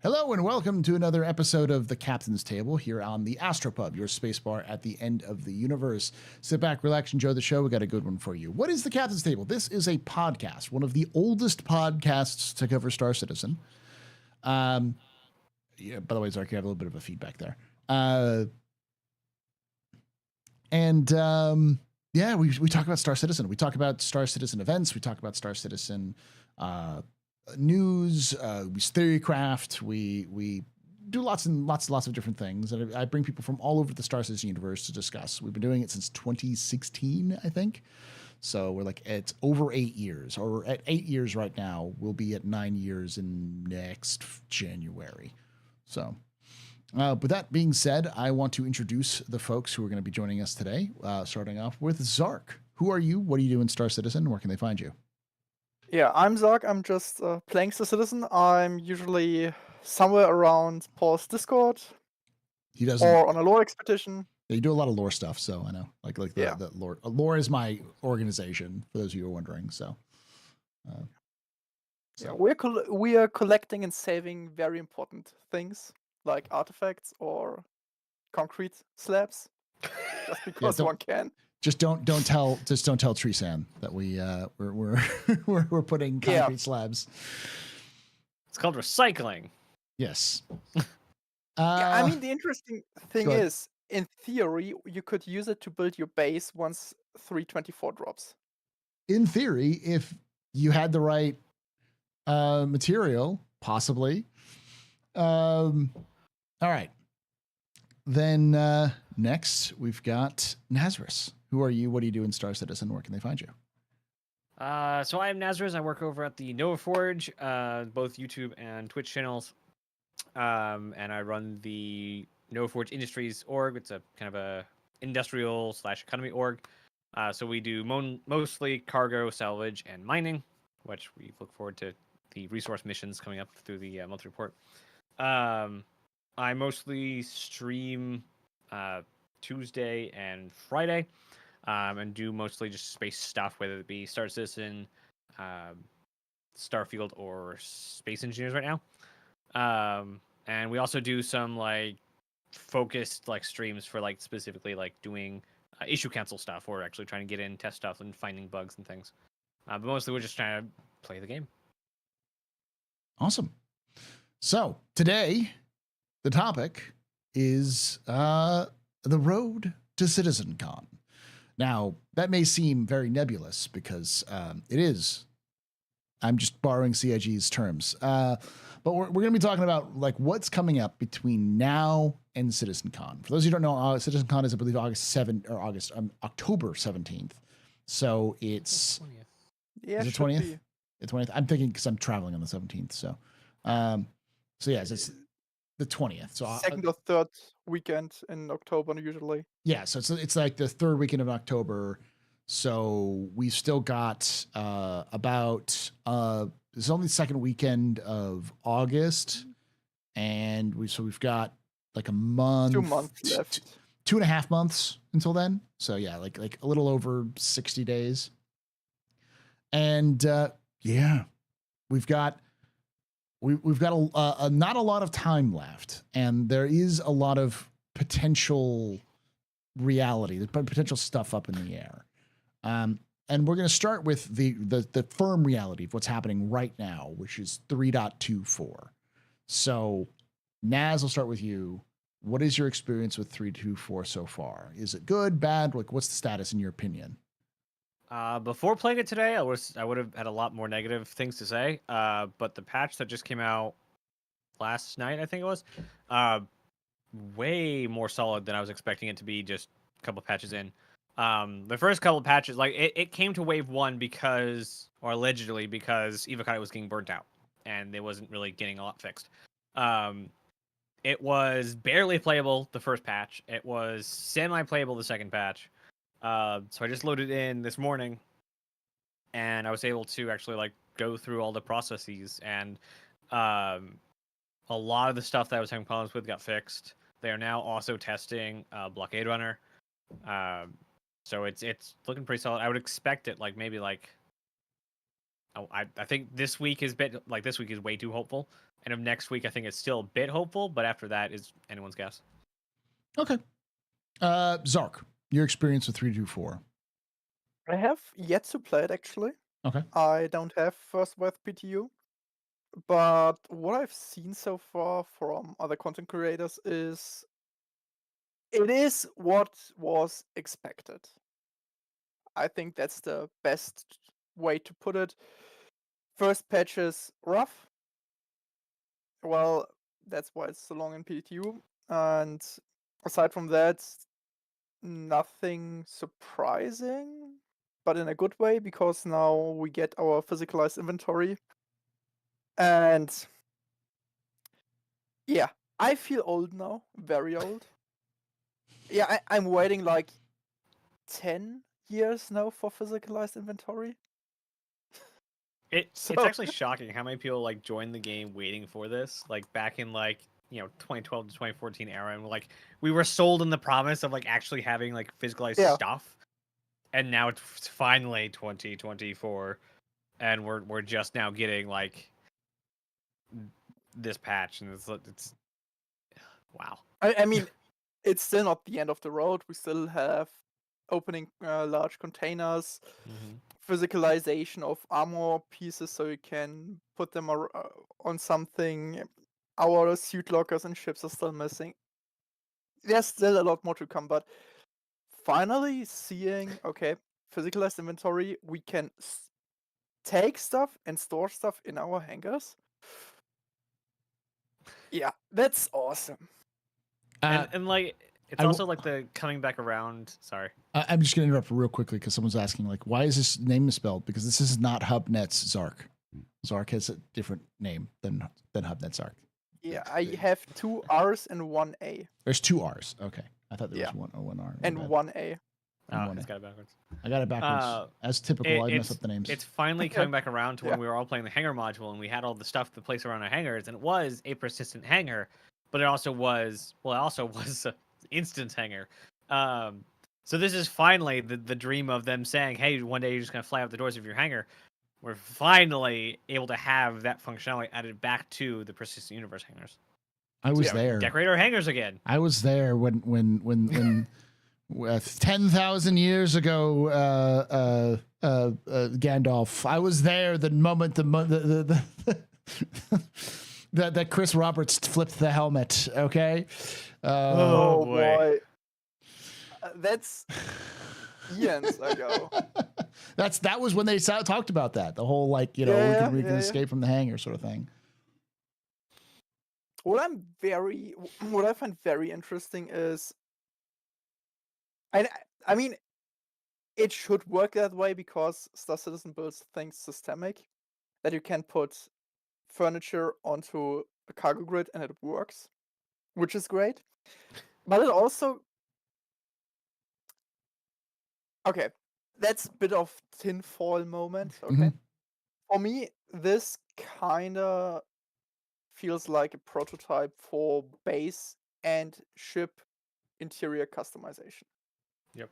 Hello and welcome to another episode of The Captain's Table here on the AstroPub, your spacebar at the end of the universe. Sit back, relax, enjoy the show. We got a good one for you. What is The Captain's Table? This is a podcast, one of the oldest podcasts to cover Star Citizen. Yeah, by the way, Zark, you have a little bit of a feedback there. Yeah, we talk about Star Citizen. We talk about Star Citizen events. We talk about Star Citizen news, we theorycraft, we do lots of different things, and I bring people from all over the Star Citizen universe to discuss. We've been doing it since 2016, I think. So we're like, it's over 8 years, or we're at 8 years right now. We'll be at 9 years in next January. So with that being said, I want to introduce the folks who are going to be joining us today, starting off with Zark. Who are you? What do you do in Star Citizen? Where can they find you? Yeah, I'm Zark. I'm just playing Star Citizen. I'm usually somewhere around Paul's Discord He doesn't. or on a lore expedition. Yeah, you do a lot of lore stuff, so I know. Like Yeah. the lore. Lore is my organization, for those of you who are wondering. So, Yeah, we are collecting and saving very important things like artifacts or concrete slabs, just yeah, because one can. don't tell Treesan that we're putting concrete slabs. It's called recycling. Yes. Yeah, I mean the interesting thing is, in theory, you could use it to build your base once 324 drops. In theory, if you had the right material, possibly. All right. Then next we've got Nazeris. Who are you? What do you do in Star Citizen? Where can they find you? So I am Nazeris. I work over at the Nova Forge, both YouTube and Twitch channels. And I run the Nova Forge Industries org. It's a kind of a industrial / economy org. So we do mostly cargo, salvage, and mining, which we look forward to the resource missions coming up through the monthly report. I mostly stream Tuesday and Friday, and do mostly just space stuff, whether it be Star Citizen, Starfield, or Space Engineers right now. And we also do some like focused like streams for like specifically like doing issue cancel stuff, or actually trying to get in, test stuff, and finding bugs and things. But mostly we're just trying to play the game. Awesome. So today, the topic is the road to Citzencon. Now, that may seem very nebulous because it is. I'm just borrowing CIG's terms. But we're going to be talking about like what's coming up between now and Citzencon. For those of you who don't know, Citzencon is, I believe, October 17th. So it's Yeah, is it 20th? It's 20th. I'm thinking because I'm traveling on the 17th. So yes, it's the 20th. So second or third weekend in October usually. Yeah, so it's like the third weekend of October. So we've still got about it's only the second weekend of August, and we've got like a month, 2 months left, 2.5 months until then. So yeah, like a little over 60 days. And yeah, we've got a not a lot of time left, and there is a lot of potential reality, the potential stuff up in the air. And we're going to start with the firm reality of what's happening right now, which is 3.24. So, Naz, I'll start with you. What is your experience with 3.24 so far? Is it good, bad? Like, what's the status in your opinion? Before playing it today, I would have had a lot more negative things to say. But the patch that just came out last night, I think it was, way more solid than I was expecting it to be. Just a couple patches in. The first couple of patches, like it came to wave 1 because, or allegedly because, Evocati was getting burnt out and it wasn't really getting a lot fixed. It was barely playable the first patch. It was semi-playable the second patch. So I just loaded in this morning, and I was able to actually like go through all the processes, and a lot of the stuff that I was having problems with got fixed. They are now also testing Blockade Runner. So it's looking pretty solid. I would expect it like maybe like I think this week is this week is way too hopeful, and of next week I think it's still a bit hopeful, but after that is anyone's guess. Okay. Zark, your experience with 324. I have yet to play it actually. Okay. I don't have first wave PTU, but what I've seen so far from other content creators is it is what was expected. I think that's the best way to put it. First patch is rough. Well, that's why it's so long in PTU. And aside from that, nothing surprising, but in a good way, because now we get our physicalized inventory. And yeah, I feel old now, very old. Yeah, I'm waiting like 10 years now for physicalized inventory. It's actually shocking how many people like joined the game waiting for this. Like back in 2012 to 2014 era, and like we were sold in the promise of like actually having like physicalized stuff, and now it's finally 2024, and we're just now getting like this patch, and it's wow. I mean, it's still not the end of the road. We still have opening large containers, physicalization of armor pieces so you can put them on something. Our suit lockers and ships are still missing. There's still a lot more to come, but finally seeing, okay, physicalized inventory, we can take stuff and store stuff in our hangars. Yeah, that's awesome. And like it's also like the coming back around. Sorry, I'm just going to interrupt real quickly because someone's asking, like, why is this name misspelled? Because this is not HubNet's Zark. Zark has a different name than HubNet Zark. Yeah, I have 2 R's and 1 A. There's 2 R's. Okay, I thought there was one R and 1 A. It's got it backwards. I got it backwards. As typical, I mess up the names. It's finally coming back around to when we were all playing the hangar module and we had all the stuff to place around our hangars, and it was a persistent hangar, but it also was an instance hangar. So this is finally the dream of them saying, hey, one day you're just gonna fly out the doors of your hangar. We're finally able to have that functionality added back to the persistent universe hangars. I was there. Decorate our hangars again. I was there when 10,000 years ago, Gandalf. I was there the moment that Chris Roberts flipped the helmet. Okay. Oh boy. That's eons ago. That was when they talked about that. The whole we can escape from the hangar sort of thing. What I find very interesting is, I mean, it should work that way because Star Citizen builds things systemic, that you can put furniture onto a cargo grid and it works, which is great. But it also, okay, that's a bit of tinfoil moment. Okay, for me, this kinda feels like a prototype for base and ship interior customization. Yep.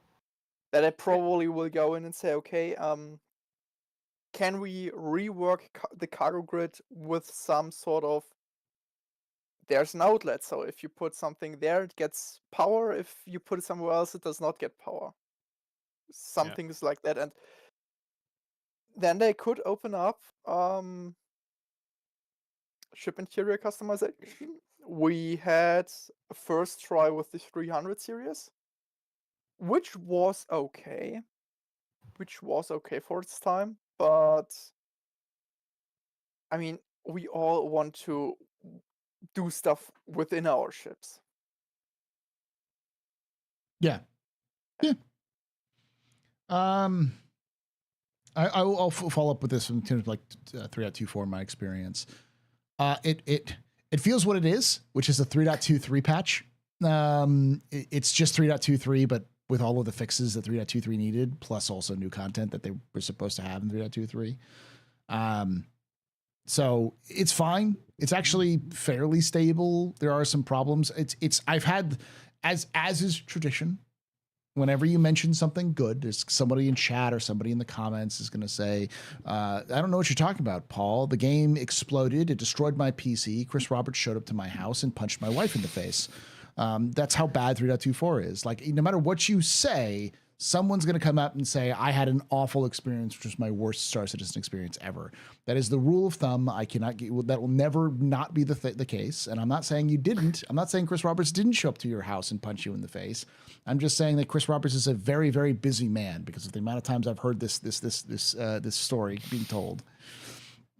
That I probably will go in and say, okay, can we rework the cargo grid with some sort of, there's an outlet, so if you put something there, it gets power. If you put it somewhere else, it does not get power. Some things like that. And then they could open up ship interior customization. We had a first try with the 300 series, which was okay for its time, but I mean, we all want to do stuff within our ships. Yeah. I'll follow up with this in terms of 3.24 in my experience. It feels what it is, which is a 3.23 patch. It's just 3.23, but with all of the fixes that 3.23 needed, plus also new content that they were supposed to have in 3.23. So it's fine. It's actually fairly stable. There are some problems. I've had, as is tradition, Whenever you mention something good, there's somebody in chat or somebody in the comments is going to say, I don't know what you're talking about, Paul. The game exploded. It destroyed my PC. Chris Roberts showed up to my house and punched my wife in the face. That's how bad 3.24 is. Like, no matter what you say, someone's going to come up and say, I had an awful experience, which was my worst Star Citizen experience ever. That is the rule of thumb. I cannot get that will never not be the case. And I'm not saying you didn't. I'm not saying Chris Roberts didn't show up to your house and punch you in the face. I'm just saying that Chris Roberts is a very, very busy man because of the amount of times I've heard this story being told.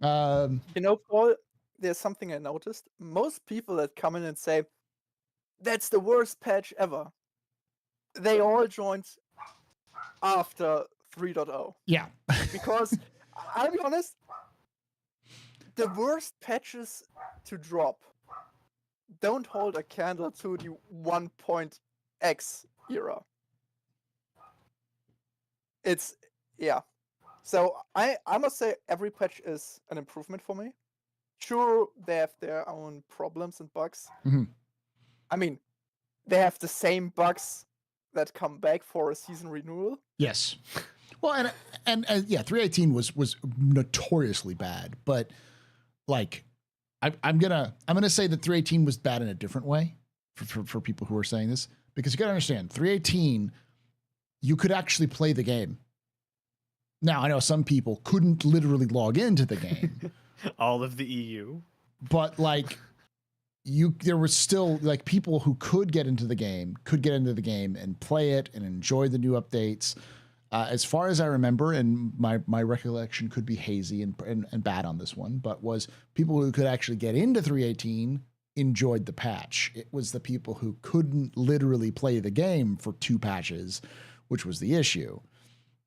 Paul, there's something I noticed. Most people that come in and say, that's the worst patch ever, they all joined after 3.0. Yeah. Because, I'll be honest, the worst patches to drop don't hold a candle to the 1.x era. It's, yeah. So I must say every patch is an improvement for me. Sure, they have their own problems and bugs. Mm-hmm. I mean, they have the same bugs that come back for a season renewal. Yes. Well, and yeah, 3.18 was notoriously bad, but like I'm gonna say that 3.18 was bad in a different way for people who are saying this, because you gotta understand 3.18 you could actually play the game. Now I know some people couldn't literally log into the game. All of the EU. But like there was still like people who could get into the game and play it and enjoy the new updates. As far as I remember, and my recollection could be hazy and bad on this one, but was people who could actually get into 3.18 enjoyed the patch. It was the people who couldn't literally play the game for 2 patches, which was the issue.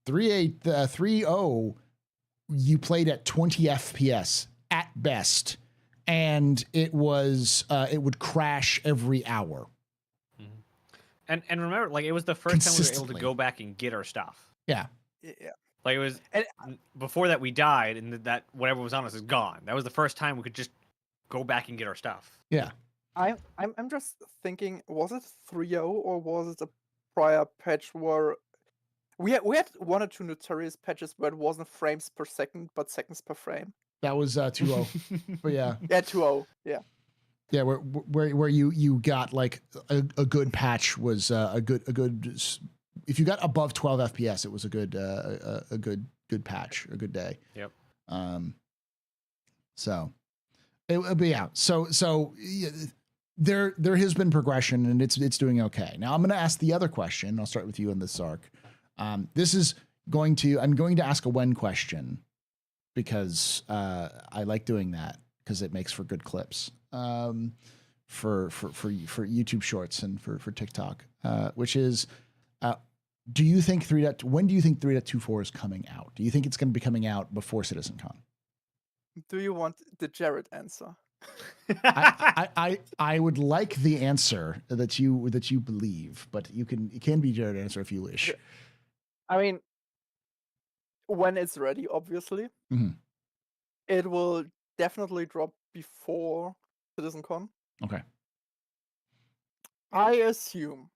3.0, you played at 20 FPS at best, and it would crash every hour. And remember, like, it was the first time we were able to go back and get our stuff. Yeah. Yeah. Like, it was before that we died, and that whatever was on us is gone. That was the first time we could just go back and get our stuff. Yeah. I'm just thinking, was it 3.0 or was it a prior patch where we had 1 or 2 notorious patches where it wasn't frames per second but seconds per frame? That was 2.0. But yeah. Yeah, 2.0. Yeah. Yeah, where you got like a good patch was a good if you got above 12 FPS, it was a good patch, a good day. Yep. So but yeah, so yeah, there has been progression and it's doing okay. Now I'm going to ask the other question. I'll start with you in this arc. I'm going to ask a when question because I like doing that because it makes for good clips. For YouTube Shorts and for TikTok, which is, do you think when do you think 3.24 is coming out? Do you think it's going to be coming out before Citzencon? Do you want the Jared answer? I would like the answer that you believe, but it can be Jared answer if you wish. I mean, when it's ready, obviously. Mm-hmm. It will definitely drop before Citzencon. Okay. I assume,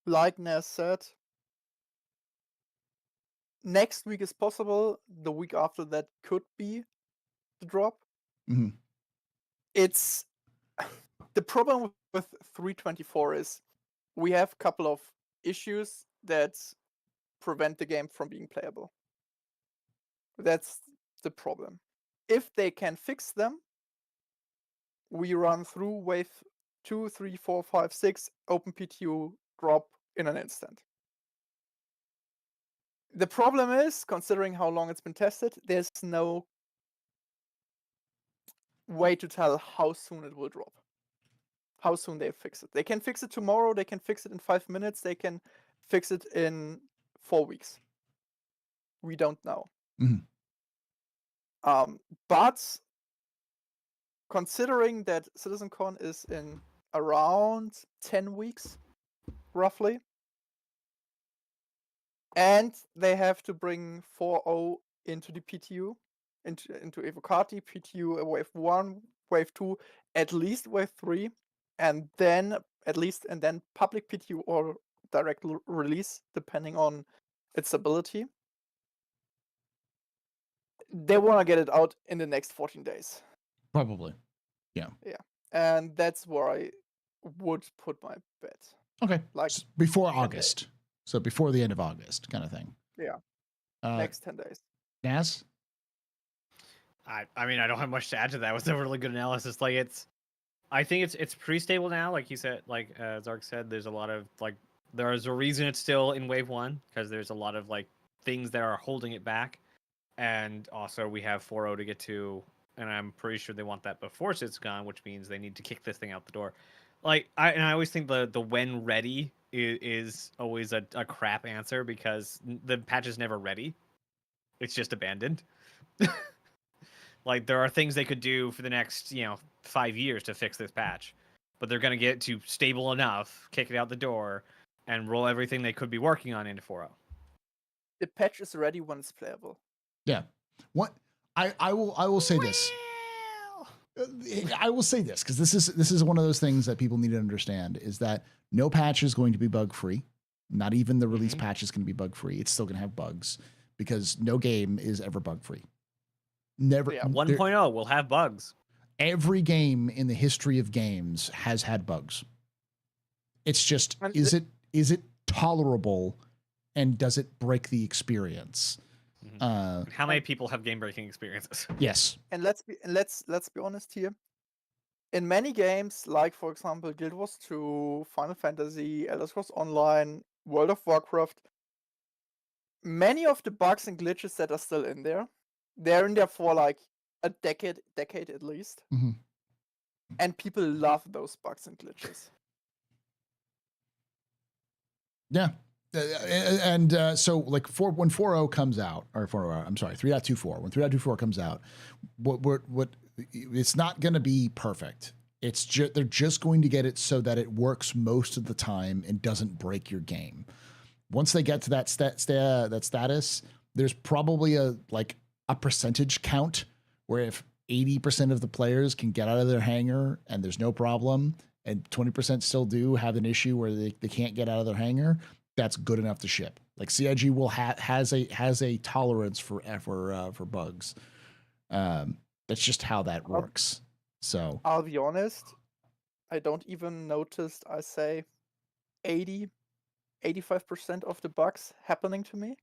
like Naz said, next week is possible. The week after that could be the drop. Mm-hmm. It's the problem with 3.24 is we have a couple of issues that prevent the game from being playable. That's the problem. If they can fix them, we run through wave 2, 3, 4, 5, 6, open PTU, drop in an instant. The problem is, considering how long it's been tested, there's no way to tell how soon it will drop. How soon they fix it. They can fix it tomorrow, they can fix it in 5 minutes, they can fix it in 4 weeks. We don't know. Mm-hmm. But considering that Citzencon is in around 10 weeks, roughly, and they have to bring 4.0 into the PTU, into Evocati, PTU wave 1, wave 2, at least wave 3, and then public PTU or direct release, depending on its ability. They want to get it out in the next 14 days. Probably. And that's where I would put my bet. Okay. Like before 10 August. So before the end of August kind of thing. Yeah. Uh, Next 10 days. Naz? I mean, I don't have much to add to that. It was a really good analysis. Like I think it's pretty stable now. Like you said, like Zark said, there's a lot of there's a reason it's still in wave 1 because there's a lot of things that are holding it back, and also we have 4.0 to get to, and I'm pretty sure they want that before Citzencon, which means they need to kick this thing out the door. I always think the when ready is always a crap answer because the patch is never ready. It's just abandoned. There are things they could do for the next 5 years to fix this patch, but they're going to get to stable enough, kick it out the door, and roll everything they could be working on into 4.0. The patch is ready when it's playable. Yeah. What I will say this. I will say this because this is one of those things that people need to understand is that no patch is going to be bug free. Not even the release patch is going to be bug free. It's still going to have bugs because no game is ever bug free. Never. Yeah, 1.0 will have bugs. Every game in the history of games has had bugs. It's just is it tolerable, and does it break the experience? How many people have game-breaking experiences? Yes. And let's be honest here. In many games, like for example Guild Wars 2, Final Fantasy, Elder Scrolls Online, World of Warcraft, many of the bugs and glitches that are still in there, they're in there for a decade at least. Mhm. And people love those bugs and glitches. Yeah. So when 4.0 comes out, or 4.0, I'm sorry, 3.24, when 3.24 comes out, what it's not going to be perfect. It's they're just going to get it so that it works most of the time and doesn't break your game. Once they get to that status, there's probably a percentage count where if 80% of the players can get out of their hangar and there's no problem, and 20% still do have an issue where they can't get out of their hangar, that's good enough to ship. CIG will has a tolerance for bugs. That's just how that works. So I'll be honest, I don't even notice, I say 85% of the bugs happening to me.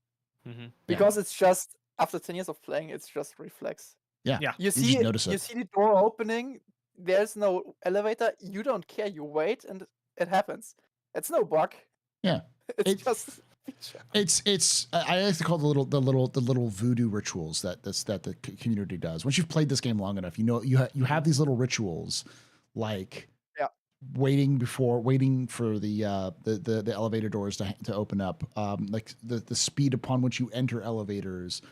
Because it's just, after 10 years of playing, it's just reflex. Yeah. You just see notice it. You see the door opening, there's no elevator, you don't care, you wait, and it happens. It's no bug. Yeah. It's just feature. It's I like to call the little voodoo rituals that the community does. Once you've played this game long enough, you have these little rituals waiting for the elevator doors to open up, the speed upon which you enter elevators,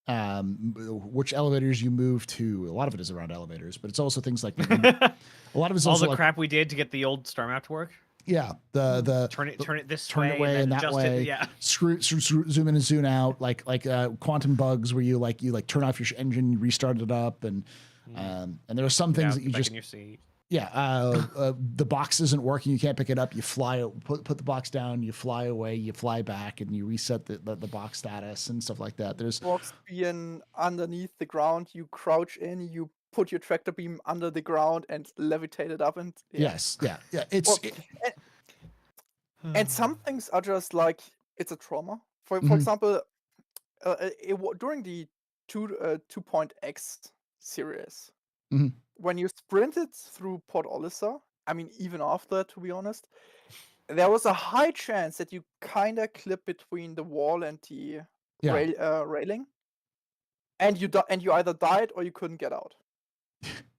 which elevators you move to. A lot of it is around elevators, but it's also things like a lot of it's all also the crap we did to get the old star map to work. Yeah, the turn it this turn way, it way and that way. Yeah, zoom in and zoom out, like quantum bugs where you turn off your engine, you restart it up, and there are some things that you just in your seat. The box isn't working, you can't pick it up, you fly, put the box down, you fly away, you fly back, and you reset the box status and stuff like that. There's box being underneath the ground, you crouch in, you put your tractor beam under the ground and levitate it up, and it's and some things are just it's a trauma. For example, during the 2.x series, when you sprinted through Port Olisar, I mean, even after, to be honest, there was a high chance that you kind of clip between the wall and the railing, and you either died or you couldn't get out.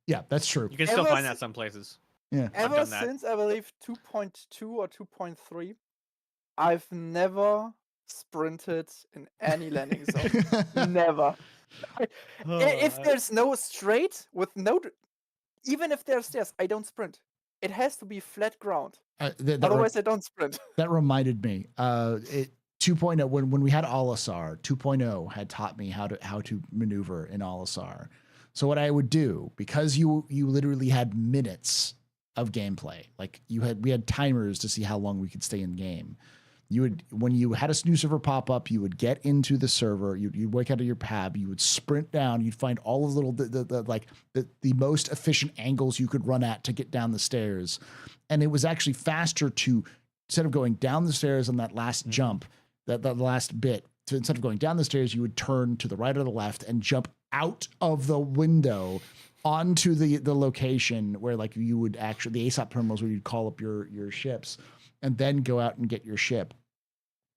Yeah, that's true. You can still find that some places. Yeah. Ever since, I believe, 2.2 or 2.3, I've never sprinted in any landing zone. Never. If there's no straight with no, even if there's stairs, I don't sprint. It has to be flat ground. Otherwise, I don't sprint. That reminded me. 2.0 when we had Olisar, 2.0 had taught me how to maneuver in Olisar. So what I would do, because you literally had minutes of gameplay, we had timers to see how long we could stay in game. You would, when you had a new server pop up, you would get into the server. You'd wake out of your pab. You would sprint down. You'd find all of the little the most efficient angles you could run at to get down the stairs, and it was actually faster to, instead of going down the stairs on that last jump, that last bit. So instead of going down the stairs, you would turn to the right or the left and jump out of the window onto the location where like you would actually, the ASOP terminals where you'd call up your ships and then go out and get your ship.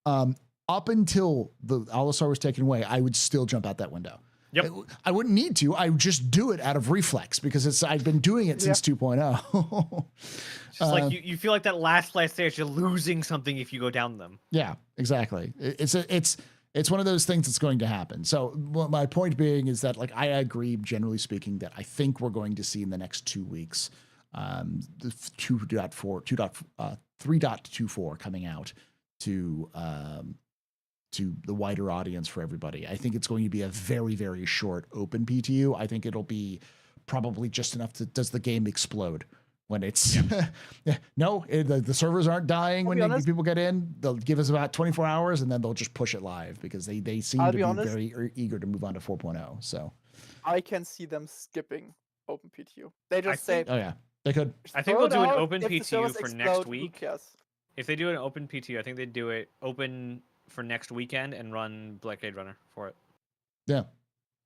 Up until all the star was taken away, I would still jump out that window. Yep. I wouldn't need to. I would just do it out of reflex because I've been doing it since 2.0. Just like you feel like that last stage, you're losing something if you go down them. Yeah, exactly. It's one of those things that's going to happen. So my point being is that, like, I agree, generally speaking, that I think we're going to see in the next 2 weeks, the 3.24 coming out to the wider audience for everybody. I think it's going to be a very, very short open PTU. I think it'll be probably just enough to, does the game explode? When it's the servers aren't dying when people get in. They'll give us about 24 hours and then they'll just push it live because they seem to be very eager to move on to 4.0. So I can see them skipping open PTU. They just say, "Oh yeah, they could." I think they'll do an open PTU for next week. Yes. If they do an open PTU, I think they'd do it open for next weekend and run Blockade Runner for it. Yeah,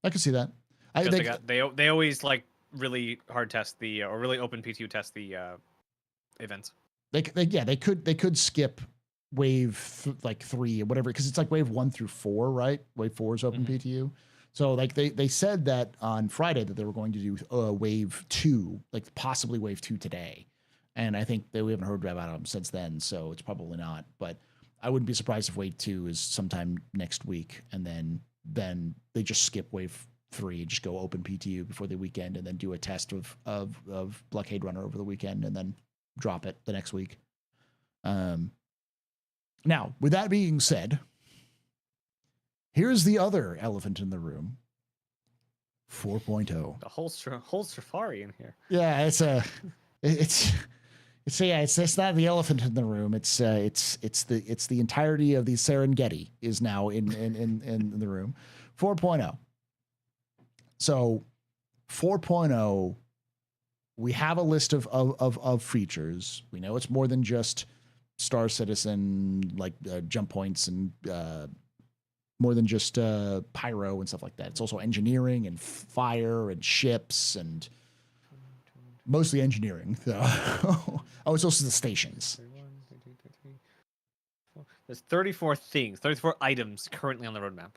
I can see that. They always like really hard test or really open PTU test the events. They could skip wave 3 or whatever, because it's like wave 1 through 4, right? Wave 4 is open PTU. So like they said that on Friday that they were going to do wave 2, like possibly wave 2 today, and I think that we haven't heard about them since then, so it's probably not. But I wouldn't be surprised if wave 2 is sometime next week, and then they just skip wave 3 and just go open PTU before the weekend, and then do a test of Blockade Runner over the weekend, and then drop it the next week. Now, with that being said, here's the other elephant in the room: 4.0. The whole safari in here. Yeah, it's not the elephant in the room. It's the entirety of the Serengeti is now in the room. 4.0. So 4.0, we have a list of features. We know it's more than just Star Citizen, like jump points, and more than just pyro and stuff like that. It's also engineering and fire and ships, and mostly engineering. So. Oh, it's also the stations. There's 34 items currently on the roadmap.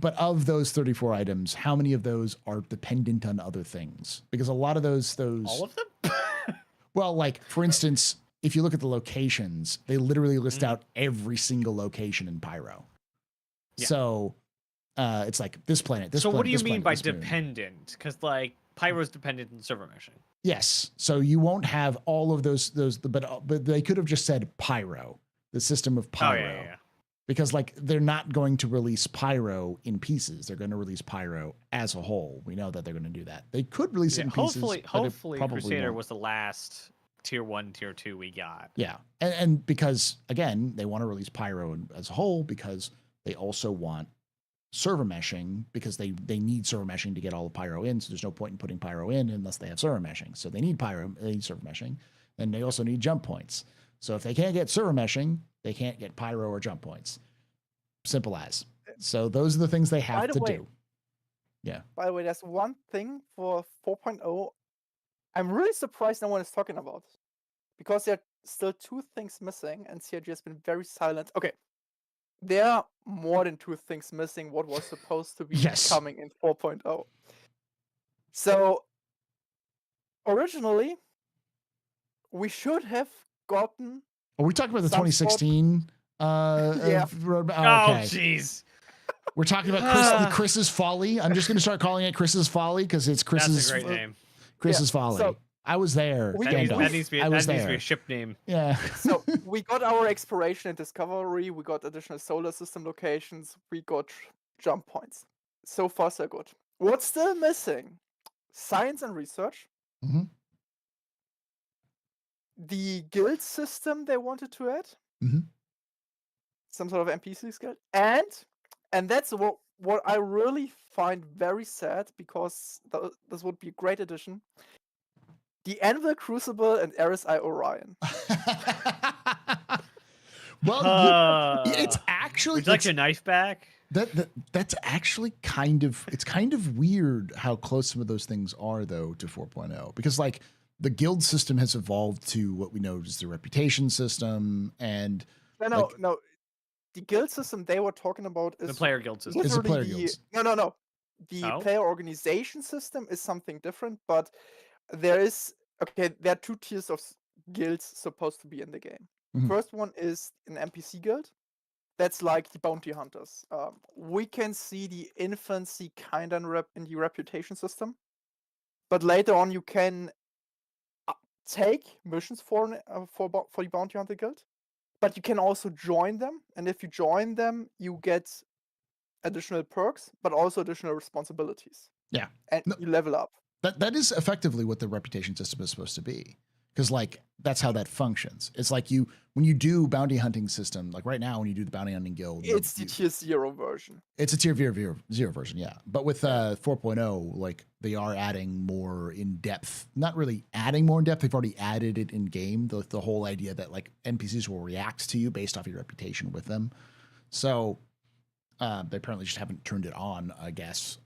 But of those 34 items, how many of those are dependent on other things? Because a lot of those all of them. Well, like for instance, if you look at the locations, they literally list out every single location in Pyro. Yeah. So it's like this planet. This. So what do you planet, mean by dependent? Because like Pyro's dependent on server meshing. Yes. So you won't have all of those, but they could have just said Pyro, the system of Pyro. Oh, yeah. Because like they're not going to release Pyro in pieces. They're going to release Pyro as a whole. We know that they're going to do that. They could release it in pieces. Hopefully Crusader was the last tier 1, tier 2 we got. Yeah. And because again, they want to release Pyro as a whole because they also want server meshing, because they need server meshing to get all the Pyro in. So there's no point in putting Pyro in unless they have server meshing. So they need server meshing, and they also need jump points. So if they can't get server meshing, they can't get Pyro or jump points. Simple as. So those are the things they have to do. Yeah. By the way, there's one thing for 4.0 I'm really surprised no one is talking about, because there are still 2 things missing, and CRG has been very silent. Okay, there are more than 2 things missing what was supposed to be coming in 4.0. So originally, we should have gotten. Are we talking about the 2016? Yeah. Okay. Oh, jeez. We're talking about Chris's Folly. I'm just going to start calling it Chris's Folly because it's Chris's. That's a great name. Chris's Folly. So, I was there. That needs to be a ship name. Yeah. So we got our exploration and discovery. We got additional solar system locations. We got jump points. So far, so good. What's still missing? Science and research. Mm-hmm. The guild system they wanted to add. Mm-hmm. some sort of NPC skill, and that's what I really find very sad, because this would be a great addition. The Anvil Crucible and Eris Eye Orion. Well, it's actually. Would you like your knife back? That's actually kind of weird how close some of those things are, though, to 4.0, because like the guild system has evolved to what we know as the reputation system, and No. The guild system they were talking about is The player guild system. It's a literally player guilds. No. The Oh? player organization system is something different, but there are 2 tiers of guilds supposed to be in the game. Mhm. First one is an NPC guild. That's like the bounty hunters. We can see the infancy kind of in the reputation system, but later on you can take missions for the bounty hunter guild, but you can also join them, and if you join them, you get additional perks, but also additional responsibilities. Yeah. And No. you level up. That is effectively what the reputation system is supposed to be, because like that's how that functions. It's like when you do bounty hunting system, like right now when you do the bounty hunting guild, It's the tier 0 version. it's a tier 0 version, yeah. But with 4.0, like they are adding more in depth. Not really adding more in depth. They've already added it in game. The whole idea that like NPCs will react to you based off your reputation with them. So they apparently just haven't turned it on, I guess.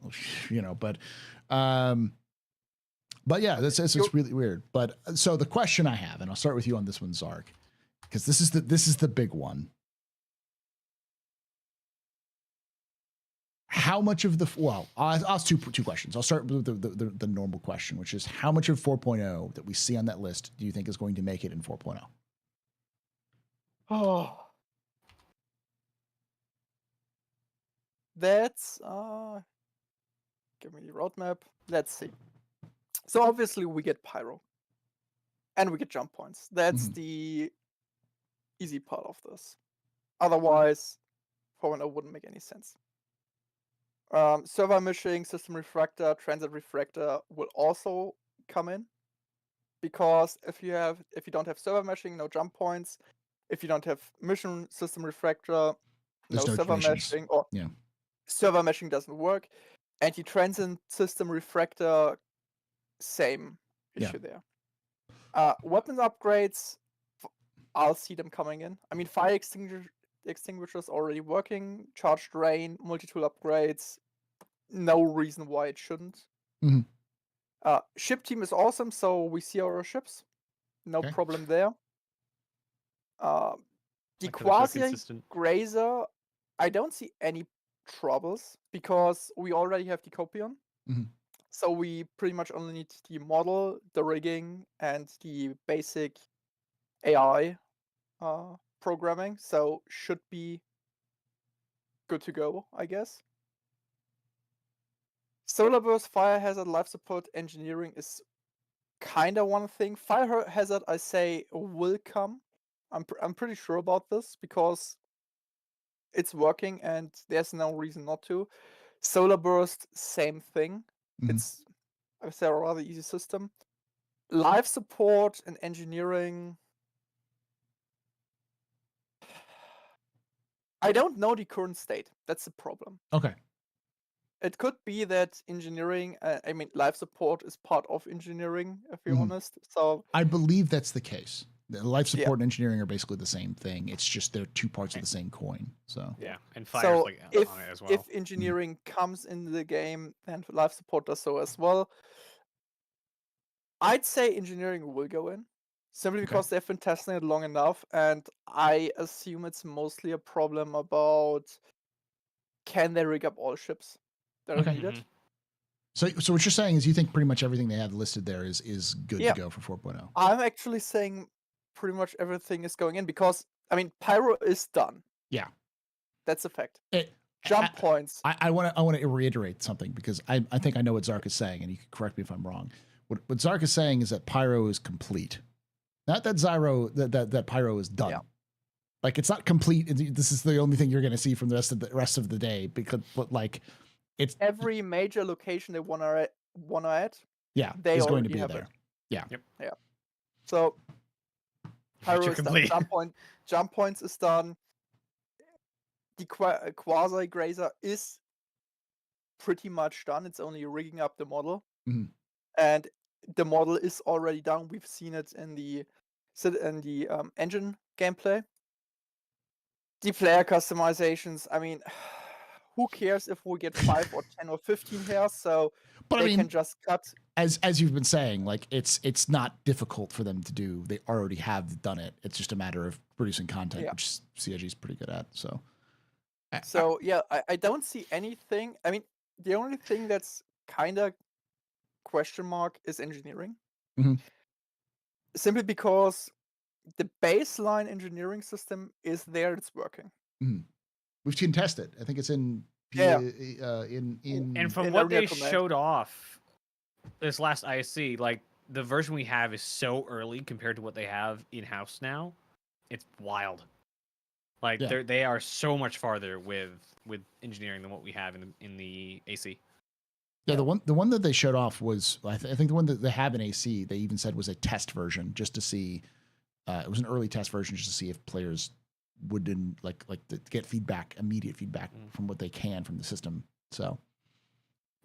But yeah, it's really weird. But so the question I have, and I'll start with you on this one, Zark, because this is the big one. How much of I'll ask two questions. I'll start with the normal question, which is how much of 4.0 that we see on that list do you think is going to make it in 4.0? Oh. That's give me the roadmap. Let's see. So obviously we get pyro. And we get jump points. That's the easy part of this. Otherwise, 4.0 wouldn't make any sense. Server meshing, system refractor, transit refractor will also come in, because if you don't have server meshing, no jump points. If you don't have mission system refractor, There's no server missions. meshing, or Yeah. server meshing doesn't work. Anti-transit system refractor, same issue there. Weapon upgrades, I'll see them coming in. I mean, fire extinguishers already working. Charged rain, multi-tool upgrades, no reason why it shouldn't. Ship team is awesome, so we see our ships. No problem there. The quasi grazer, I don't see any troubles, because we already have the Copion. So we pretty much only need the model, the rigging, and the basic AI programming. So should be good to go, I guess. Solar burst, fire hazard, life support, engineering is kind of one thing. Fire hazard, I say, will come. I'm pretty sure about this, because it's working and there's no reason not to. Solar burst, same thing. It's, I would say, a rather easy system. Life support and engineering, I don't know the current state. That's the problem. Okay. It could be that engineering, life support is part of engineering, if you're honest. So I believe that's the case. The life support and engineering are basically the same thing. It's just they're two parts of the same coin. So yeah, and fire's like on it as well. If engineering comes into the game, then life support does so as well. I'd say engineering will go in, simply because they've been testing it long enough, and I assume it's mostly a problem about can they rig up all ships that are needed. So what you're saying is you think pretty much everything they have listed there is good to go for 4.0. I'm actually saying pretty much everything is going in, because pyro is done. Yeah, that's a fact. Jump points. I want to reiterate something, because I think I know what Zark is saying, and you can correct me if I'm wrong. What Zark is saying is that pyro is complete, not that that pyro is done. Yeah. Like it's not complete. This is the only thing you're going to see from the rest of the day, because like it's every major location they want to add. Yeah, is going to be there. Yeah. Yep. Yeah. So pyro is done. Jump points is done. the quasi grazer is pretty much done. It's only rigging up the model, and the model is already done. We've seen it in the engine gameplay. The player customizations, I mean, who cares if we get 5 or 10 or 15 hairs? So But they I mean, can just cut. as you've been saying, like it's not difficult for them to do. They already have done it. It's just a matter of producing content, which CIG is pretty good at. So, I don't see anything. I mean, the only thing that's kind of question mark is engineering. Simply because the baseline engineering system is there, it's working. We've seen test it. I think it's in and from in what Arena they Command. showed off this last ISC, like the version we have is so early compared to what they have in house now. It's wild. Like they are so much farther with engineering than what we have in the AC. Yeah, the one that they showed off was I think the one that they have in AC. They even said was a test version just to see. It was an early test version just to see if players wouldn't to get feedback, immediate feedback from what they can from the system. So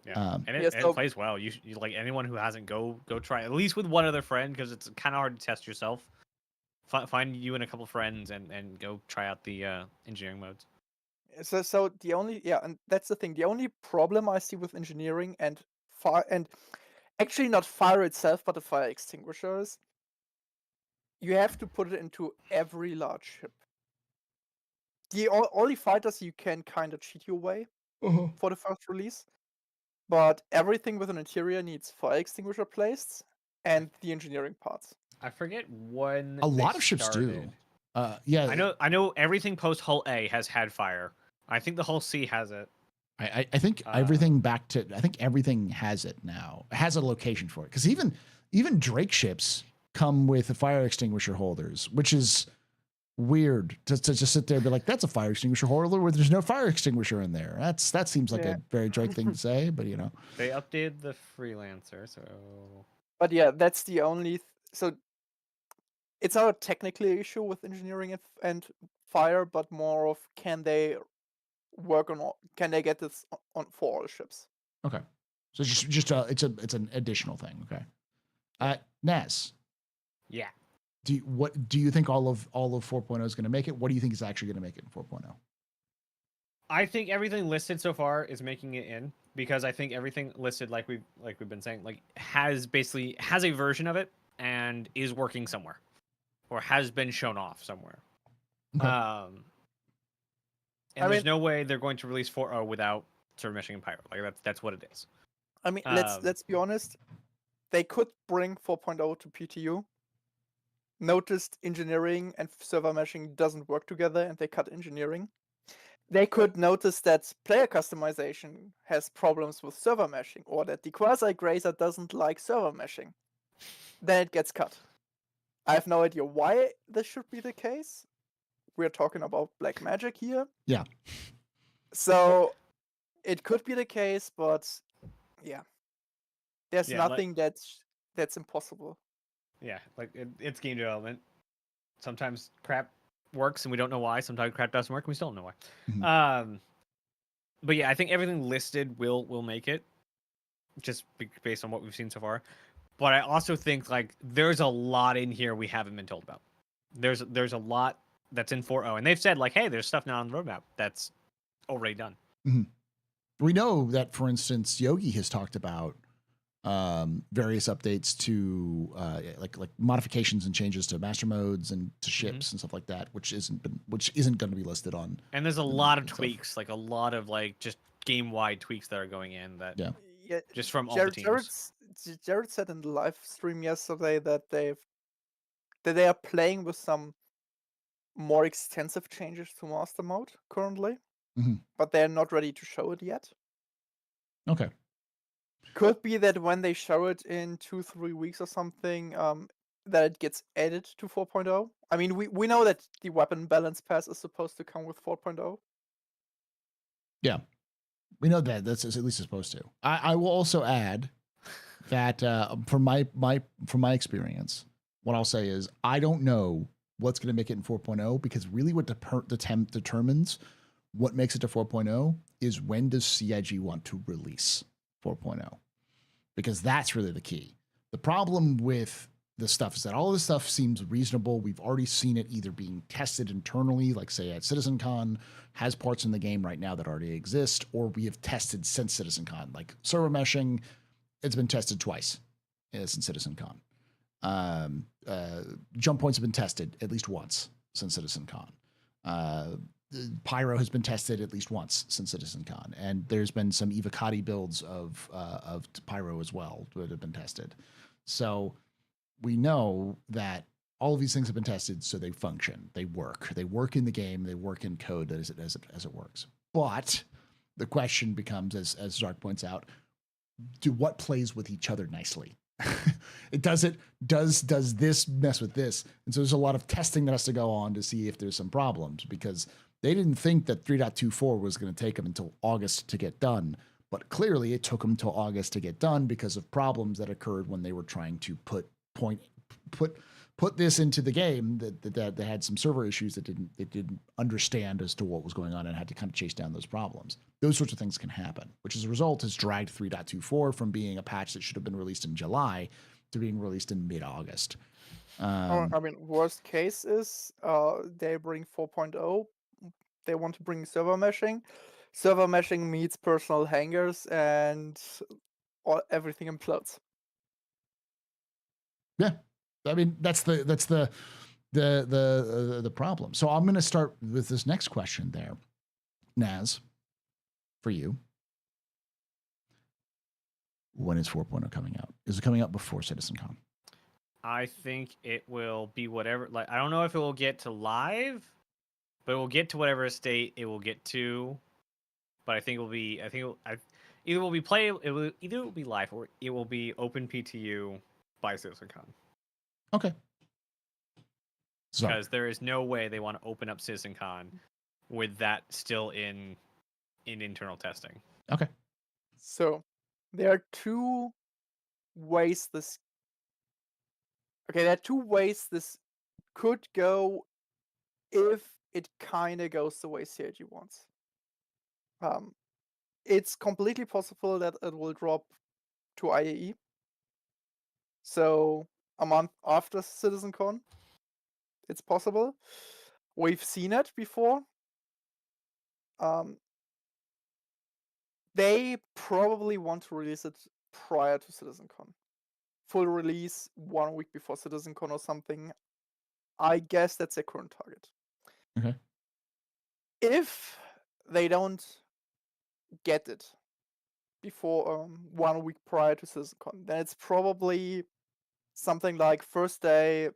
and it plays well. You like anyone who hasn't go try at least with one other friend, because it's kind of hard to test yourself. Find you and a couple friends and go try out the engineering modes. So the only and that's the thing. The only problem I see with engineering and fire, and actually not fire itself, but the fire extinguishers, you have to put it into every large ship. The only fighters you can kind of cheat your way for the first release, but everything with an interior needs fire extinguisher placed and the engineering parts. I forget when a lot of ships do. I know everything post hull A has had fire. I think the hull C has it. I think everything everything has it now. It has a location for it, because even Drake ships come with a fire extinguisher holders, which is weird to just sit there and be like, that's a fire extinguisher holder where there's no fire extinguisher in there. That seems like a very Drake thing to say, but you know. They updated the freelancer, so. But yeah, that's the only. So it's not a technical issue with engineering and fire, but more of can they get this on for all ships? Okay, so it's an additional thing. Okay, Naz. Yeah. Do you think all of 4.0 is going to make it? What do you think is actually going to make it in 4.0? I think everything listed so far is making it in, because I think everything listed, like we've been saying, like has a version of it and is working somewhere, or has been shown off somewhere. Okay. There's no way they're going to release 4.0 without server meshing and pyro. Like that's what it is. I mean, let's be honest. They could bring 4.0 to PTU. Noticed engineering and server meshing doesn't work together, and they cut engineering. They could notice that player customization has problems with server meshing, or that the quasi-grazer doesn't like server meshing. Then it gets cut. I have no idea why this should be the case. We're talking about black magic here. Yeah. So it could be the case, but yeah. There's nothing that's impossible. Yeah, like it's game development. Sometimes crap works and we don't know why. Sometimes crap doesn't work and we still don't know why. Mm-hmm. But yeah, I think everything listed will make it, just based on what we've seen so far. But I also think like there's a lot in here we haven't been told about. There's a lot that's in 4.0, and they've said like, hey, there's stuff now on the roadmap that's already done. Mm-hmm. We know that, for instance, Yogi has talked about various updates to like modifications and changes to master modes and to ships and stuff like that, which isn't going to be listed on. And there's a lot of tweaks, like a lot of like just game wide tweaks that are going in that just from all the teams. Jared said in the live stream yesterday that they are playing with some more extensive changes to master mode currently, but they're not ready to show it yet. Okay. Could be that when they show it in 2-3 weeks or something, that it gets added to 4.0. I mean, we know that the weapon balance pass is supposed to come with 4.0. Yeah, we know that. That's at least supposed to. I will also add that from my experience, what I'll say is I don't know what's going to make it in 4.0, because really what determines what makes it to 4.0 is when does CIG want to release 4.0? Because that's really the key. The problem with the stuff is that all this stuff seems reasonable. We've already seen it either being tested internally, like say at Citzencon, has parts in the game right now that already exist, or we have tested since Citzencon, like server meshing. It's been tested twice since Citzencon. Jump points have been tested at least once since Citzencon. Pyro has been tested at least once since Citzencon, and there's been some Evocati builds of Pyro as well that have been tested. So we know that all of these things have been tested, so they function, they work in the game, they work in code as it works. But the question becomes, as Zark points out, what plays with each other nicely? Does this mess with this? And so there's a lot of testing that has to go on to see if there's some problems, because they didn't think that 3.24 was going to take them until August to get done. But clearly it took them till August to get done because of problems that occurred when they were trying to put this into the game that they had some server issues that they didn't understand as to what was going on and had to kind of chase down those problems. Those sorts of things can happen, which as a result has dragged 3.24 from being a patch that should have been released in July to being released in mid-August. I mean, worst case is they bring 4.0. They want to bring server meshing. Server meshing meets personal hangers, and everything implodes. Yeah, I mean that's the problem. So I'm going to start with this next question there, Naz, for you. When is 4.0 coming out? Is it coming out before Citzencon? I think it will be whatever. Like, I don't know if it will get to live, but it will get to whatever state it will get to. But I think it will be. Either will be play. Either it will be live or it will be open PTU by Citzencon. Okay. Because there is no way they want to open up Citzencon with that still in internal testing. Okay. So there are two ways this. Okay, there are two ways this could go if it kind of goes the way CIG wants. It's completely possible that it will drop to IAE. So a month after Citzencon, it's possible. We've seen it before. They probably want to release it prior to Citzencon. Full release 1 week before Citzencon or something. I guess that's their current target. Okay. If they don't get it before 1 week prior to Citzencon, then it's probably something like first day,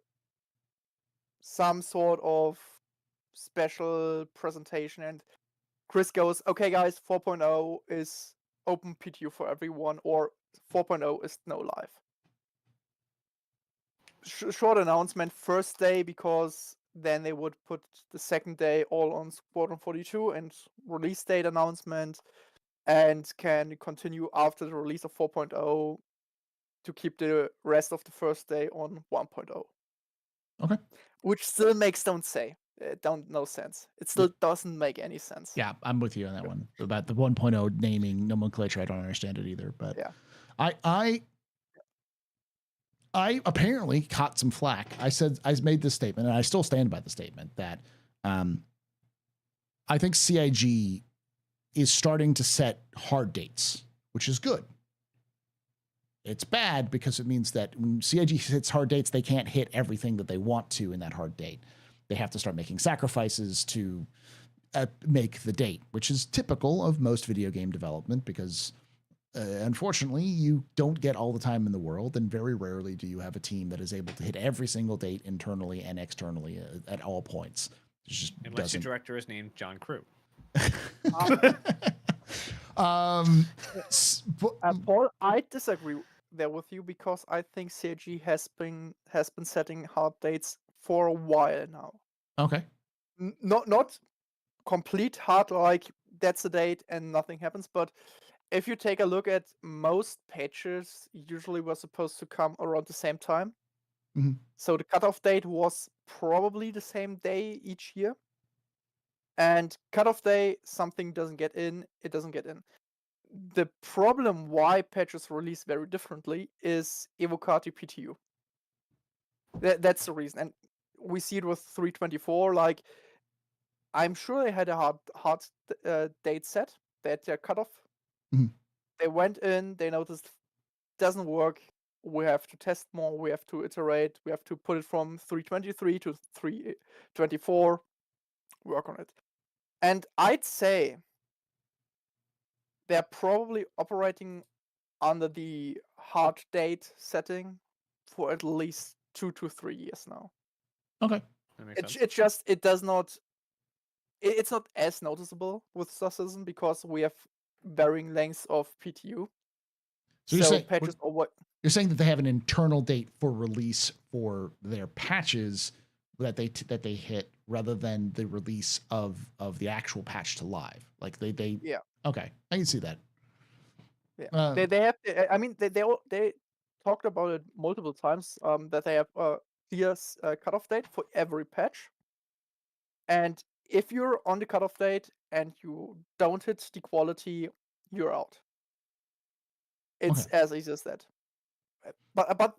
some sort of special presentation, and Chris goes, okay guys, 4.0 is open PTU for everyone, or 4.0 is no live. Short announcement first day, because then they would put the second day all on Squadron 42 and release date announcement, and can continue after the release of 4.0 to keep the rest of the first day on 1.0. Okay. Which still makes no sense. It still doesn't make any sense. Yeah, I'm with you on that one. About the 1.0 naming nomenclature, I don't understand it either. But yeah. I apparently caught some flack. I made this statement, and I still stand by the statement that I think CIG is starting to set hard dates, which is good. It's bad because it means that when CIG hits hard dates, they can't hit everything that they want to in that hard date. They have to start making sacrifices to make the date, which is typical of most video game development because unfortunately, you don't get all the time in the world, and very rarely do you have a team that is able to hit every single date internally and externally at all points. Unless your director is named John Crew. Paul, I disagree there with you because I think CIG has been setting hard dates for a while now. Okay. Not complete hard, like that's the date and nothing happens, but if you take a look at most patches, usually were supposed to come around the same time. Mm-hmm. So the cutoff date was probably the same day each year. And cutoff day, something doesn't get in, it doesn't get in. The problem why patches release very differently is Evocati PTU. That's the reason. And we see it with 324. Like, I'm sure they had a hard date set. They had their cutoff. Mhm. They went in, they noticed doesn't work. We have to test more. We have to iterate. We have to put it from 323 to 324. Work on it. And I'd say they're probably operating under the hard date setting for at least 2 to 3 years now. Okay. That makes sense. It just it does not. It's not as noticeable with Star Citizen because we have varying lengths of PTU. So you're saying patches or what? you're saying that they have an internal date for release for their patches that they hit rather than the release of the actual patch to live. Like they Yeah. Okay, I can see that. Yeah. They have. I mean, they talked about it multiple times. That they have a clear cutoff date for every patch. And if you're on the cutoff date and you don't hit the quality, you're out. It's Okay. as easy as that. But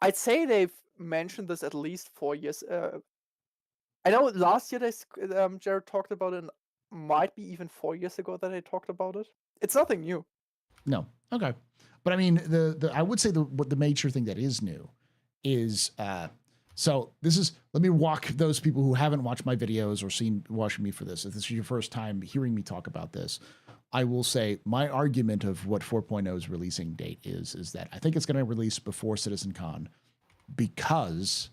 I'd say they've mentioned this at least 4 years. I know last year Jared talked about it. And might be even 4 years ago that they talked about it. It's nothing new. No. Okay. But I mean, the I would say what the major thing that is new is so this is, let me walk those people who haven't watched my videos or watching me for this. If this is your first time hearing me talk about this, I will say my argument of what 4.0's releasing date is that I think it's going to release before Citzencon, because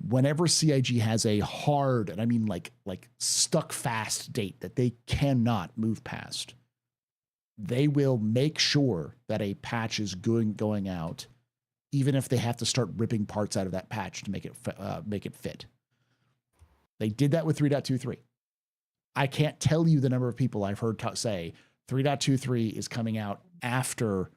whenever CIG has a hard, and I mean like stuck fast date that they cannot move past, they will make sure that a patch is going out, even if they have to start ripping parts out of that patch to make it fit. They did that with 3.23. I can't tell you the number of people I've heard say 3.23 is coming out after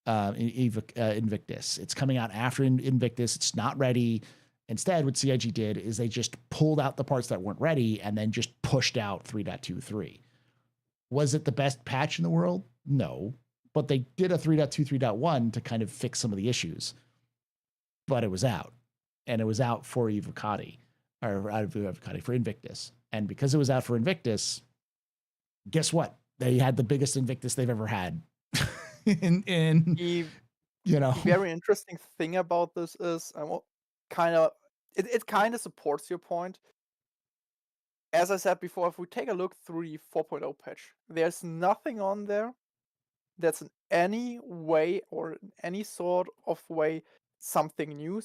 Invictus. It's coming out after Invictus. It's not ready. Instead, what CIG did is they just pulled out the parts that weren't ready and then just pushed out 3.23. Was it the best patch in the world? No. But they did a 3.23.1 to kind of fix some of the issues. But it was out. And it was out for Evocati, or out of Evocati, for Invictus. And because it was out for Invictus, guess what? They had the biggest Invictus they've ever had. The very interesting thing about this is, it kind of supports your point. As I said before, if we take a look through the 4.0 patch, there's nothing on there that's in any way or in any sort of way something new,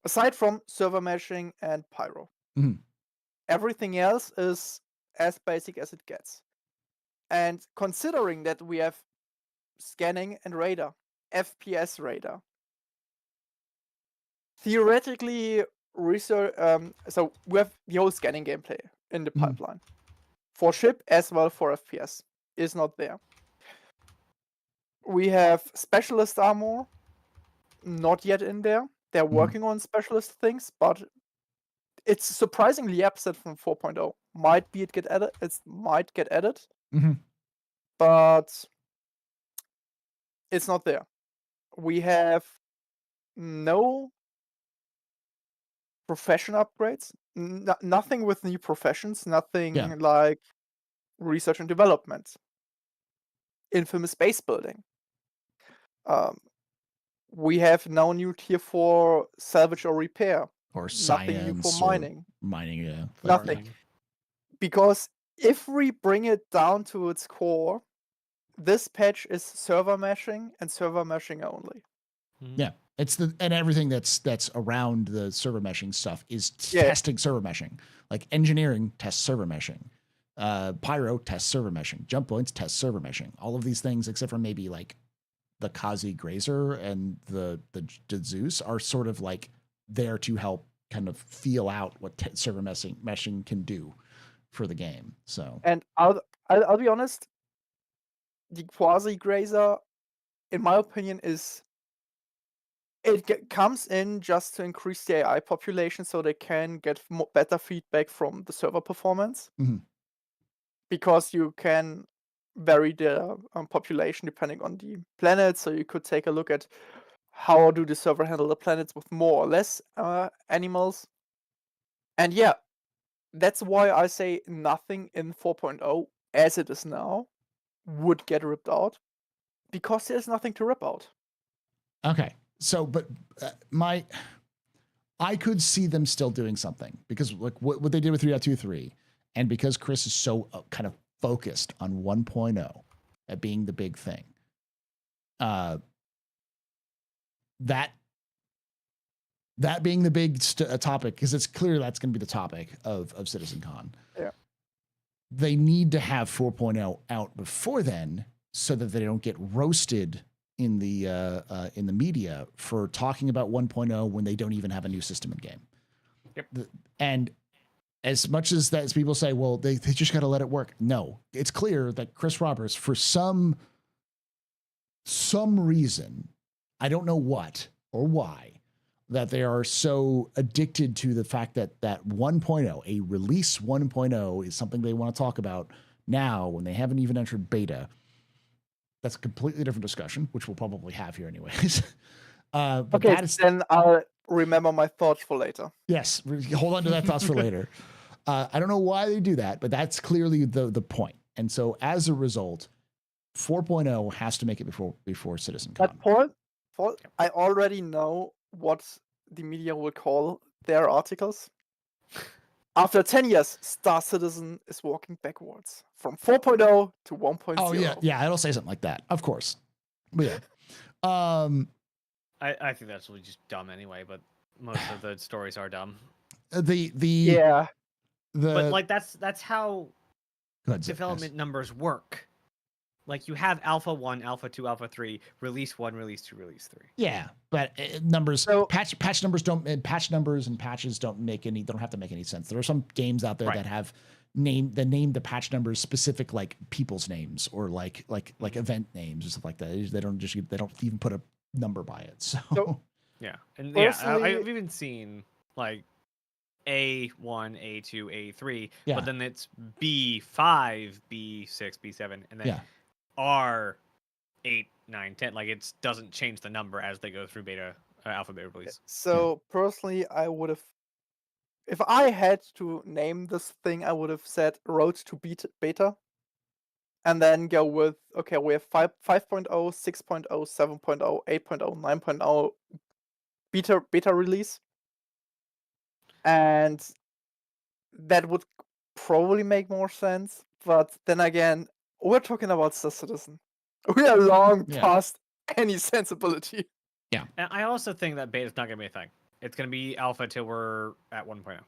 aside from server meshing and pyro. Mhm. Everything else is as basic as it gets. And considering that we have scanning and radar, FPS radar, theoretically, so we have the whole scanning gameplay in the pipeline. For ship as well for FPS is not there. We have specialist armor, not yet in there. They're working on specialist things, but it's surprisingly absent from 4.0. Might get added, but it's not there. We have no profession upgrades, nothing with new professions, nothing like research and development, infamous base building. We have no new tier 4 salvage or repair, or nothing new for mining. Yeah. Nothing. Because if we bring it down to its core, this patch is server meshing and server meshing only. Yeah. It's and everything that's around the server meshing stuff is testing server meshing. Like engineering tests server meshing. Pyro tests server meshing. Jump points test server meshing. All of these things, except for maybe like the Kazi Grazer and the Zeus, are sort of like there to help kind of feel out what server meshing can do for the game. So, and I'll be honest, the Quasi Grazer, in my opinion, is It comes in just to increase the AI population so they can get better feedback from the server performance. Mhm. Because you can vary the population depending on the planet. So you could take a look at how do the server handle the planets with more or less animals. And yeah, that's why I say nothing in 4.0 as it is now would get ripped out, because there's nothing to rip out. Okay. So, but I could see them still doing something because like what they did with 3.23, and because Chris is so kind of focused on 1.0 at being the big thing, that being the big topic, because it's clear that's going to be the topic of Citzencon. Yeah. They need to have 4.0 out before then so that they don't get roasted in the media for talking about 1.0 when they don't even have a new system in game. Yep. And as much as that, as people say, well, they just got to let it work. No, it's clear that Chris Roberts, for some reason, I don't know what or why, that they are so addicted to the fact that 1.0, a release 1.0, is something they want to talk about now when they haven't even entered beta. That's a completely different discussion, which we'll probably have here anyways. But Okay, that is, then I'll remember my thoughts for later. yes, hold on to that thoughts for later. I don't know why they do that, but that's clearly the point. And so as a result, 4.0 has to make it before Citzencon. But Paul, I already know what the media will call their articles. After 10 years, Star Citizen is walking backwards from 4.0 to 1.0. Oh yeah, it'll say something like that, of course. But yeah, I think that's really just dumb anyway. But most of the stories are dumb. Yeah. But like that's how Zip, development numbers work. Like you have Alpha 1, Alpha 2, Alpha 3, Release 1, Release 2, Release 3. Yeah, but numbers, So- patch numbers don't, patch numbers and patches don't have to make any sense. There are some games out there Right. that have name the patch numbers specific, like people's names or like event names or stuff like that. They don't even put a number by it. So Yeah, and Personally- I've even seen like A1, A2, A3, Yeah. but then it's B5, B6, B7, and then yeah, R8, 9, 10. Like it doesn't change the number as they go through beta, alpha beta release. So personally, I would have, if I had to name this thing, I would have said Road to Beta, and then go with, okay, we have 5.0, 6.0, 7.0, 8.0, 9.0 beta release, and that would probably make more sense. But then again, we're talking about Star Citizen. We are long Yeah. past any sensibility. And I also think that beta's not going to be a thing. It's going to be alpha till we're at 1.0.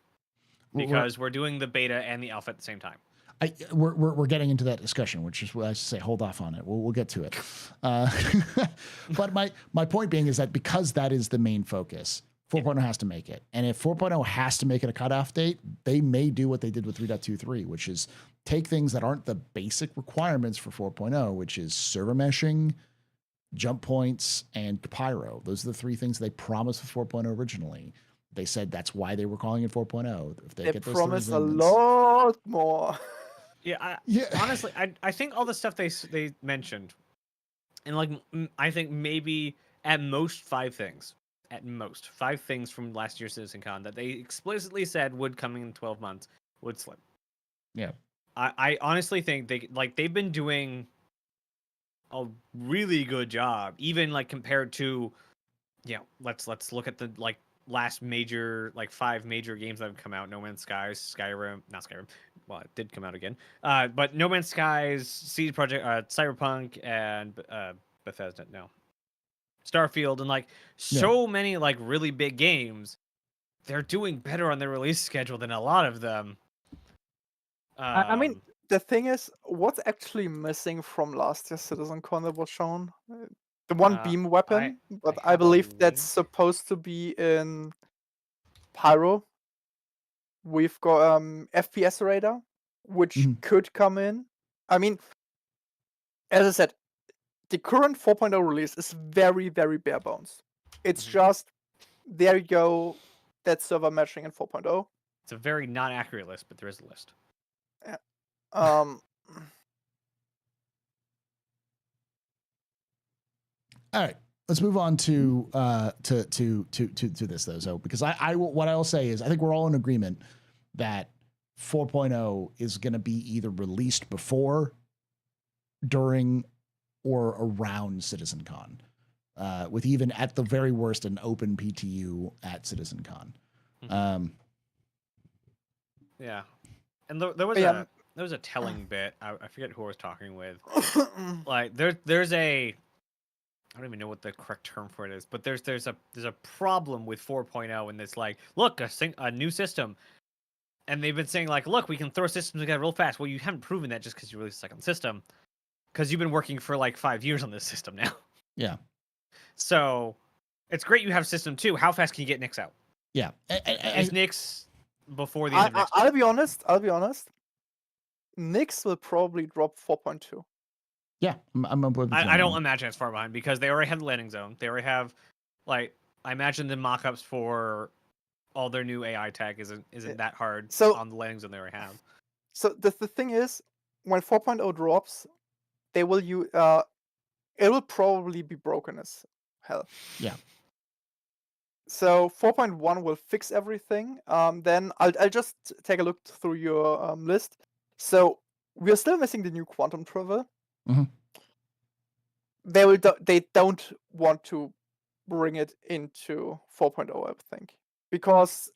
Because we're doing the beta and the alpha at the same time. we're getting into that discussion, which is what I say. Hold off on it. We'll get to it. But my point being is that because that is the main focus, 4.0 has to make it. And if 4.0 has to make it a cutoff date, they may do what they did with 3.23, which is take things that aren't the basic requirements for 4.0, which is server meshing, jump points, and Pyro. Those are the three things they promised with 4.0 originally. They said that's why they were calling it 4.0. If they They get those promise three a things, lot more. Yeah, Yeah. Honestly, I think all the stuff they mentioned, and like I think maybe at most 5 things. At most 5 things from last year's Citzencon that they explicitly said would come in 12 months would slip. Yeah. I honestly think they've been doing a really good job, even like compared to, let's look at the like last major 5 major games that have come out: No Man's Skies, not Skyrim. Well, it did come out again. But No Man's Skies, Siege Project, Cyberpunk, and Bethesda. No, Starfield, and like so many like really big games. They're doing better on their release schedule than a lot of them. I mean, the thing is, what's actually missing from last year's Citizencon that was shown? The one beam weapon, but I have a believe that's link. supposed to be in Pyro. We've got FPS radar, which Mhm. could come in. I mean, as I said, the current 4.0 release is very, very bare bones. It's just, there you go, that's server matching in 4.0. It's a very not accurate list, but there is a list. Um, All right, let's move on to this though. So because what I will say is I think we're all in agreement that 4.0 is going to be either released before, during, or around Citzencon, with even at the very worst an open PTU at Citzencon. Yeah, and there was a telling bit. I forget who I was talking with. Like there's a, I don't even know what the correct term for it is, but there's a problem with 4.0, and it's like, look, a new system, and they've been saying like, look, we can throw systems together real fast. Well, you haven't proven that just because you released a second system, because you've been working for like 5 years on this system now. Yeah. So it's great you have system 2. How fast can you get Nyx out? Yeah. Is Nyx before the end of next I'll be honest. Nyx will probably drop 4.2. Yeah, I don't imagine it's far behind, because they already have the landing zone. They already have, like, I imagine the mock-ups for all their new AI tech isn't that hard on the landing zone they already have. So the thing is, when 4.0 drops, they will it will probably be broken as hell. Yeah. So 4.1 will fix everything. Then I'll just take a look through your list. So we're still missing the new quantum travel. Mm-hmm. They don't want to bring it into 4.0, I think, because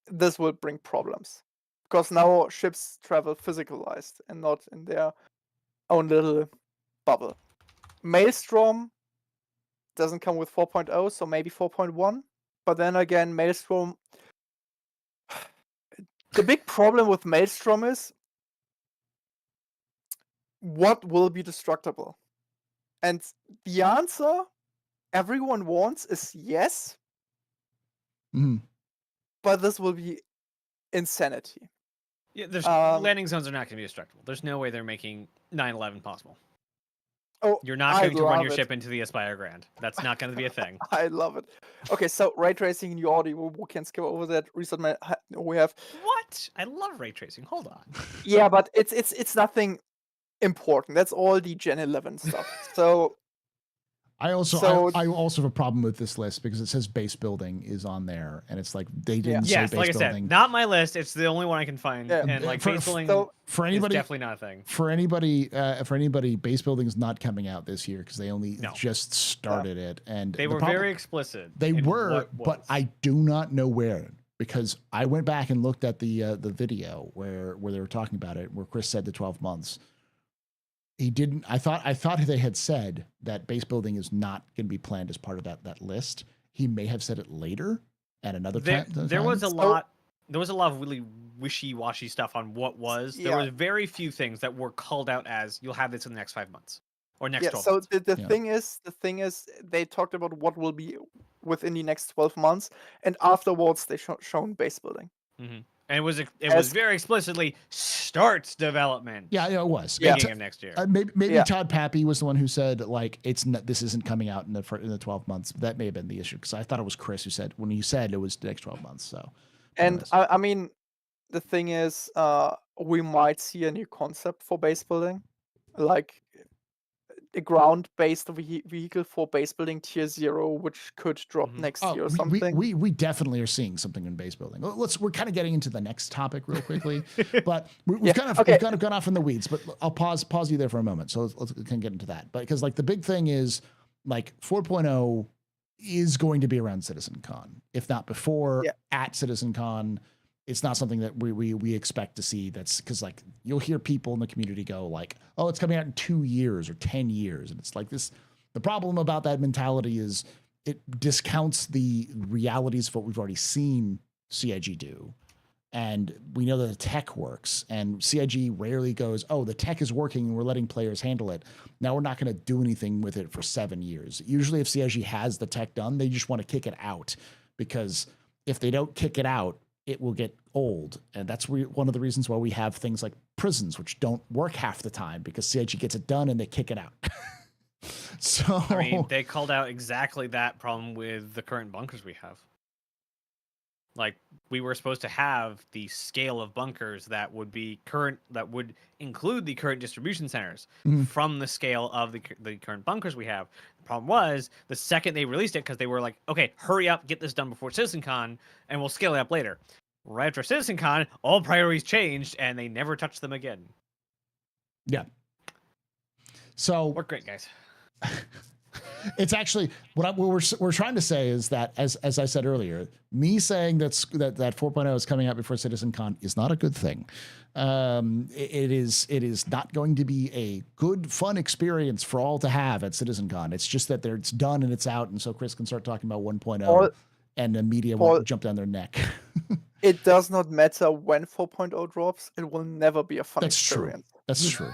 this will bring problems. Because now ships travel physicalized and not in their own little bubble. Maelstrom doesn't come with 4.0, so maybe 4.1. But then again, Maelstrom. The big problem with Maelstrom is what will be destructible? And the answer everyone wants is yes. Mm-hmm. But this will be insanity. Yeah, landing zones are not going to be destructible. There's no way they're making 9/11 possible. Oh, you're not going to run your ship into the Aspire Grand. That's not going to be a thing. I love it. Okay, so ray tracing in your audio, we can skip over that. We have. What? I love ray tracing. Hold on. Yeah, but it's nothing important. That's all the Gen 11 stuff. So. I also have a problem with this list because it says base building is on there, and it's like they didn't say base like building. I said, not my list. It's the only one I can find, and like base building for anybody, is definitely not a thing. For anybody, base building is not coming out this year because they only just started it, and they were very explicit. They were, but I do not know where, because I went back and looked at the video where they were talking about it, where Chris said the 12 months. He didn't. I thought they had said that base building is not going to be planned as part of that list. He may have said it later at another time. There was a lot. There was a lot of really wishy-washy stuff on what was. There was very few things that were called out as you'll have this in the next 5 months or next 12 months. So the thing is, they talked about what will be within the next 12 months, and afterwards they shown base building. Mm-hmm. And it was very explicitly starts development. Yeah, it was. Beginning of next year. Maybe Todd Pappy was the one who said like this isn't coming out in the 12 months. That may have been the issue, because I thought it was Chris who said when he said it was the next 12 months. So. And I mean, the thing is, we might see a new concept for base building, like a ground-based vehicle for base building tier 0, which could drop next year or something. We definitely are seeing something in base building. We're kind of getting into the next topic real quickly, but we've kind of gone off in the weeds. But I'll pause you there for a moment. So let's kind of get into that. But because like the big thing is like 4.0 is going to be around Citzencon, if not before. At Citzencon, it's not something that we expect to see. That's because like you'll hear people in the community go like, oh, it's coming out in 2 years or 10 years. And it's like this, the problem about that mentality is it discounts the realities of what we've already seen CIG do. And we know that the tech works, and CIG rarely goes, oh, the tech is working and we're letting players handle it. Now we're not going to do anything with it for 7 years. Usually if CIG has the tech done, they just want to kick it out, because if they don't kick it out, it will get old. And that's one of the reasons why we have things like prisons, which don't work half the time, because CIG gets it done and they kick it out. So I mean, they called out exactly that problem with the current bunkers we have. Like, we were supposed to have the scale of bunkers that would include the current distribution centers from the scale of the current bunkers we have. The problem was the second they released it, because they were like, okay, hurry up, get this done before Citzencon, and we'll scale it up later. Right after Citzencon, all priorities changed, and they never touched them again. yeah. So We're great, guys. it's actually what we're trying to say is that, as I said earlier, me saying that 4.0 is coming out before Citzencon is not a good thing. It is not going to be a good, fun experience for all to have at Citzencon. It's just that it's done and it's out, and so Chris can start talking about 1.0, and the media won't jump down their neck. It does not matter when 4.0 drops; it will never be a fun experience. That's true.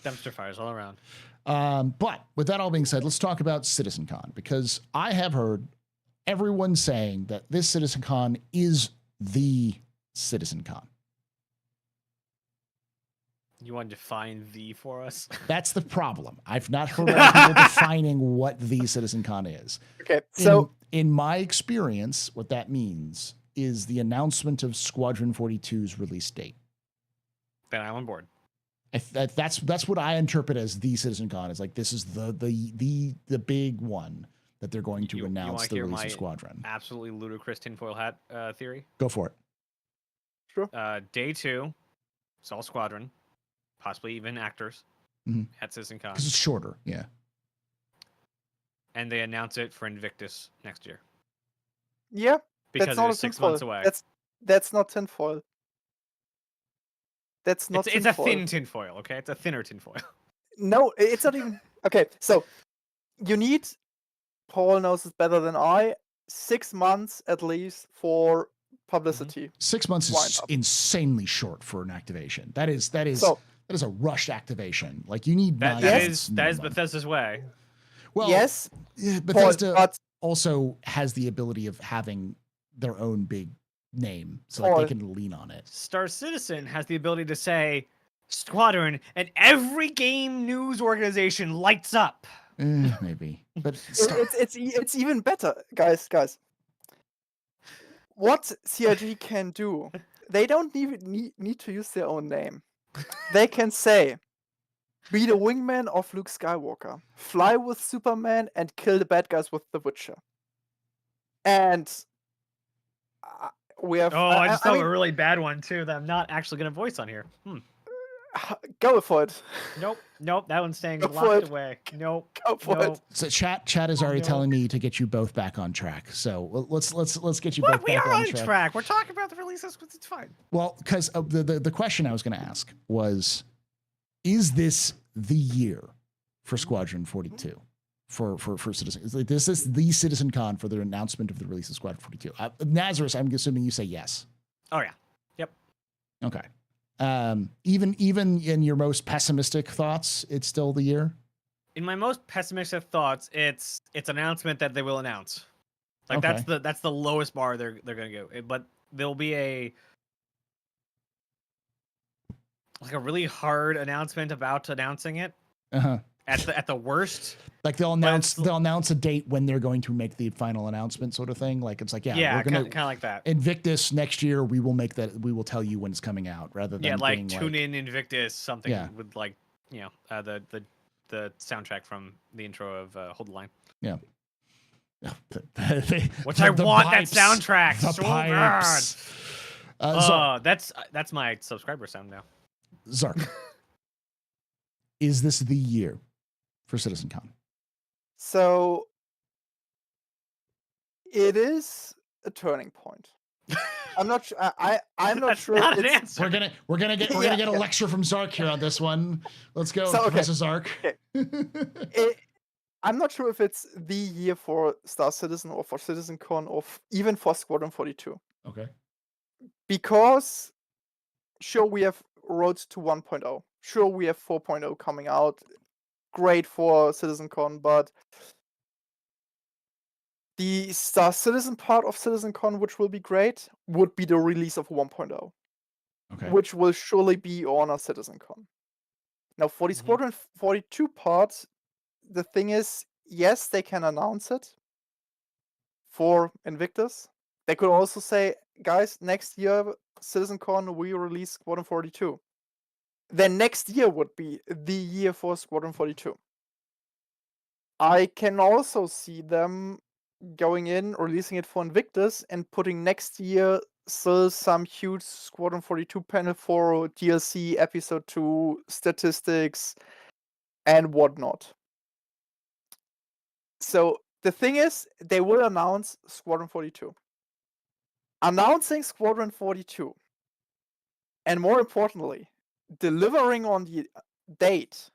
Dumpster fires all around. But with that all being said, let's talk about Citzencon, because I have heard everyone saying that this Citzencon is the Citzencon. You want to define "the" for us? That's the problem. I've not heard of people defining what the Citzencon is. Okay, so in my experience, what that means is the announcement of Squadron 42's release date. Then I'm on board. That's what I interpret as the Citzencon. Is like, this is the big one that they're going to announce the release of Squadron. Absolutely ludicrous tinfoil hat theory. Go for it. Sure. Day 2, it's all Squadron, possibly even actors at Citzencon. Because it's shorter, yeah. And they announce it for Invictus next year. Yeah, because that's it's 6 tinfoil. months away. That's not tinfoil. That's not It's a thin tinfoil, okay? It's a thinner tinfoil. No, it's not even. Okay, so you need, Paul knows this better than I, 6 months at least for publicity. 6 months is insanely short for an activation. That is a rushed activation. Like, you need that is Bethesda's way. Well, yes, Bethesda but also has the ability of having their own big name, so like, they can lean on it. Star Citizen has the ability to say Squadron, and every game news organization lights up. Maybe, but it's even better, guys. What CIG can do, they don't even need to use their own name. They can say, be the wingman of Luke Skywalker, fly with Superman, and kill the bad guys with The Witcher. And we have. I just thought of a really bad one too that I'm not actually going to voice on here. Go for it. Nope. That one's staying locked away. Nope. Go for it. So chat is already telling me to get you both back on track. So let's get you both back on track. We're talking about the releases. It's fine. Well, because the question I was going to ask was, is this the year for Squadron 42? For Citizen, this is the Citzencon for the announcement of the release of Squadron 42. Nazeris, I'm assuming you say yes. Oh yeah. Yep. Okay. Even in your most pessimistic thoughts, it's still the year. In my most pessimistic thoughts, it's an announcement that they will announce. Like, that's the lowest bar they're gonna go. But there'll be a really hard announcement about announcing it. At the worst. Like, they'll announce a date when they're going to make the final announcement, sort of thing. Like, it's like, we're gonna kind of like that. Invictus next year, we will make that. We will tell you when it's coming out, rather than like tune in Invictus something with the soundtrack from the intro of Hold the Line. Yeah. Which I want pipes, that soundtrack so pipes. bad. That's my subscriber sound now. Zark, is this the year for Citzencon? So it is a turning point. I'm not sure. I'm not sure. Not an answer. We're gonna get a lecture from Zark here on this one. Let's go, Professor Zark. Okay. I'm not sure if it's the year for Star Citizen or for Citzencon or even for Squadron 42. Okay. Because sure, we have Road to 1.0. Sure, we have 4.0 coming out. Great for Citzencon, but the Star Citizen part of Citzencon, which will be great, would be the release of 1.0. Okay. Which will surely be on a Citzencon. Now, for the Squadron 42 part, the thing is, yes, they can announce it for Invictus. They could also say, guys, next year, Citzencon, we release Squadron 42. Then next year would be the year for Squadron 42. I can also see them going in, releasing it for Invictus, and putting next year still some huge Squadron 42 panel for DLC, Episode 2, statistics, and whatnot. So the thing is, they will announce Squadron 42. Announcing Squadron 42, and more importantly, delivering on the date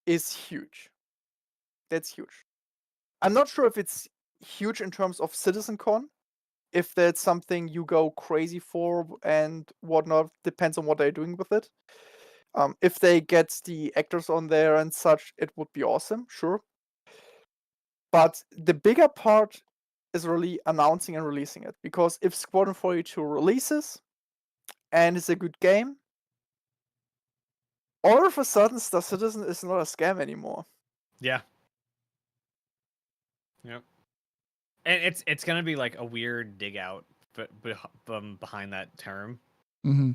is huge. That's huge. I'm not sure if it's huge in terms of Citzencon, if that's something you go crazy for and whatnot, depends on what they're doing with it. If they get the actors on there and such, it would be awesome, sure. But the bigger part is really announcing and releasing it, because if Squadron 42 releases and it's a good game, all of a sudden Star Citizen is not a scam anymore. Yeah. Yep. And it's gonna be like a weird dig out, but behind that term,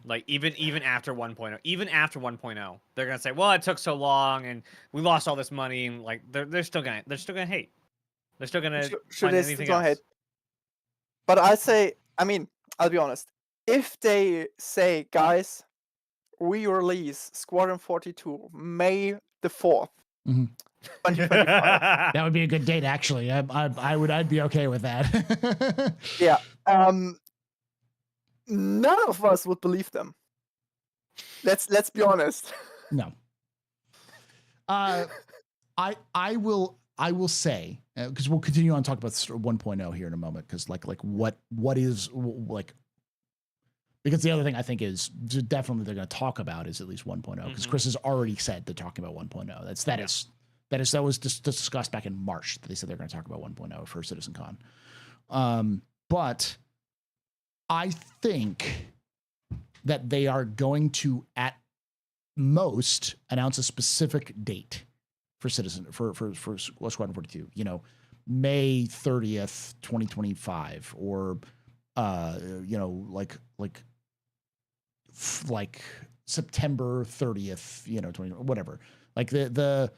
like even after 1.0, they're gonna say, well, it took so long and we lost all this money, and like they're still gonna hate. They're still gonna find anything else. Hate. But I mean, I'll be honest. If they say, guys, we release Squadron 42 May the 4th, 2025. That would be a good date, actually. I'd be okay with that. Yeah. None of us would believe them. Let's be honest. No. I will say, because we'll continue on talk about 1.0 here in a moment, because like what is like, because the other thing I think is definitely they're going to talk about is at least 1.0, because Chris has already said they're talking about 1.0. That was discussed back in March. They said they're going to talk about 1.0 for Citzencon. But I think that they are going to at most announce a specific date for Squadron 42. You know, May 30th, 2025, or like September 30th, 20, whatever. Like the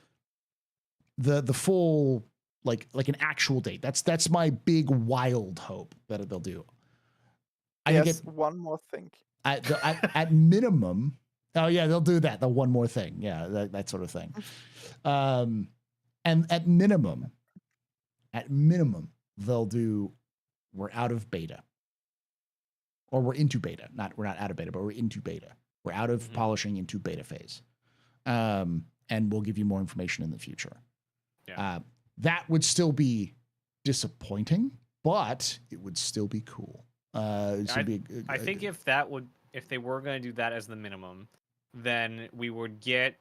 full like an actual date. That's my big wild hope that they'll do. Yes, one more thing. At minimum, oh yeah, they'll do that. The one more thing, yeah, that sort of thing. And at minimum, they'll do. We're out of beta, or we're into beta. We're not out of beta, but we're into beta. We're out of polishing into beta phase, and we'll give you more information in the future. Yeah. That would still be disappointing, but it would still be cool. I think if they were going to do that as the minimum, then we would get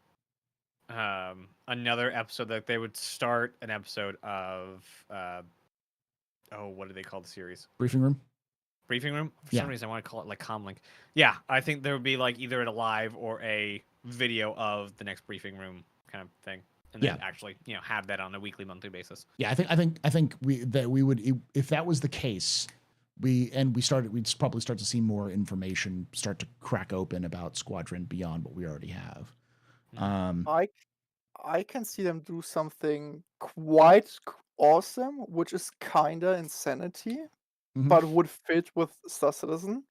another episode. That they would start an episode of what do they call the series? Briefing Room. For some reason, I want to call it like Comlink. Yeah, I think there would be like either a live or a video of the next Briefing Room kind of thing, and then actually have that on a weekly, monthly basis. Yeah, I think we would, if that was the case. We'd probably start to see more information start to crack open about Squadron beyond what we already have. I can see them do something quite awesome, which is kinda insanity, but would fit with Star Citizen.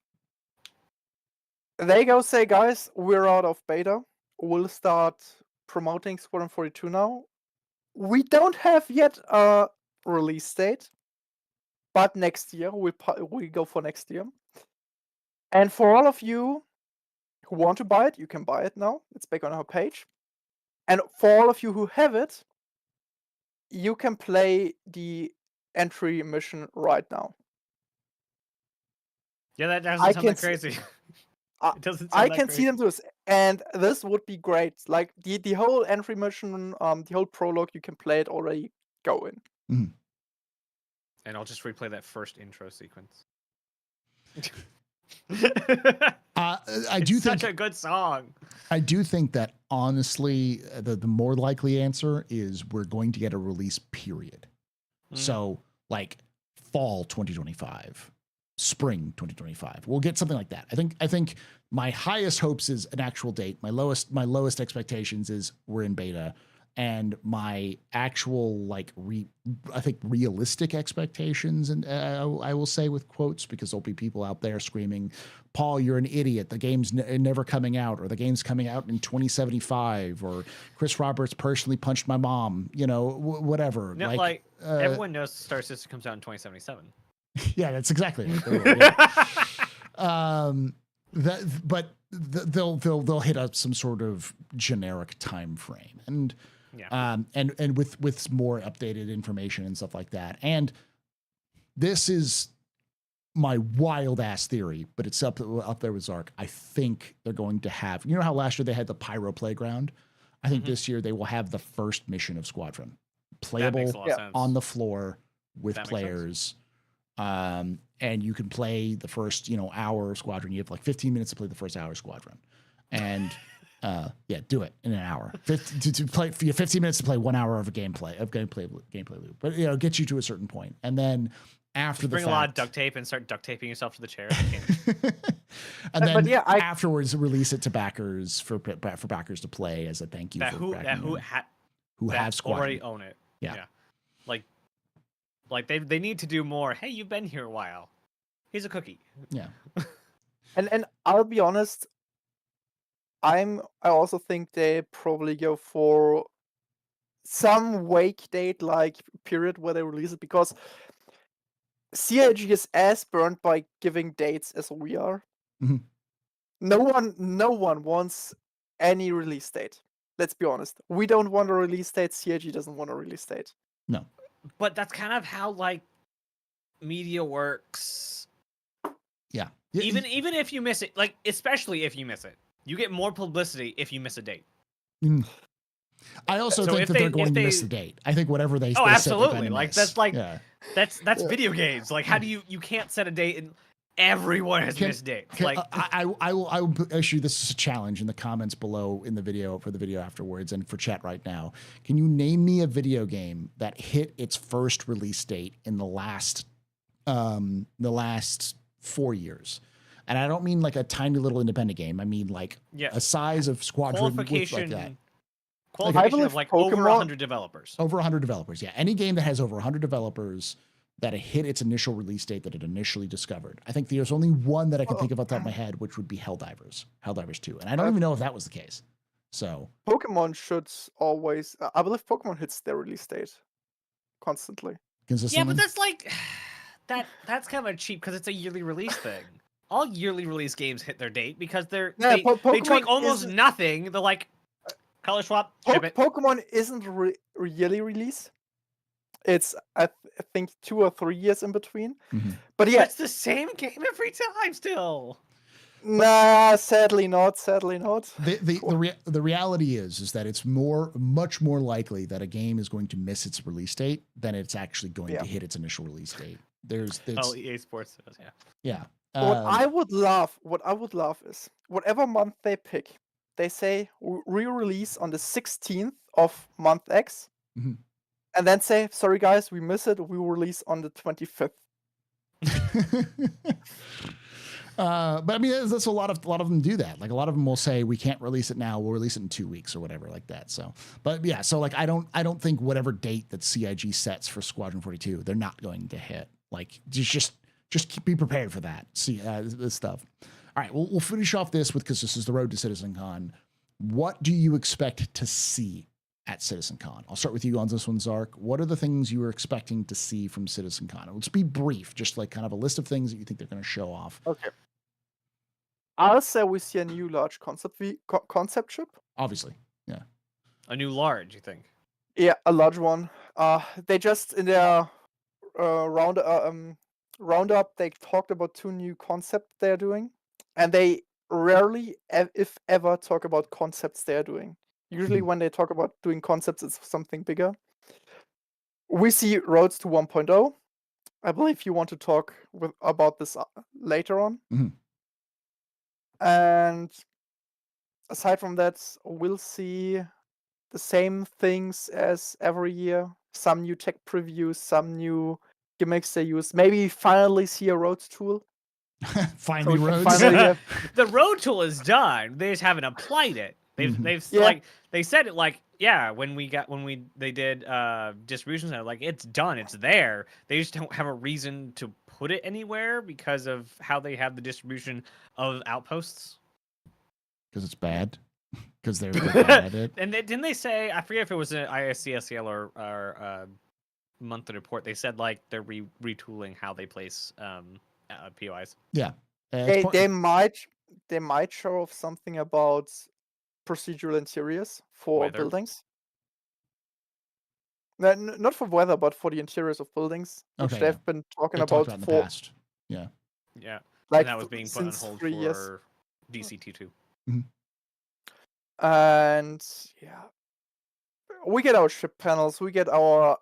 They go say, guys, we're out of beta. We'll start promoting Squadron 42 now. We don't have yet a release date. But next year, we go for next year. And for all of you who want to buy it, you can buy it now. It's back on our page. And for all of you who have it, you can play the entry mission right now. Yeah, that doesn't sound that crazy. It doesn't sound I that can crazy. see them do this. And this would be great. Like the whole entry mission, the whole prologue, you can play it already going. And I'll just replay that first intro sequence. I do think such a good song. I do think that honestly, the more likely answer is we're going to get a release period. So like fall 2025, spring 2025. We'll get something like that. I think my highest hopes is an actual date. My lowest expectations is we're in beta. And my actual I think realistic expectations, and I will say with quotes, because there'll be people out there screaming, "Paul, you're an idiot. The game's never coming out, or the game's coming out in 2075, or Chris Roberts personally punched my mom." You know, whatever. No, like everyone knows Star Citizen comes out in 2077. Yeah, that's exactly it. But they'll hit up some sort of generic time frame, and and with more updated information and stuff like that. And this is my wild ass theory, but it's up there with Zark. I think they're going to have, you know how last year they had the Pyro Playground? I think this year they will have the first mission of Squadron playable on the floor with players. And you can play the first, hour of Squadron. You have like 15 minutes to play the first hour of Squadron. And do it in an hour. To play for your 15 minutes to play 1 hour of gameplay loop. But get you to a certain point. And then after bring a lot of duct tape and start duct taping yourself to the chair. And then afterwards release it to backers for backers to play as a thank you who have Squadron. Already own it. Yeah. Like they need to do more. Hey, you've been here a while. Here's a cookie. Yeah. And I'll be honest, I also think they probably go for some wake date like period where they release it, because CIG is as burnt by giving dates as we are. Mm-hmm. No one wants any release date. Let's be honest. We don't want a release date. CIG doesn't want a release date. No. But that's kind of how media works. Yeah. Even if you miss it, especially if you miss it, you get more publicity if you miss a date. I also think that they're going to miss the date. I think whatever they Oh, they absolutely. Miss. That's video games. Like, how do you can't set a date and everyone has missed dates. I will issue this as a challenge in the comments below in the video for the video afterwards and for chat right now. Can you name me a video game that hit its first release date in the last 4 years? And I don't mean like a tiny little independent game. I mean a size of Squadron with like that. Qualification of over 100 developers. Over 100 developers, yeah. Any game that has over 100 developers that hit its initial release date that it initially discovered. I think there's only one that I can think of off the top of my head, which would be Helldivers 2. And I don't even know if that was the case. So Pokemon should always, I believe Pokemon hits their release date constantly. Yeah, but that's that's kind of cheap because it's a yearly release thing. All yearly release games hit their date because they tweak almost nothing. They're like, color swap, ship it. Pokemon isn't yearly release. It's I think 2 or 3 years in between. Mm-hmm. But yeah, it's the same game every time still. Nah, sadly not. The reality is that it's much more likely that a game is going to miss its release date than it's actually going to hit its initial release date. EA Sports does, yeah. What I would love is whatever month they pick, they say re-release on the 16th of month X, and then say, sorry guys, we miss it. We will release on the 25th. But I mean, that's a lot of them do that. Like a lot of them will say we can't release it now. We'll release it in 2 weeks or whatever like that. So, but yeah, so like I don't think whatever date that CIG sets for Squadron 42, they're not going to hit. Like just be prepared for that. See this stuff. All right, we'll finish off this because this is the road to Citzencon. What do you expect to see at Citzencon? I'll start with you on this one, Zark. What are the things you are expecting to see from Citzencon? Let's be brief, just like kind of a list of things that you think they're going to show off. Okay. I'll say we see a new large concept ship. Obviously, yeah. A new large, you think? Yeah, a large one. They just in their roundup they talked about 2 new concepts they're doing, and they rarely, if ever, talk about concepts they're doing. Usually when they talk about doing concepts, it's something bigger. We see Roads to 1.0. I believe you want to talk about this later on. Mm-hmm. And aside from that, we'll see the same things as every year. Some new tech previews, some new gimmicks they use. Maybe finally see a roads tool. Finally, we can roads. finally have The road tool is done. They just haven't applied it. They've Yeah. like they said it like when they did distribution center, like it's done, it's there. They just don't have a reason to put it anywhere because of how they have the distribution of outposts. Because it's bad. Because they're bad at it. And didn't they say, I forget if it was an ISCSL or monthly report, they said like they're retooling how they place POIs. Yeah. they might show off something about procedural interiors for Weather. buildings. Not for weather, but for the interiors of buildings, which Okay, they've been talking they talked about in the for past. Yeah. Yeah. like And that was being put on since hold 3 years. for DCT2. And yeah, we get our ship panels. We get our.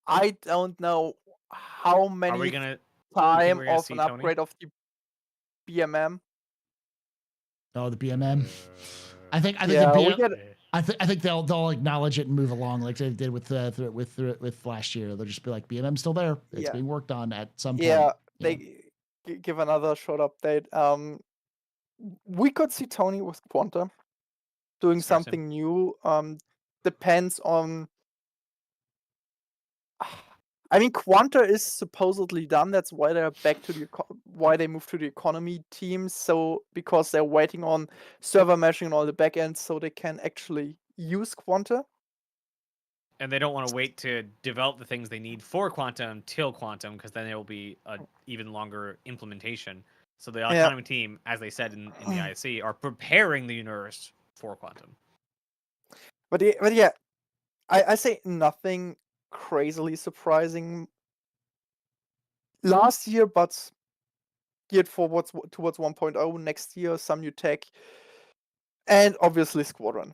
I don't know how Are we many gonna time we're gonna of see an Tony? upgrade of the BMM. Oh, the BMM. I think Yeah, the we BM, get. I think they'll acknowledge it and move along like they did with last year. They'll just be like, BMM's still there. It's Yeah. being worked on at some point. Yeah, you know. they give another short update. We could see Tony with Quanta doing Star Sim. something new. Depends on. I mean, Quanta is supposedly done. That's why they're back to why they moved to the economy team. So because they're waiting on server meshing and all the backends, so they can actually use Quanta. And they don't want to wait to develop the things they need for Quantum until Quantum, because then it will be an even longer implementation. So the autonomy team, as they said in the ISC, are preparing the universe for Quantum. But yeah, I say nothing crazily surprising last year, but geared towards 1.0 next year, some new tech, and obviously Squadron.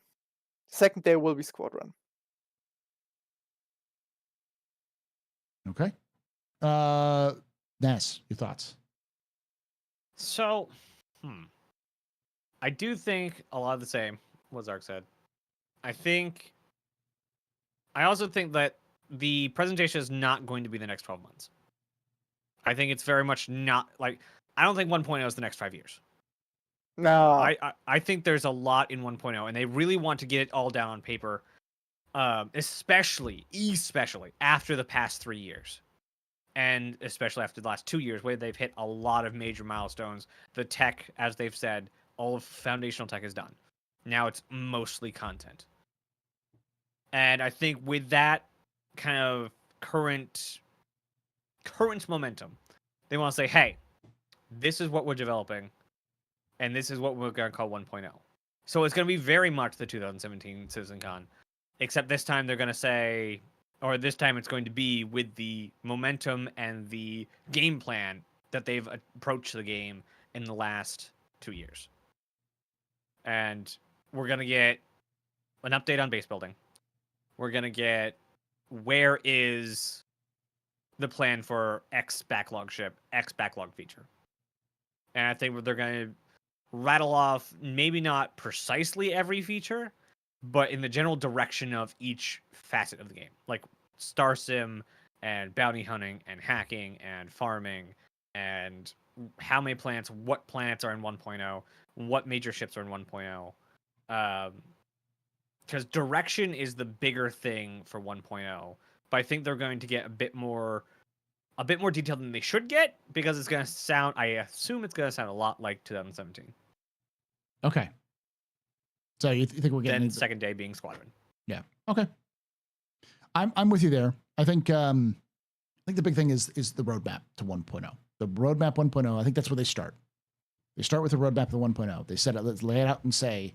Second day will be Squadron. Okay. Ness, your thoughts? So, I do think a lot of the same, what Zark said. I also think that the presentation is not going to be the next 12 months. I think it's very much not, like, I don't think 1.0 is the next 5 years. No. I think there's a lot in 1.0, and they really want to get it all down on paper, especially after the past 3 years. And especially after the last 2 years, where they've hit a lot of major milestones. The tech, as they've said, all of foundational tech is done. Now it's mostly content. And I think with that kind of current momentum, they want to say, hey, this is what we're developing, and this is what we're going to call 1.0. So it's going to be very much the 2017 Citzencon, except this time they're going to say, or this time it's going to be with the momentum and the game plan that they've approached the game in the last 2 years. And we're going to get an update on base building. We're going to get where is the plan for X backlog ship, X backlog feature. And I think they're going to rattle off maybe not precisely every feature, but in the general direction of each facet of the game. Like Star Sim and bounty hunting and hacking and farming and how many planets, what planets are in 1.0, what major ships are in 1.0. Because direction is the bigger thing for 1.0, but I think they're going to get a bit more detailed than they should get, because it's going to sound, I assume it's going to sound a lot like 2017. Okay. So you think we're getting Then second day being Squadron. Yeah. Okay. I'm with you there. I think the big thing is the roadmap to 1.0. The roadmap 1.0. I think that's where they start. They start with the roadmap to 1.0. They set it, let's lay it out and say,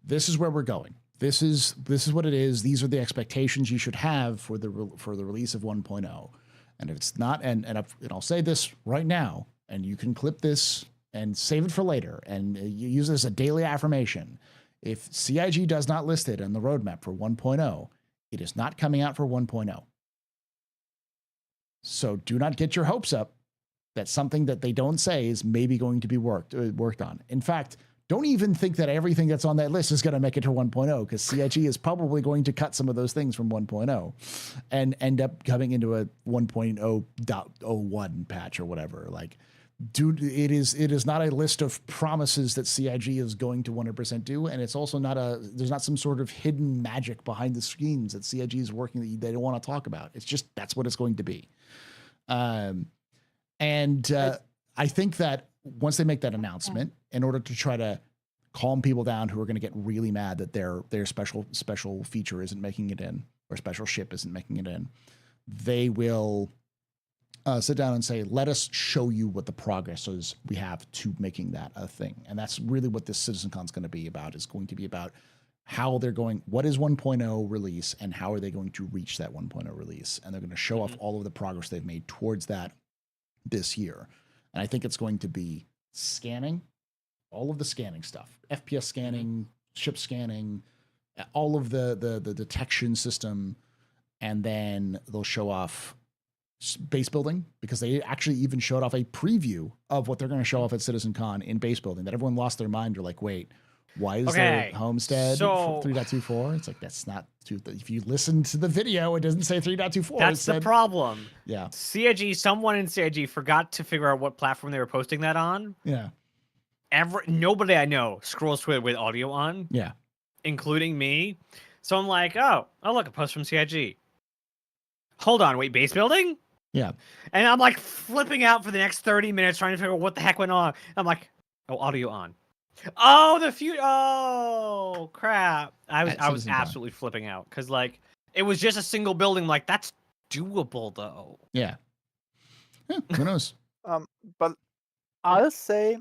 this is where we're going. This is what it is. These are the expectations you should have for the release of 1.0. And if it's not, and I'll say this right now, and you can clip this and save it for later, and you use this as a daily affirmation. If CIG does not list it on the roadmap for 1.0, it is not coming out for 1.0. So do not get your hopes up, That's something that they don't say is maybe going to be worked on. In fact, don't even think that everything that's on that list is going to make it to 1.0, because CIG is probably going to cut some of those things from 1.0 and end up coming into a 1.0.01 patch or whatever. Like, dude, it is not a list of promises that CIG is going to 100% do, and it's also there's not some sort of hidden magic behind the scenes that CIG is working that they don't want to talk about. It's just that's what it's going to be. I think that once they make that announcement, in order to try to calm people down who are going to get really mad that their special feature isn't making it in, or special ship isn't making it in, they will sit down and say, let us show you what the progress is we have to making that a thing. And that's really what this Citizencon is going to be about, is going to be about how they're going, what is 1.0 release and how are they going to reach that 1.0 release. And they're going to show off all of the progress they've made towards that this year. And I think it's going to be scanning, all of the scanning stuff, FPS scanning, ship scanning, all of the detection system. And then they'll show off base building, because they actually even showed off a preview of what they're going to show off at Citzencon in base building, that everyone lost their mind. They're like, wait, why is there Homestead 3.24? It's like, that's not true. If you listen to the video, it doesn't say 3.24. That's the problem. Yeah. Someone in CIG forgot to figure out what platform they were posting that on. Yeah. Nobody I know scrolls Twitter with audio on. Yeah. Including me. So I'm like, oh, look, a post from CIG. Hold on, wait, base building? Yeah. And I'm like flipping out for the next 30 minutes trying to figure out what the heck went on. I'm like, oh, audio on. Oh, oh, crap. I was absolutely flipping out, because like it was just a single building. Like, that's doable though. Yeah. Who knows? But I'll say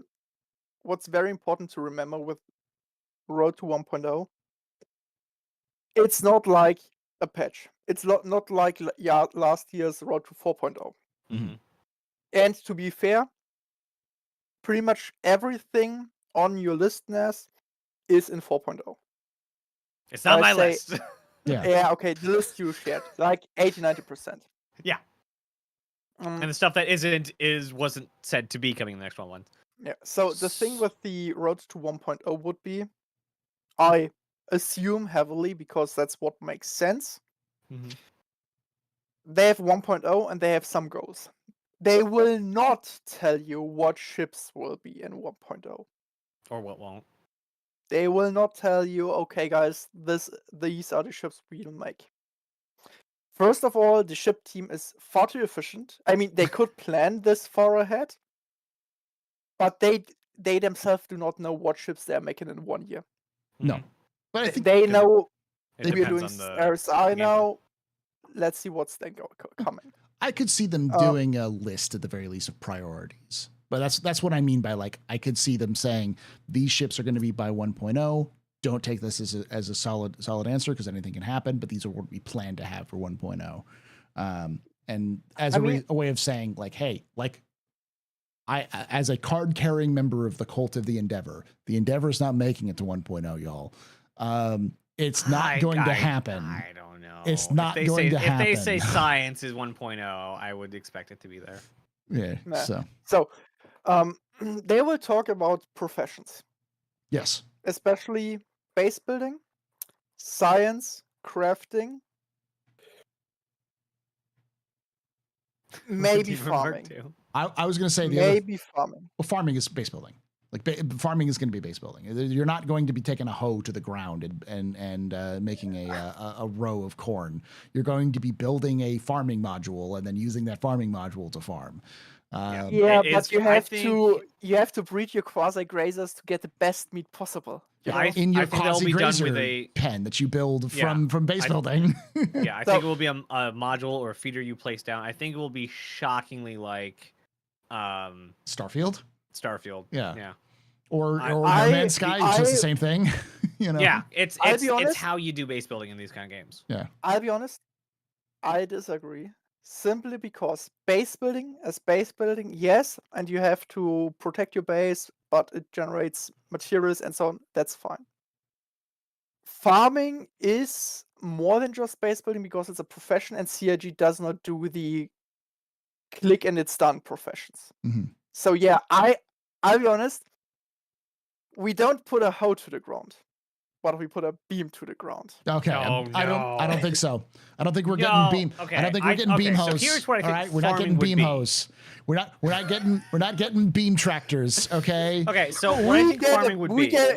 what's very important to remember with Road to 1.0, it's not like a patch. It's not like last year's Road to 4.0. Mm-hmm. And to be fair, pretty much everything on your list, Naz, is in 4.0. It's not my list. Yeah, okay, the list you shared, like 80-90%. Yeah. And the stuff that wasn't said to be coming in the next one. Yeah, so the thing with the Road to 1.0 would be, I assume heavily, because that's what makes sense, they have 1.0 and they have some goals. They will not tell you what ships will be in 1.0. Or what won't. They will not tell you, okay guys, these are the ships we'll make. First of all, the ship team is far too efficient. I mean, they could plan this far ahead, but they themselves do not know what ships they're making in 1 year. No. But I think they know we're doing RSI now. Let's see what's then coming. I could see them doing a list at the very least of priorities. But that's what I mean by, like, I could see them saying these ships are going to be by 1.0. Don't take this as a solid answer, because anything can happen, but these are what we plan to have for 1.0. And as a way of saying, like, hey, like, I, as a card carrying member of the cult of the Endeavor is not making it to 1.0, y'all. It's not going to happen. I don't know. It's not going to happen. If they say science is 1.0, I would expect it to be there. Yeah. Nah. So they will talk about professions. Yes. Especially base building, science, crafting, maybe farming. I was going to say farming. Well, farming is base building. Like farming is going to be base building. You're not going to be taking a hoe to the ground and making a row of corn. You're going to be building a farming module and then using that farming module to farm. But you have to breed your quasi grazers to get the best meat possible. In your quasi grazer pen that you build from base building. I think it will be a module or a feeder you place down. I think it will be shockingly like Starfield. Yeah. Or No Man's Sky, which is the same thing. You know. Yeah, it's how you do base building in these kind of games. Yeah. I'll be honest, I disagree. Simply because base building, yes, and you have to protect your base, but it generates materials and so on. That's fine. Farming is more than just base building because it's a profession, and CIG does not do the click and it's done professions. Mhm. So yeah, I'll be honest. We don't put a hoe to the ground, but we put a beam to the ground. Okay, Oh, I don't no. think so. I don't think we're getting beam. Okay, I don't think we're getting beam so hose. here's what I all think right, we're not getting farming would beam be. hose. We're not getting beam tractors. Okay. Okay, so what I think farming would be.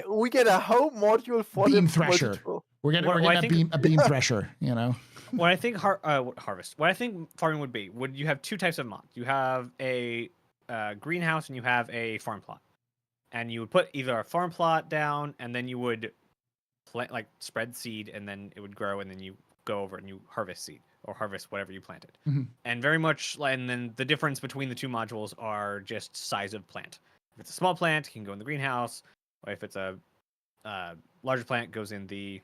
We get a hoe module for Beam the thresher. multi-tool. We're What I getting think- a beam thresher. You know. What I think harvest. What I think farming would be. You have two types of mods. You have a greenhouse and you have a farm plot. And you would put either a farm plot down and then you would plant, like, spread seed, and then it would grow, and then you go over and you harvest seed or harvest whatever you planted. Mhm. And very much, and then the difference between the two modules are just size of plant. If it's a small plant, it can go in the greenhouse, or if it's a larger plant, it goes in the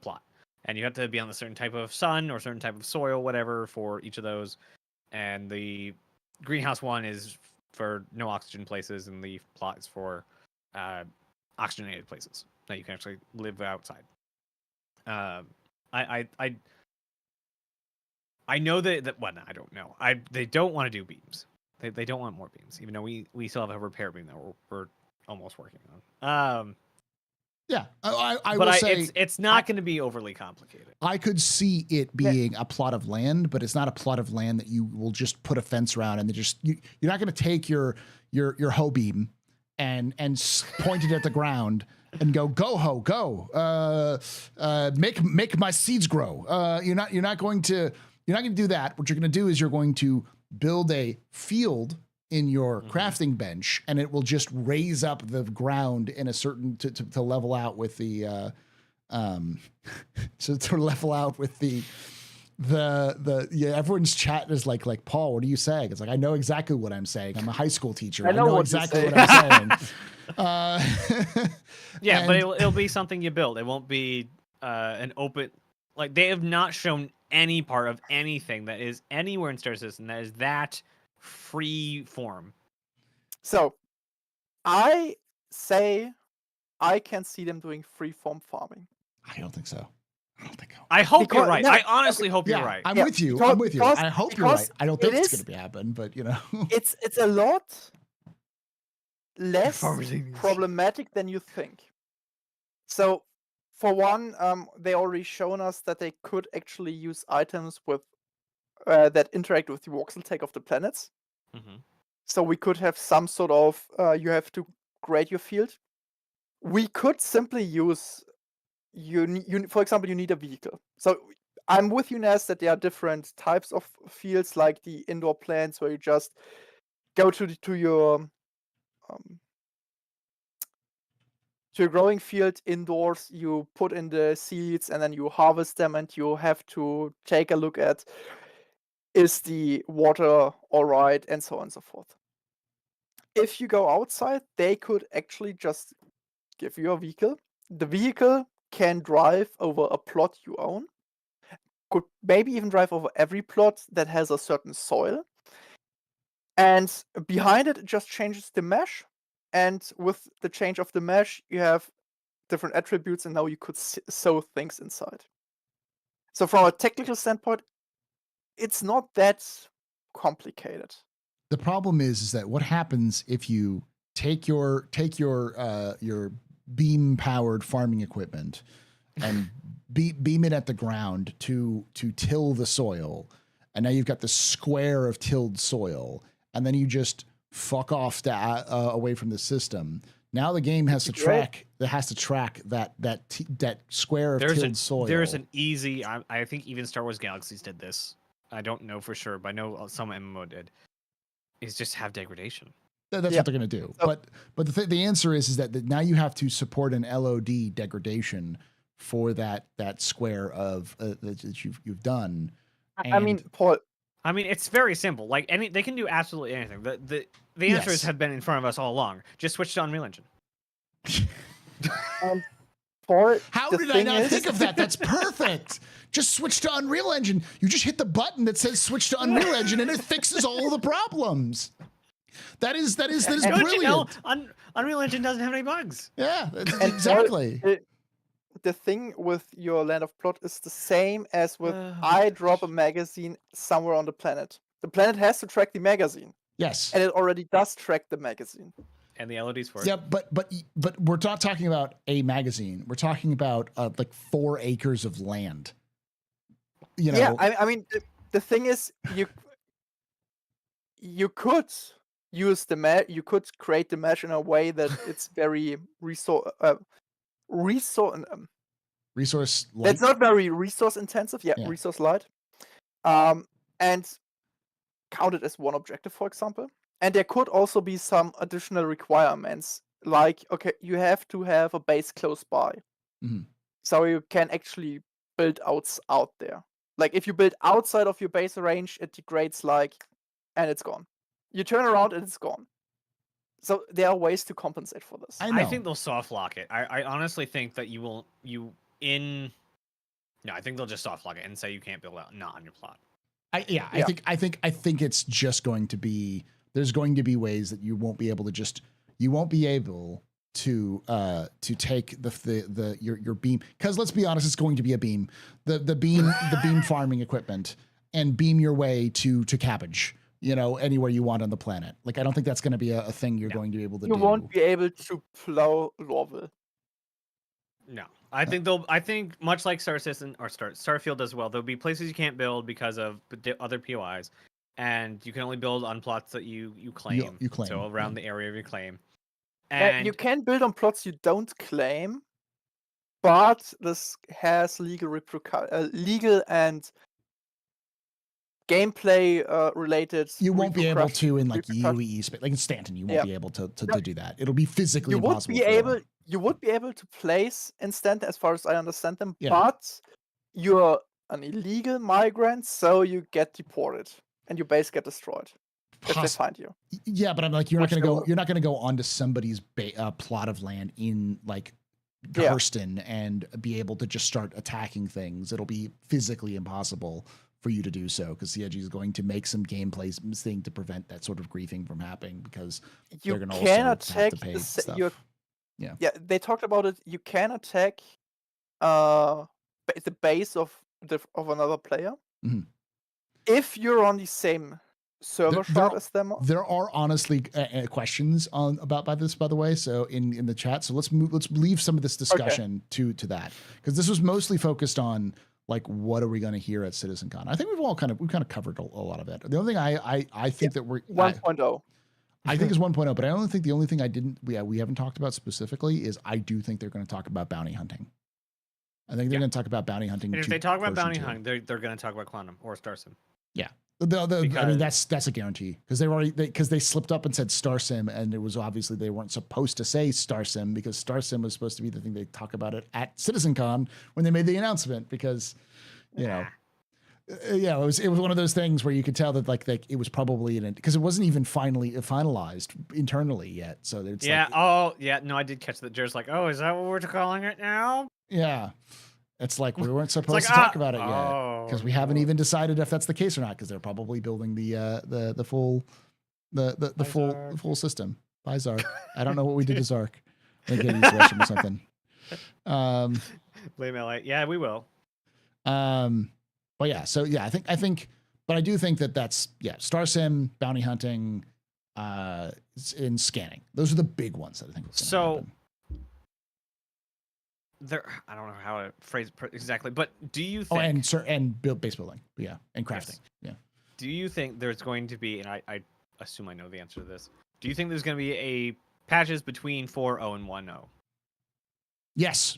plot. And you have to be on a certain type of sun or certain type of soil, whatever, for each of those. And the greenhouse one is for no oxygen places, and the plot is for oxygenated places that you can actually live outside. I know that well, no, I don't know. They don't want to do beams. They don't want more beams, even though we still have a repair beam that we're almost working on. Yeah, I but will say it's not going to be overly complicated. I could see it being a plot of land, but it's not a plot of land that you will just put a fence around and you're not going to take your hoe beam and point it at the ground and go ho, go, make my seeds grow. You're not going to do that. What you're going to do is you're going to build a field in your crafting bench, and it will just raise up the ground in a certain to level out with the to level out with the everyone's chat is like Paul, what are you saying? It's like, I know exactly what I'm saying. I'm a high school teacher. I know exactly what I'm saying. Yeah, but it'll be something you build. It won't be an open, like, they have not shown any part of anything that is anywhere in Star Citizen that is that free form. So I say I can see them doing free form farming. I don't think so. I hope you're right. I honestly hope you're right. I'm with you. I'm with you. I hope you're right. I don't think it's going to happen, but you know, it's a lot less problematic than you think. So, for one, they already shown us that they could actually use items with that interact with the voxel tag of the planets. Mm-hmm. So we could have some sort of you have to grade your field. We could simply use for example, you need a vehicle. So I'm with you, Naz, that there are different types of fields, like the indoor plants where you just go to your growing field indoors, you put in the seeds and then you harvest them, and you have to take a look at, is the water all right, and so on and so forth. If you go outside, they could actually just give you a vehicle. The vehicle can drive over a plot you own, could maybe even drive over every plot that has a certain soil. And behind it just changes the mesh. And with the change of the mesh, you have different attributes, and now you could sow things inside. So from a technical standpoint, it's not that complicated. The problem is that what happens if you take your beam powered farming equipment and beam it at the ground to till the soil, and now you've got the square of tilled soil, and then you just fuck off away from the system. Now the game has to track that square of tilled soil. There's an easy. I think even Star Wars Galaxies did this. I don't know for sure, but I know some MMO did. Is just have degradation. That's what they're going to do. So, but the answer is that now you have to support an LOD degradation for that square of that you've done. I mean, Paul. I mean, it's very simple. Like they can do absolutely anything. The answers have been in front of us all along. Just switch to Unreal Engine. Paul, how did I not think of that? That's perfect. Just switch to Unreal Engine. You just hit the button that says switch to Unreal Engine, and it fixes all the problems. That is brilliant. You know, Unreal Engine doesn't have any bugs. Yeah, exactly. The thing with your land of plot is the same as with I drop a magazine somewhere on the planet. The planet has to track the magazine, Yes. and it already does track the magazine. And the LEDs for it. Yeah, but we're not talking about a magazine. We're talking about like 4 acres of land. You know. Yeah, I mean, the thing is, you could use you could create the mesh in a way that it's very resource resource light. that's not very resource intensive. Yeah, Yeah. resource light. And count it as one objective, for example. And there could also be some additional requirements, like, okay, you have to have a base close by. Mhm. So you can actually build out there. Like, if you build outside of your base range, it degrades, and it's gone. You turn around and it's gone. So there are ways to compensate for this. I think they'll soft lock it. I honestly think that no, I think they'll just soft lock it and say you can't build out not on your plot. I think it's just going to be, there's going to be ways that you won't be able to take your beam, because let's be honest, it's going to be a beam, the beam farming equipment, and beam your way to cabbage, anywhere you want on the planet. Like, I don't think that's going to be a thing you're going to be able to do. You won't be able to plow Lorville. No, I think much like Star Citizen or Starfield as well, there'll be places you can't build because of other POIs, and you can only build on plots that you claim. You claim. So around the area of your claim. And you can build on plots you don't claim, but this has legal and gameplay related. You won't be able to in like UE space, like in Stanton. You won't be able to do that. It'll be physically impossible. You would be able to place in Stanton, as far as I understand them, Yeah. but you're an illegal migrant, so you get deported and your base get destroyed if they find you. Yeah, but I'm like, you're not going to go onto somebody's plot of land in like Hurston and be able to just start attacking things. It'll be physically impossible for you to do so, because CIG is going to make some gameplay thing to prevent that sort of griefing from happening, because they're going to also have to pay stuff. Yeah, they talked about it. You can attack the base of another player if you're on the same server shard as them. There are honestly questions about this, by the way. So in the chat, so let's leave some of this discussion to that, because this was mostly focused on like, what are we going to hear at Citzencon? I think we've kind of covered a lot of it. The only thing I think that we're 1.0. I think is 1.0, but I only think the only thing we haven't talked about specifically is I do think they're going to talk about bounty hunting. I think they're going to talk about bounty hunting. And if they talk about bounty hunting, they're going to talk about Quantum or Star Sim. Yeah. I mean, that's a guarantee, because they slipped up and said Star Sim, and it was obviously they weren't supposed to say Star Sim, because Star Sim was supposed to be the thing they talk about it at Citzencon when they made the announcement, because it was one of those things where you could tell that like it was probably because it wasn't even finalized internally yet. So it's no, I did catch that. Jared's like, oh, is that what we're calling it now? Yeah. It's like we weren't supposed to talk about it yet, because we haven't even decided if that's the case or not, because they're probably building the full system. Bye, Zark. I don't know what we did to Zark. I think maybe him or something. Blame LA. Yeah, we will. But yeah, so yeah, I think, but I do think that's Star Sim, bounty hunting, in scanning. Those are the big ones that I think. So I don't know how to phrase it exactly, but do you think? And base building, yeah, and crafting, yeah. Do you think there's going to be, and I assume I know the answer to this, do you think there's going to be a patches between 4.0 and 1.0? Yes.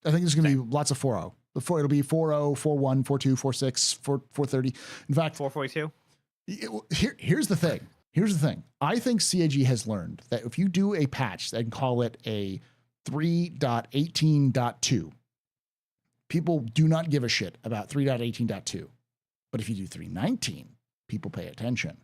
I think there's going to be lots of 4.0. It'll be 4.0, 4.1, 4.2, 4.6, 4.30. In fact, 4.42. Here's the thing. I think CIG has learned that if you do a patch and call it a 3.18.2, people do not give a shit about 3.18.2. But if you do 3.19, people pay attention.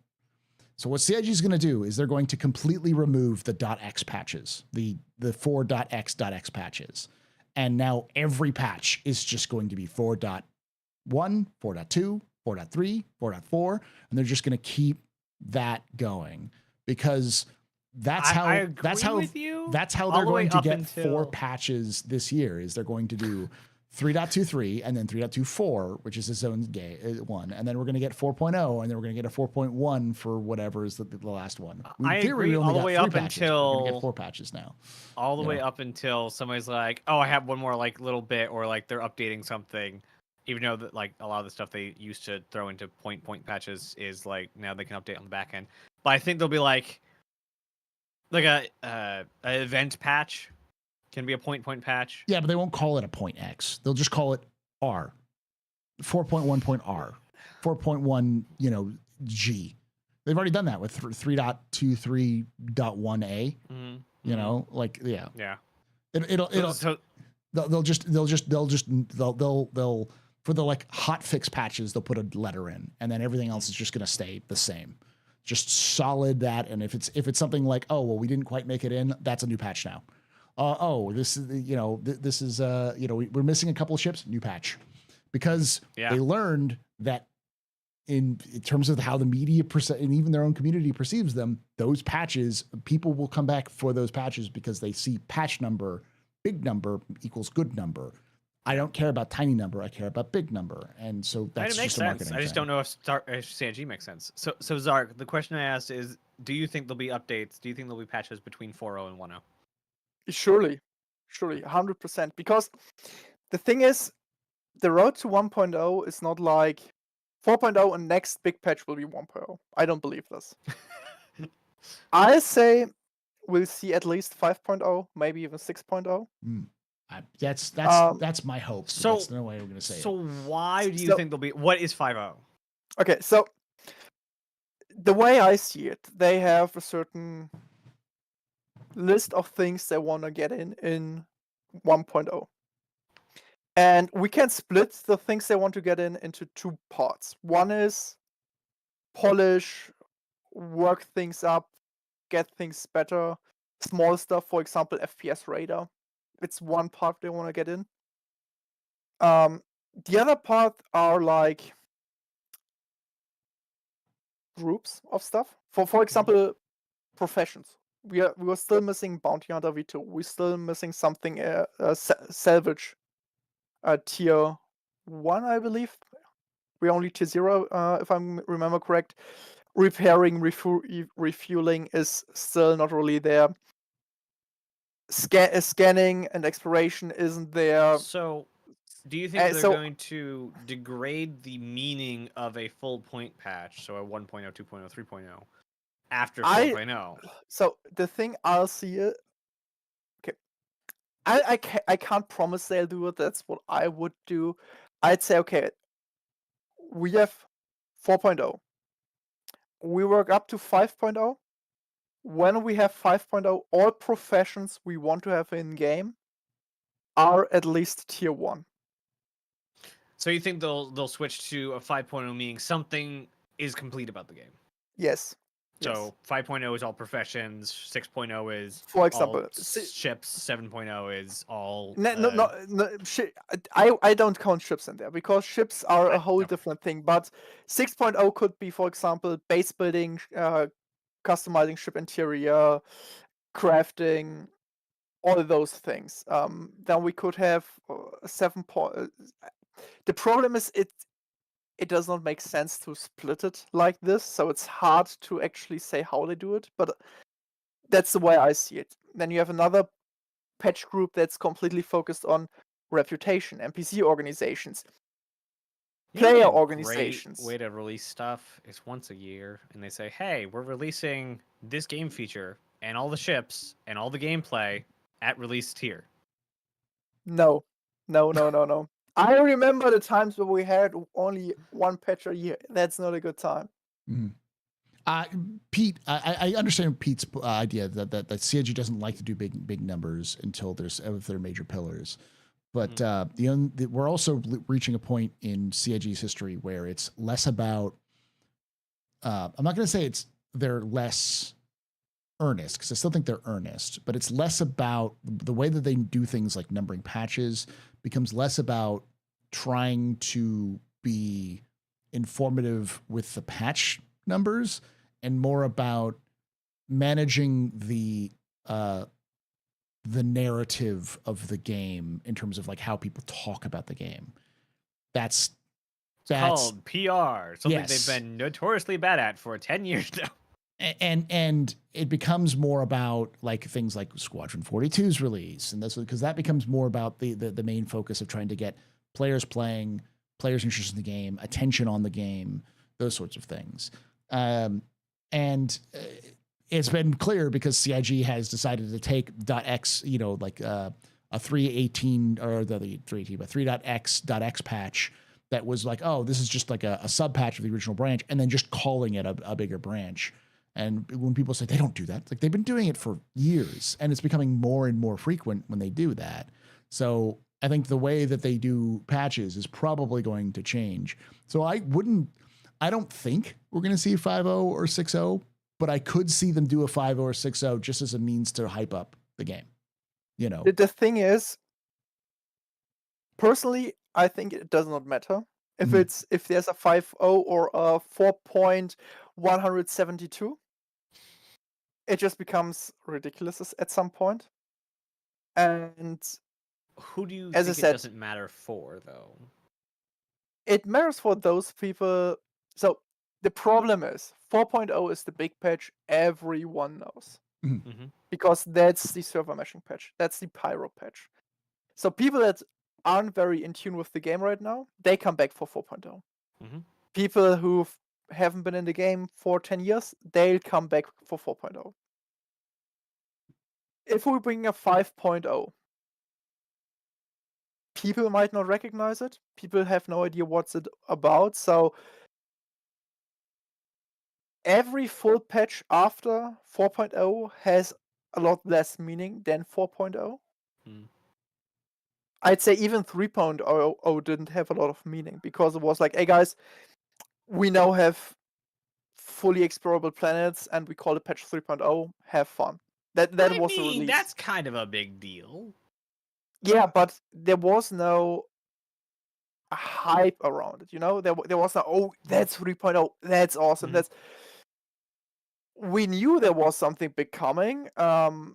So what CIG is going to do is they're going to completely remove the .x patches, the 4.x.x patches. And now every patch is just going to be 4.1, 4.2, 4.3, 4.4, and they're just going to keep that going, because that's how they're going to get 4 patches this year. Is they're going to do 3.23 and then 3.24, which is its own one. And then we're going to get 4.0, and then we're going to get a 4.1 for whatever is the last one. I agree all the way up until... We're going to get 4 patches now. All the way up until somebody's like, oh, I have one more like little bit, or like they're updating something. Even though that like a lot of the stuff they used to throw into point patches is like now they can update on the back end. But I think they'll be like a event patch can be a point patch. Yeah, but they won't call it a point X. They'll just call it R. 4.1.R. 4.1, G. They've already done that with 3.23.1a. You know, like yeah. They'll for the like hot fix patches, they'll put a letter in, and then everything else is just going to stay the same. Just solid that. And if it's something like, oh, well, we didn't quite make it in, that's a new patch now. This is, this is, we're missing a couple of ships, new patch, because they learned that in terms of how the media and even their own community perceives them, those patches, people will come back for those patches because they see patch number, big number equals good number. I don't care about tiny number. I care about big number. And so that's just a marketing thing. I just don't know if CNG makes sense. So Zark, the question I asked is, do you think there'll be updates? Do you think there'll be patches between 4.0 and 1.0? Surely, 100%. Because the thing is, the road to 1.0 is not like 4.0 and next big patch will be 1.0. I don't believe this. I say we'll see at least 5.0, maybe even 6.0. That's my hope. So that's no way we're going to say it. So why do you think there'll be... What is 5.0? Okay, so the way I see it, they have a certain list of things they want to get in 1.0. And we can split the things they want to get into 2 parts. One is polish, work things up, get things better. Small stuff, for example, FPS radar. It's one part they want to get in. The other part are like groups of stuff. For example, professions. We are still missing Bounty Hunter V2. We're still missing something salvage tier 1, I believe. We're only tier 0, if I remember correct. Repairing, refueling is still not really there. Scanning and exploration isn't there. So, do you think they're going to degrade the meaning of a full point patch, so a 1.0, 2.0, 3.0, after 4.0? So the thing I'll see it. Okay, I can't promise they'll do it. That's what I would do. I'd say, okay, we have 4.0. We work up to 5.0. When we have 5.0, all professions we want to have in game are at least tier 1. So you think they'll switch to a 5.0, meaning something is complete about the game? Yes. So 5.0 is all professions, 6.0 is, for example, all ships, 7.0 is all... I don't count ships in there, because ships are a whole different thing. But 6.0 could be, for example, base building, customizing ship interior, crafting, all those things. Then we could have 7. The problem is it does not make sense to split it like this, so it's hard to actually say how they do it, but that's the way I see it. Then you have another patch group that's completely focused on reputation, NPC organizations, player organizations. Great way to release stuff is once a year, and they say, hey, we're releasing this game feature and all the ships and all the gameplay at release tier. No. I remember the times where we had only one patch a year. That's not a good time. Mm-hmm. Pete, I understand Pete's idea that CIG doesn't like to do big numbers until if they're major pillars. But we're also reaching a point in CIG's history where it's less about. I'm not going to say they're less earnest, because I still think they're earnest, but it's less about the way that they do things, like numbering patches becomes less about trying to be informative with the patch numbers and more about managing the the narrative of the game in terms of like how people talk about the game. That's called PR, something yes. they've been notoriously bad at for 10 years now. And it becomes more about like things like Squadron 42's release, and that's because that becomes more about the main focus of trying to get players playing, players interested in the game, attention on the game, those sorts of things. And it's been clear because CIG has decided to take .x, like a 3.18 or the 3.18, but 3.x.x patch that was like, oh, this is just like a sub patch of the original branch, and then just calling it a bigger branch. And when people say they don't do that, like they've been doing it for years, and it's becoming more and more frequent when they do that. So I think the way that they do patches is probably going to change. So I don't think we're going to see 5.0 or 6.0, but I could see them do a 5.0 or 6.0 just as a means to hype up the game. The thing is, personally, I think it does not matter if if there's a 5.0 or a 4.172. It just becomes ridiculous at some point. And who do you as think I said, it doesn't matter for, though? It matters for those people. So the problem is 4.0 is the big patch everyone knows. Mm-hmm. Because that's the server meshing patch. That's the Pyro patch. So people that aren't very in tune with the game right now, they come back for 4.0. Mm-hmm. People who haven't been in the game for 10 years, they'll come back for 4.0. If we bring a 5.0, people might not recognize it. People have no idea what's it about. So every full patch after 4.0 has a lot less meaning than 4.0. I'd say even 3.0 didn't have a lot of meaning because it was like, hey guys, we now have fully explorable planets and we call it patch 3.0. Have fun. That was the release. That's kind of a big deal. Yeah, but there was no hype around it. There was no, oh, that's 3.0. That's awesome. We knew there was something big coming. After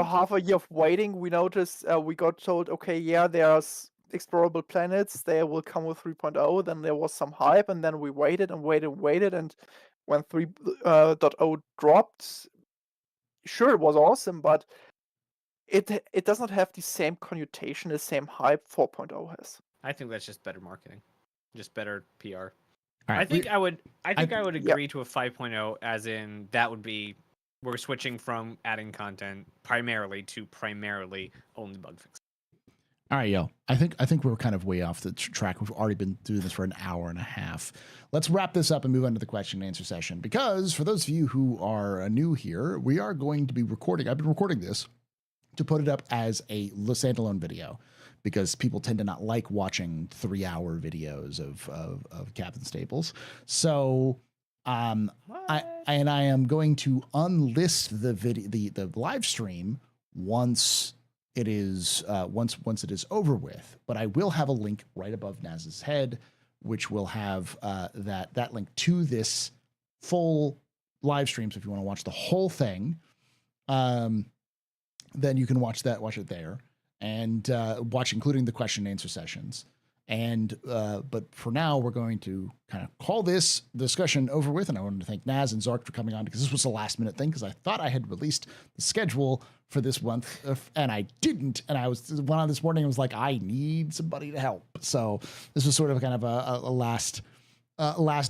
half a year of waiting, we noticed, we got told, okay, yeah, there's explorable planets. They will come with 3.0. Then there was some hype, and then we waited and waited and waited. And when 3.0 dropped, sure, it was awesome, but it does not have the same connotation, the same hype 4.0 has. I think that's just better marketing, just better PR. Right, I think I would agree to a 5.0, as in that would be we're switching from adding content primarily to primarily only bug fixing. All right, yo. I think we're kind of way off the track. We've already been doing this for an hour and a half. Let's wrap this up and move on to the question and answer session. Because for those of you who are new here, we are going to be recording. I've been recording this to put it up as a standalone video because people tend to not like watching 3-hour videos of Captain Staples. So I am going to unlist the video, the live stream once it is once it is over with. But I will have a link right above Naz's head, which will have that link to this full live stream. So if you want to watch the whole thing, then you can watch it there and watch including the question and answer sessions. And but for now, we're going to kind of call this discussion over with. And I wanted to thank Naz and Zark for coming on because this was a last minute thing because I thought I had released the schedule for this month and I didn't. And I went on this morning and was like, I need somebody to help. So this was sort of kind of a last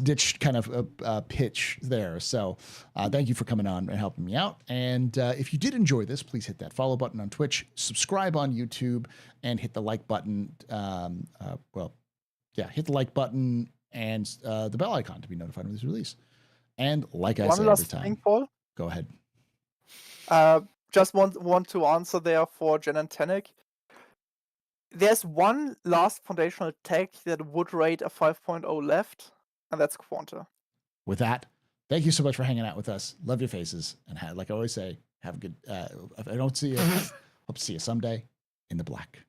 ditch kind of pitch there. So thank you for coming on and helping me out. And if you did enjoy this, please hit that follow button on Twitch, subscribe on YouTube, and hit the like button. Hit the like button and the bell icon to be notified when this release. And like I say every time, thing, Paul. Go ahead. Just want to answer there for Jen and Tenek. There's one last foundational tech that would rate a 5.0 left, and that's Quanta. With that, thank you so much for hanging out with us. Love your faces. And like I always say, have a good, if I don't see you, hope to see you someday in the black.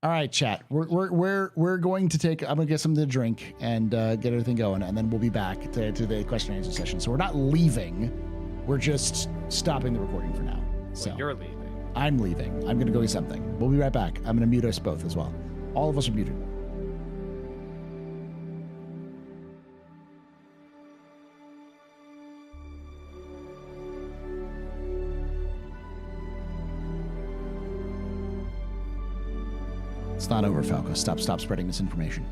All right, chat. We're going to take. I'm gonna get something to drink and get everything going, and then we'll be back to the question and answer session. So we're not leaving. We're just stopping the recording for now. So Well, you're leaving. I'm leaving. I'm gonna go get something. We'll be right back. I'm gonna mute us both as well. All of us are muted. It's not over, Falco. Stop spreading misinformation.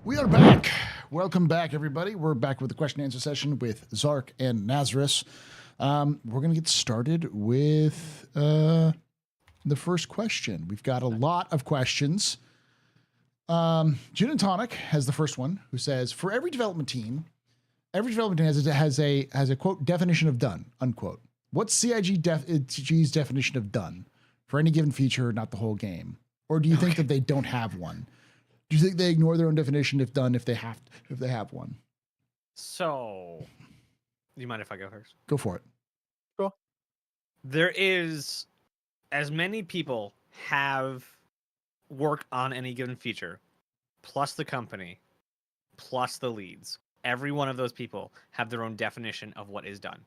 We are back. Welcome back, everybody. We're back with the question and answer session with Zark and Nazeris. We're going to get started with the first question. We've got a lot of questions. Gin and Tonic has the first one, who says, for every development team has a quote definition of done, unquote. What's CIG's definition of done for any given feature, not the whole game? Or do you think that they don't have one? Do you think they ignore their own definition if done, if they have one? So, do you mind if I go first? Go for it. Sure. There is as many people have work on any given feature, plus the company, plus the leads. Every one of those people have their own definition of what is done.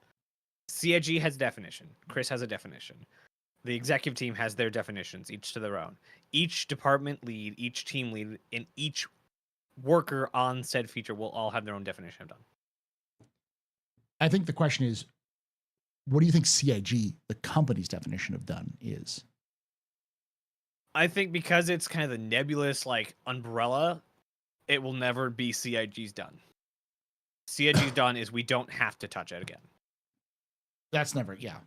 CIG has a definition. Chris has a definition. The executive team has their definitions, each to their own. Each department lead, each team lead, and each worker on said feature will all have their own definition of done. I think the question is, what do you think CIG, the company's definition of done, is? I think because it's kind of the nebulous like umbrella, it will never be CIG's done. CIG's done is we don't have to touch it again. That's never, yeah.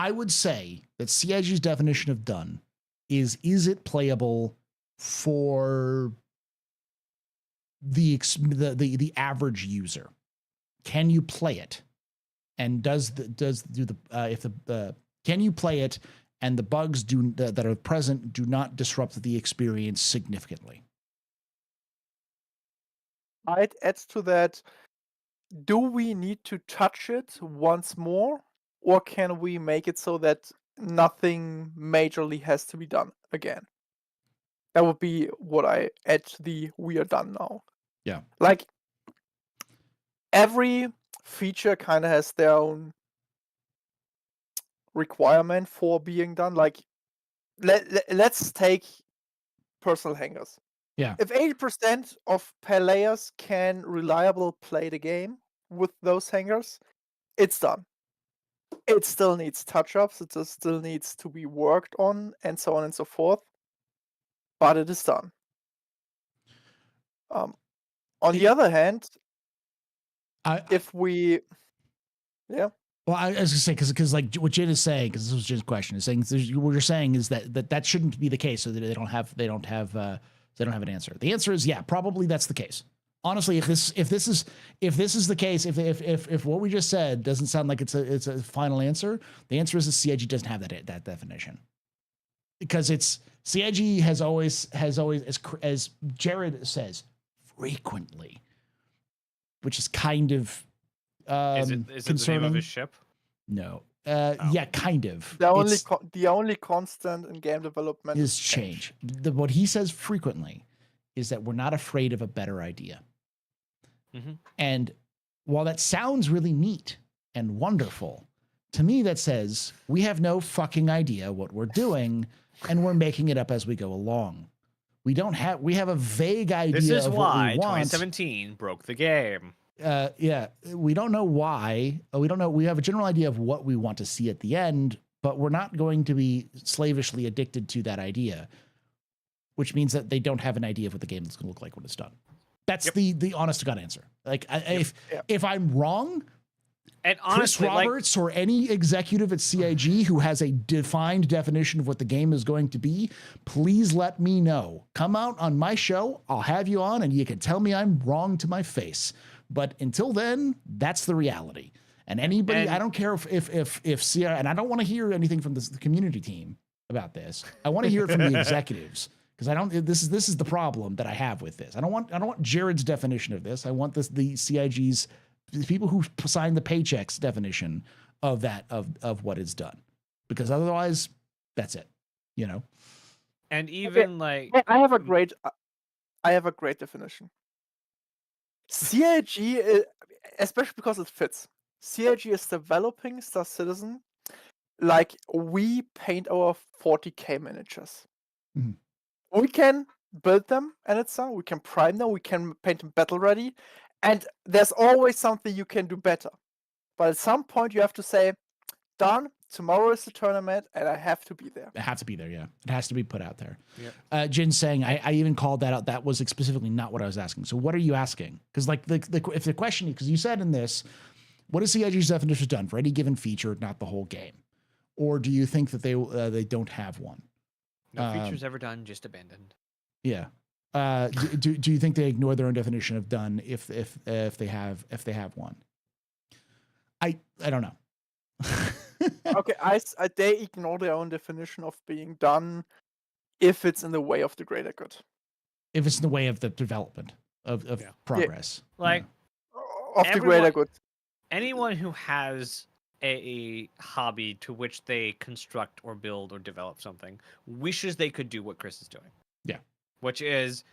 I would say that CIG's definition of done is it playable for the average user? Can you play it? And can you play it and the bugs that are present do not disrupt the experience significantly? I'd add to that, do we need to touch it once more? Or can we make it so that nothing majorly has to be done again? That would be what I add to the we are done now. Yeah. Like, every feature kind of has their own requirement for being done. Like, let's take personal hangers. Yeah. If 80% of players can reliably play the game with those hangers, it's done. It still needs touch-ups, it still needs to be worked on, and so on and so forth. But it is done. On the other hand, if we... Yeah. Well, I was going to say, because like what Jin is saying, because this was Jin's question, is saying what you're saying is that shouldn't be the case, so that they don't have an answer. The answer is yeah, probably that's the case. Honestly, if this is the case, if what we just said doesn't sound like it's a final answer, the answer is that CIG doesn't have that definition, because it's CIG has always as Jared says frequently, which is kind of is it the name of his ship? No. Yeah, kind of. The only constant in game development is change. What he says frequently is that we're not afraid of a better idea. Mm-hmm. And while that sounds really neat and wonderful, to me that says we have no fucking idea what we're doing and we're making it up as we go along. We have a vague idea. This is of why what we want. 2017 broke the game. Yeah, we don't know why. We don't know. We have a general idea of what we want to see at the end, but we're not going to be slavishly addicted to that idea, which means that they don't have an idea of what the game is going to look like when it's done. That's the honest to God answer. Like, if I'm wrong, and honestly, Chris Roberts or any executive at CIG who has a defined definition of what the game is going to be, please let me know. Come out on my show. I'll have you on, and you can tell me I'm wrong to my face. But until then, that's the reality. And anybody, I don't care if CIG, and I don't want to hear anything from the community team about this. I want to hear it from the executives. Because this is the problem that I have with this. I don't want Jared's definition of this. I want the CIG's, the people who sign the paychecks definition of that of what is done. Because otherwise, that's it. You know. And even like I have a great definition. CIG, especially because it fits. CIG is developing Star Citizen like we paint our 40K miniatures. Mm-hmm. We can build them and it's done. We can prime them. We can paint them battle ready. And there's always something you can do better. But at some point you have to say, done, tomorrow is the tournament, and I have to be there. It has to be there, yeah. It has to be put out there. Yep. Jin's saying, I even called that out. That was specifically not what I was asking. So what are you asking? Because like if the question, because you said in this, what is CIG's definition of done for any given feature, not the whole game? Or do you think that they don't have one? No features ever done, just abandoned. Yeah. Do you think they ignore their own definition of done if they have one? I don't know. Okay, they ignore their own definition of being done if it's in the way of the greater good. If it's in the way of the development of progress. Like of the greater good. Anyone who has a hobby to which they construct or build or develop something wishes they could do what Chris is doing. Yeah. Which is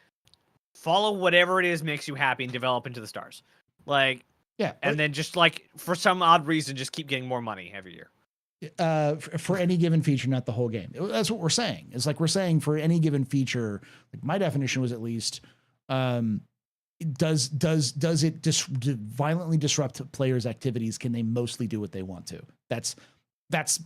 follow whatever it is makes you happy and develop into the stars. Like, yeah. And then just like for some odd reason, just keep getting more money every year. For any given feature, not the whole game. That's what we're saying. It's like we're saying for any given feature, like my definition was at least, does it violently disrupt players' activities? Can they mostly do what they want to? That's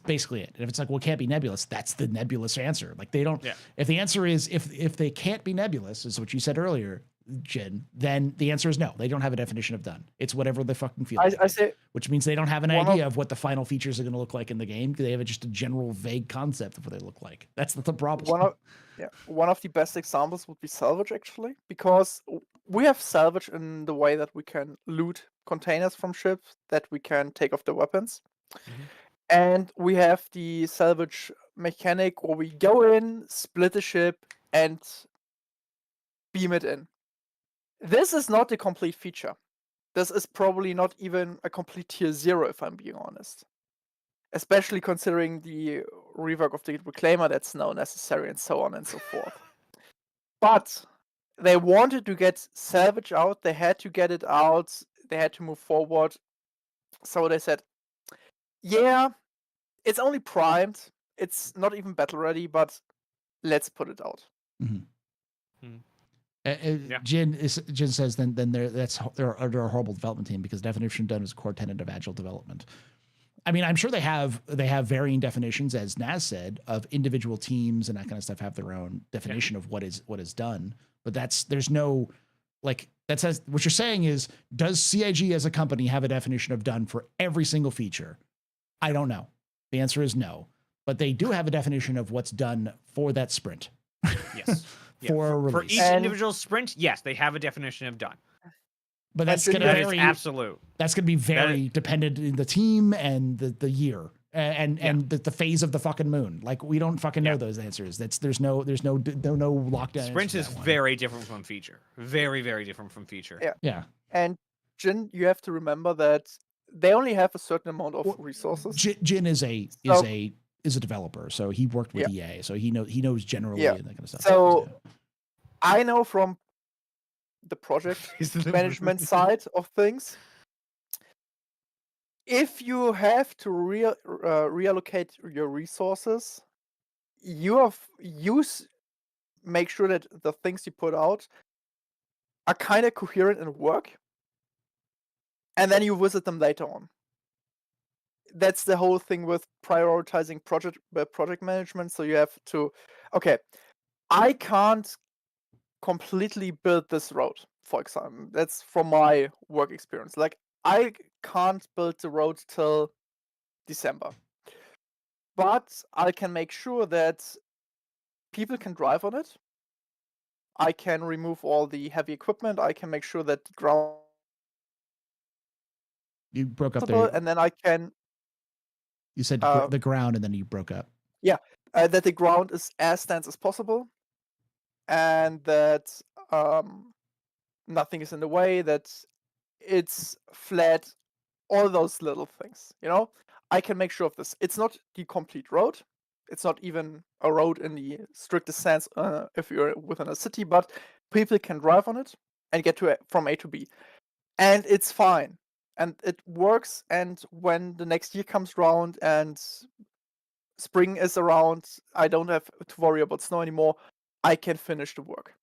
basically it. And if it's like, well, it can't be nebulous, that's the nebulous answer. Like they don't. Yeah. If the answer is if they can't be nebulous, is what you said earlier, Jen, then the answer is no. They don't have a definition of done. It's whatever they fucking feel. I say, which means they don't have an idea of what the final features are going to look like in the game. They have just a general vague concept of what they look like. That's the problem. One of the best examples would be salvage, actually, because we have salvage in the way that we can loot containers from ships, that we can take off the weapons. Mm-hmm. And we have the salvage mechanic where we go in, split the ship, and beam it in. This is not a complete feature. This is probably not even a complete tier 0, if I'm being honest. Especially considering the rework of the Reclaimer that's now necessary and so on and so forth. But they wanted to get salvage out, they had to get it out, they had to move forward. So they said, yeah, it's only primed, it's not even battle ready, but let's put it out. Mm-hmm. Jin says then they're a horrible development team because definition done is a core tenet of agile development. I mean, I'm sure they have varying definitions, as Naz said, of individual teams and that kind of stuff have their own definition of what is done. But there's no like that says what you're saying is, does CIG as a company have a definition of done for every single feature? I don't know. The answer is no. But they do have a definition of what's done for that sprint. Yes. For each individual sprint, yes, they have a definition of done. But that's going to vary. Absolute. That's going to be very dependent in the team and the year and the phase of the fucking moon. Like we don't fucking know those answers. There's no lockdown. Sprint is very different from feature. Very, very different from feature. Yeah. And Jin, you have to remember that they only have a certain amount of resources. Jin is a developer, so he worked with EA, so he knows generally and that kind of stuff. So I know from the project management side of things, if you have to reallocate your resources, make sure that the things you put out are kind of coherent and work, and then you visit them later on. That's the whole thing with prioritizing project management. So you have to, I can't completely build this road, for example. That's from my work experience. Like, I can't build the road till December. But I can make sure that people can drive on it. I can remove all the heavy equipment. I can make sure that the ground... You broke up there. And then I can... You said the ground, and then you broke up. Yeah, that the ground is as dense as possible, and that nothing is in the way, that it's flat, all those little things, I can make sure of this. It's not the complete road. It's not even a road in the strictest sense if you're within a city, but people can drive on it and get from A to B. And it's fine. And it works, and when the next year comes around and spring is around, I don't have to worry about snow anymore. I can finish the work.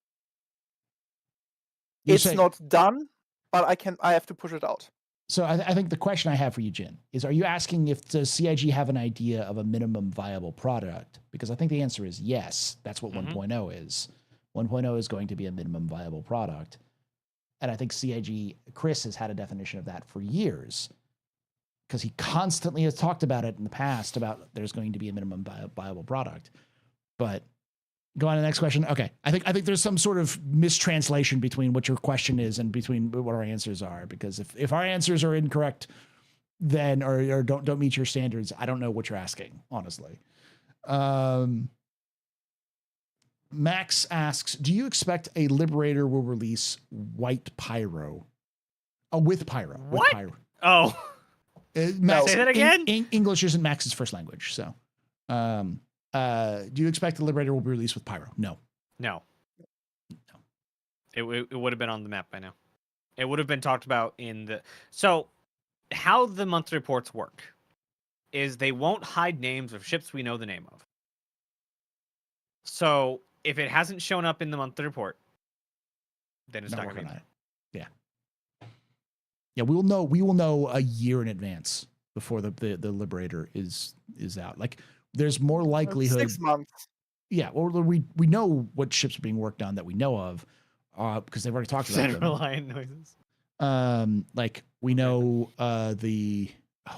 It's not done, but I have to push it out. So I think the question I have for you, Jin, is: are you asking if does CIG have an idea of a minimum viable product? Because I think the answer is yes. That's what 1.0 is. 1.0 is going to be a minimum viable product, and I think Chris has had a definition of that for years, because he constantly has talked about it in the past about there's going to be a minimum viable product. But go on to the next question. Okay, I think there's some sort of mistranslation between what your question is and between what our answers are. Because if our answers are incorrect, then or don't meet your standards, I don't know what you're asking, honestly. Max asks, do you expect a Liberator will release white pyro? Oh, with pyro. What? With pyro. Oh, Max, say that again. English isn't Max's first language, so. Do you expect the Liberator will be released with pyro? No. No. It would have been on the map by now. It would have been talked about in the... So, how the monthly reports work is they won't hide names of ships we know the name of. So, if it hasn't shown up in the monthly report, then it's not going to be. Yeah. Yeah, we will know a year in advance before the Liberator is out. Like, there's more likelihood. 6 months. Yeah, or we know what ships are being worked on that we know of, because they've already talked about them. Reliant noises. Like we know the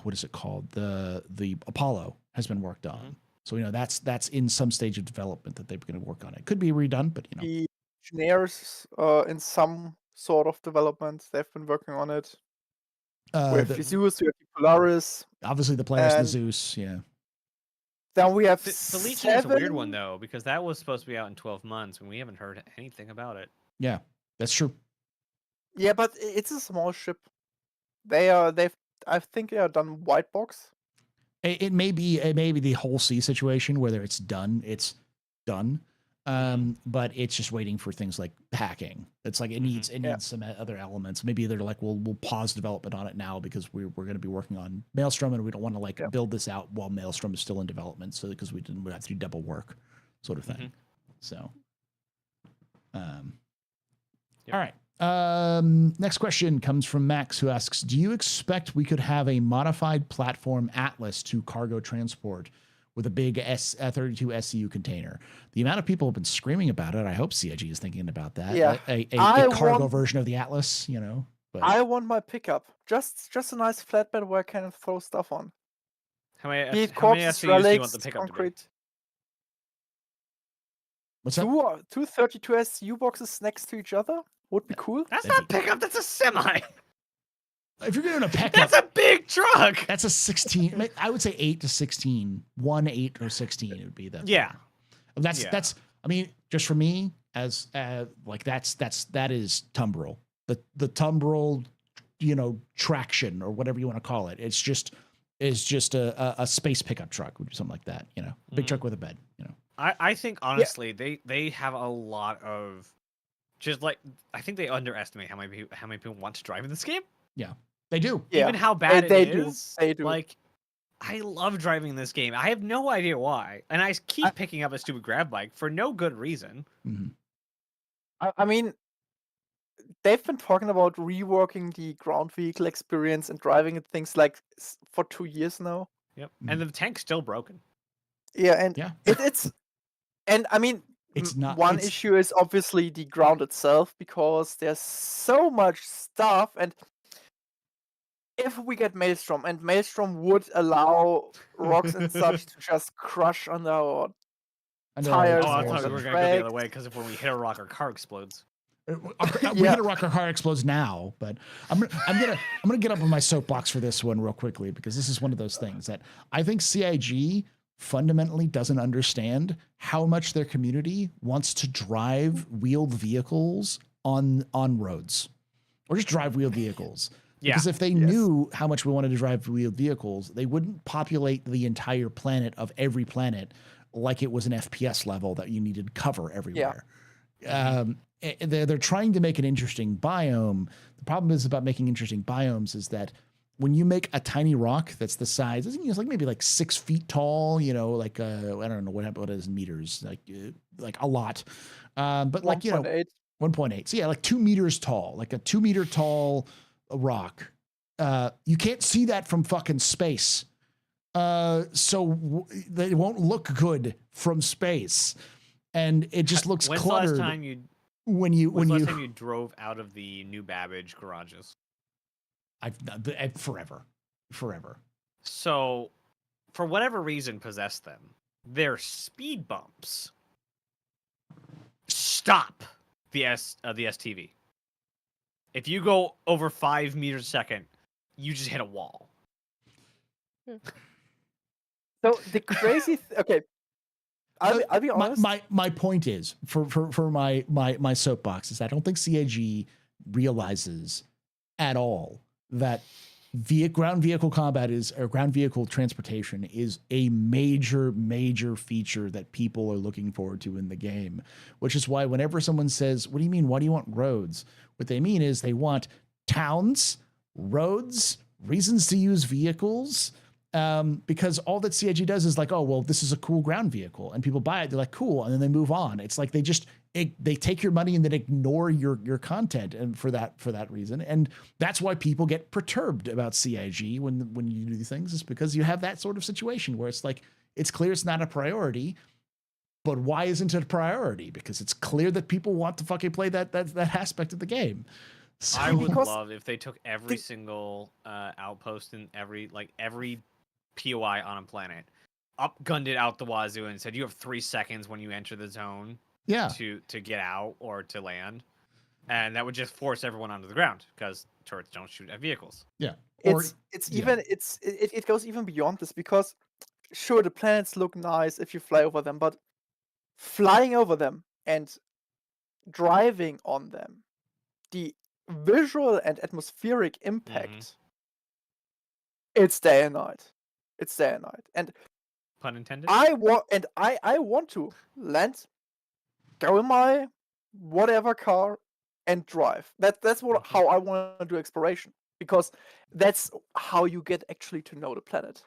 what is it called? The Apollo has been worked on, so we know that's in some stage of development that they're going to work on it. Could be redone, but you know. The Nazeris in some sort of development. They've been working on it. With Zeus, we have the Polaris. Obviously, the Polaris and the Zeus, yeah. Then we have the Legion is a weird one though, because that was supposed to be out in 12 months, and we haven't heard anything about it. Yeah, that's true. Yeah, but it's a small ship. I think they are done white box. It may be the whole sea situation, whether it's done. But it's just waiting for things like hacking. It's like it needs some other elements. Maybe they're like, we'll pause development on it now because we're going to be working on Maelstrom, and we don't want to build this out while Maelstrom is still in development. So because we have to do double work, sort of thing. So, all right. Next question comes from Max, who asks, do you expect we could have a modified platform Atlas to cargo transport with a big 32 SCU container? The amount of people have been screaming about it. I hope CIG is thinking about that. Yeah. A cargo version of the Atlas, you know. But I want my pickup. Just a nice flatbed where I can throw stuff on. How many corpses, SCUs do you want the pickup concrete. to be? What's that? Two 32 SCU boxes next to each other would be cool. That's not a pickup. That's a semi. If you're doing a pickup, that's a big truck. That's a 16. I would say 8 to 16. 1, 8, or 16 would be the. Yeah. That's. I mean, just for me, as like that is Tumbril. The Tumbril, traction or whatever you want to call it. It's just a space pickup truck, would be something like that. Big truck with a bed. I think honestly they have a lot of just like I think they underestimate how many people want to drive in this game. Yeah. They do. Yeah. Even how bad it is. They do. Like, I love driving this game. I have no idea why. And I keep picking up a stupid grab bike for no good reason. I mean, they've been talking about reworking the ground vehicle experience and driving it things like for 2 years now. Yep. And the tank's still broken. Yeah, and it's and I mean it's not one issue is obviously the ground itself, because there's so much stuff, and if we get Maelstrom, and Maelstrom would allow rocks and such to just crush under our tires. I thought we were going to go the other way, because if when we hit a rock, our car explodes. We hit a rock, our car explodes now. But I'm gonna get up on my soapbox for this one real quickly, because this is one of those things that I think CIG fundamentally doesn't understand how much their community wants to drive wheeled vehicles on roads, or just drive wheeled vehicles. Yeah. Because if they knew how much we wanted to drive wheeled vehicles, they wouldn't populate the entire planet of every planet like it was an FPS level that you needed cover everywhere. Yeah. They're trying to make an interesting biome. The problem is about making interesting biomes is that when you make a tiny rock that's the size, it's like maybe like 6 feet tall, like I don't know what it is in meters, like a lot, but like 1.8. So yeah, like 2 meters tall, like a 2 meter tall rock. you can't see that from fucking space. So they won't look good from space, and it just looks When's cluttered. the last time you when you last time you drove out of the New Babbage garages? forever. So, for whatever reason, possess them. They're speed bumps. Stop the STV. If you go over 5 meters a second, you just hit a wall. So the crazy okay, I'll be honest. My point is for my soapbox is I don't think CAG realizes at all that ground vehicle combat ground vehicle transportation is a major feature that people are looking forward to in the game, which is why whenever someone says, what do you mean? Why do you want roads? What they mean is they want towns, roads, reasons to use vehicles, because all that CIG does is like, oh, well, this is a cool ground vehicle, and people buy it. They're like, cool. And then they move on. It's like, they take your money and then ignore your content. And for that reason. And that's why people get perturbed about CIG when you do these things, is because you have that sort of situation where it's like, it's clear it's not a priority, but why isn't it a priority? Because it's clear that people want to fucking play that aspect of the game. So, I would love if they took every single outpost and every POI on a planet, upgunned it out the wazoo, and said you have 3 seconds when you enter the zone to get out or to land, and that would just force everyone onto the ground because turrets don't shoot at vehicles. Yeah, it goes even beyond this, because sure, the planets look nice if you fly over them, but flying over them and driving on them, the visual and atmospheric impact, it's day and night. It's day and night. And pun intended. I want to land, go in my whatever car, and drive. That's how I want to do exploration, because that's how you get actually to know the planet,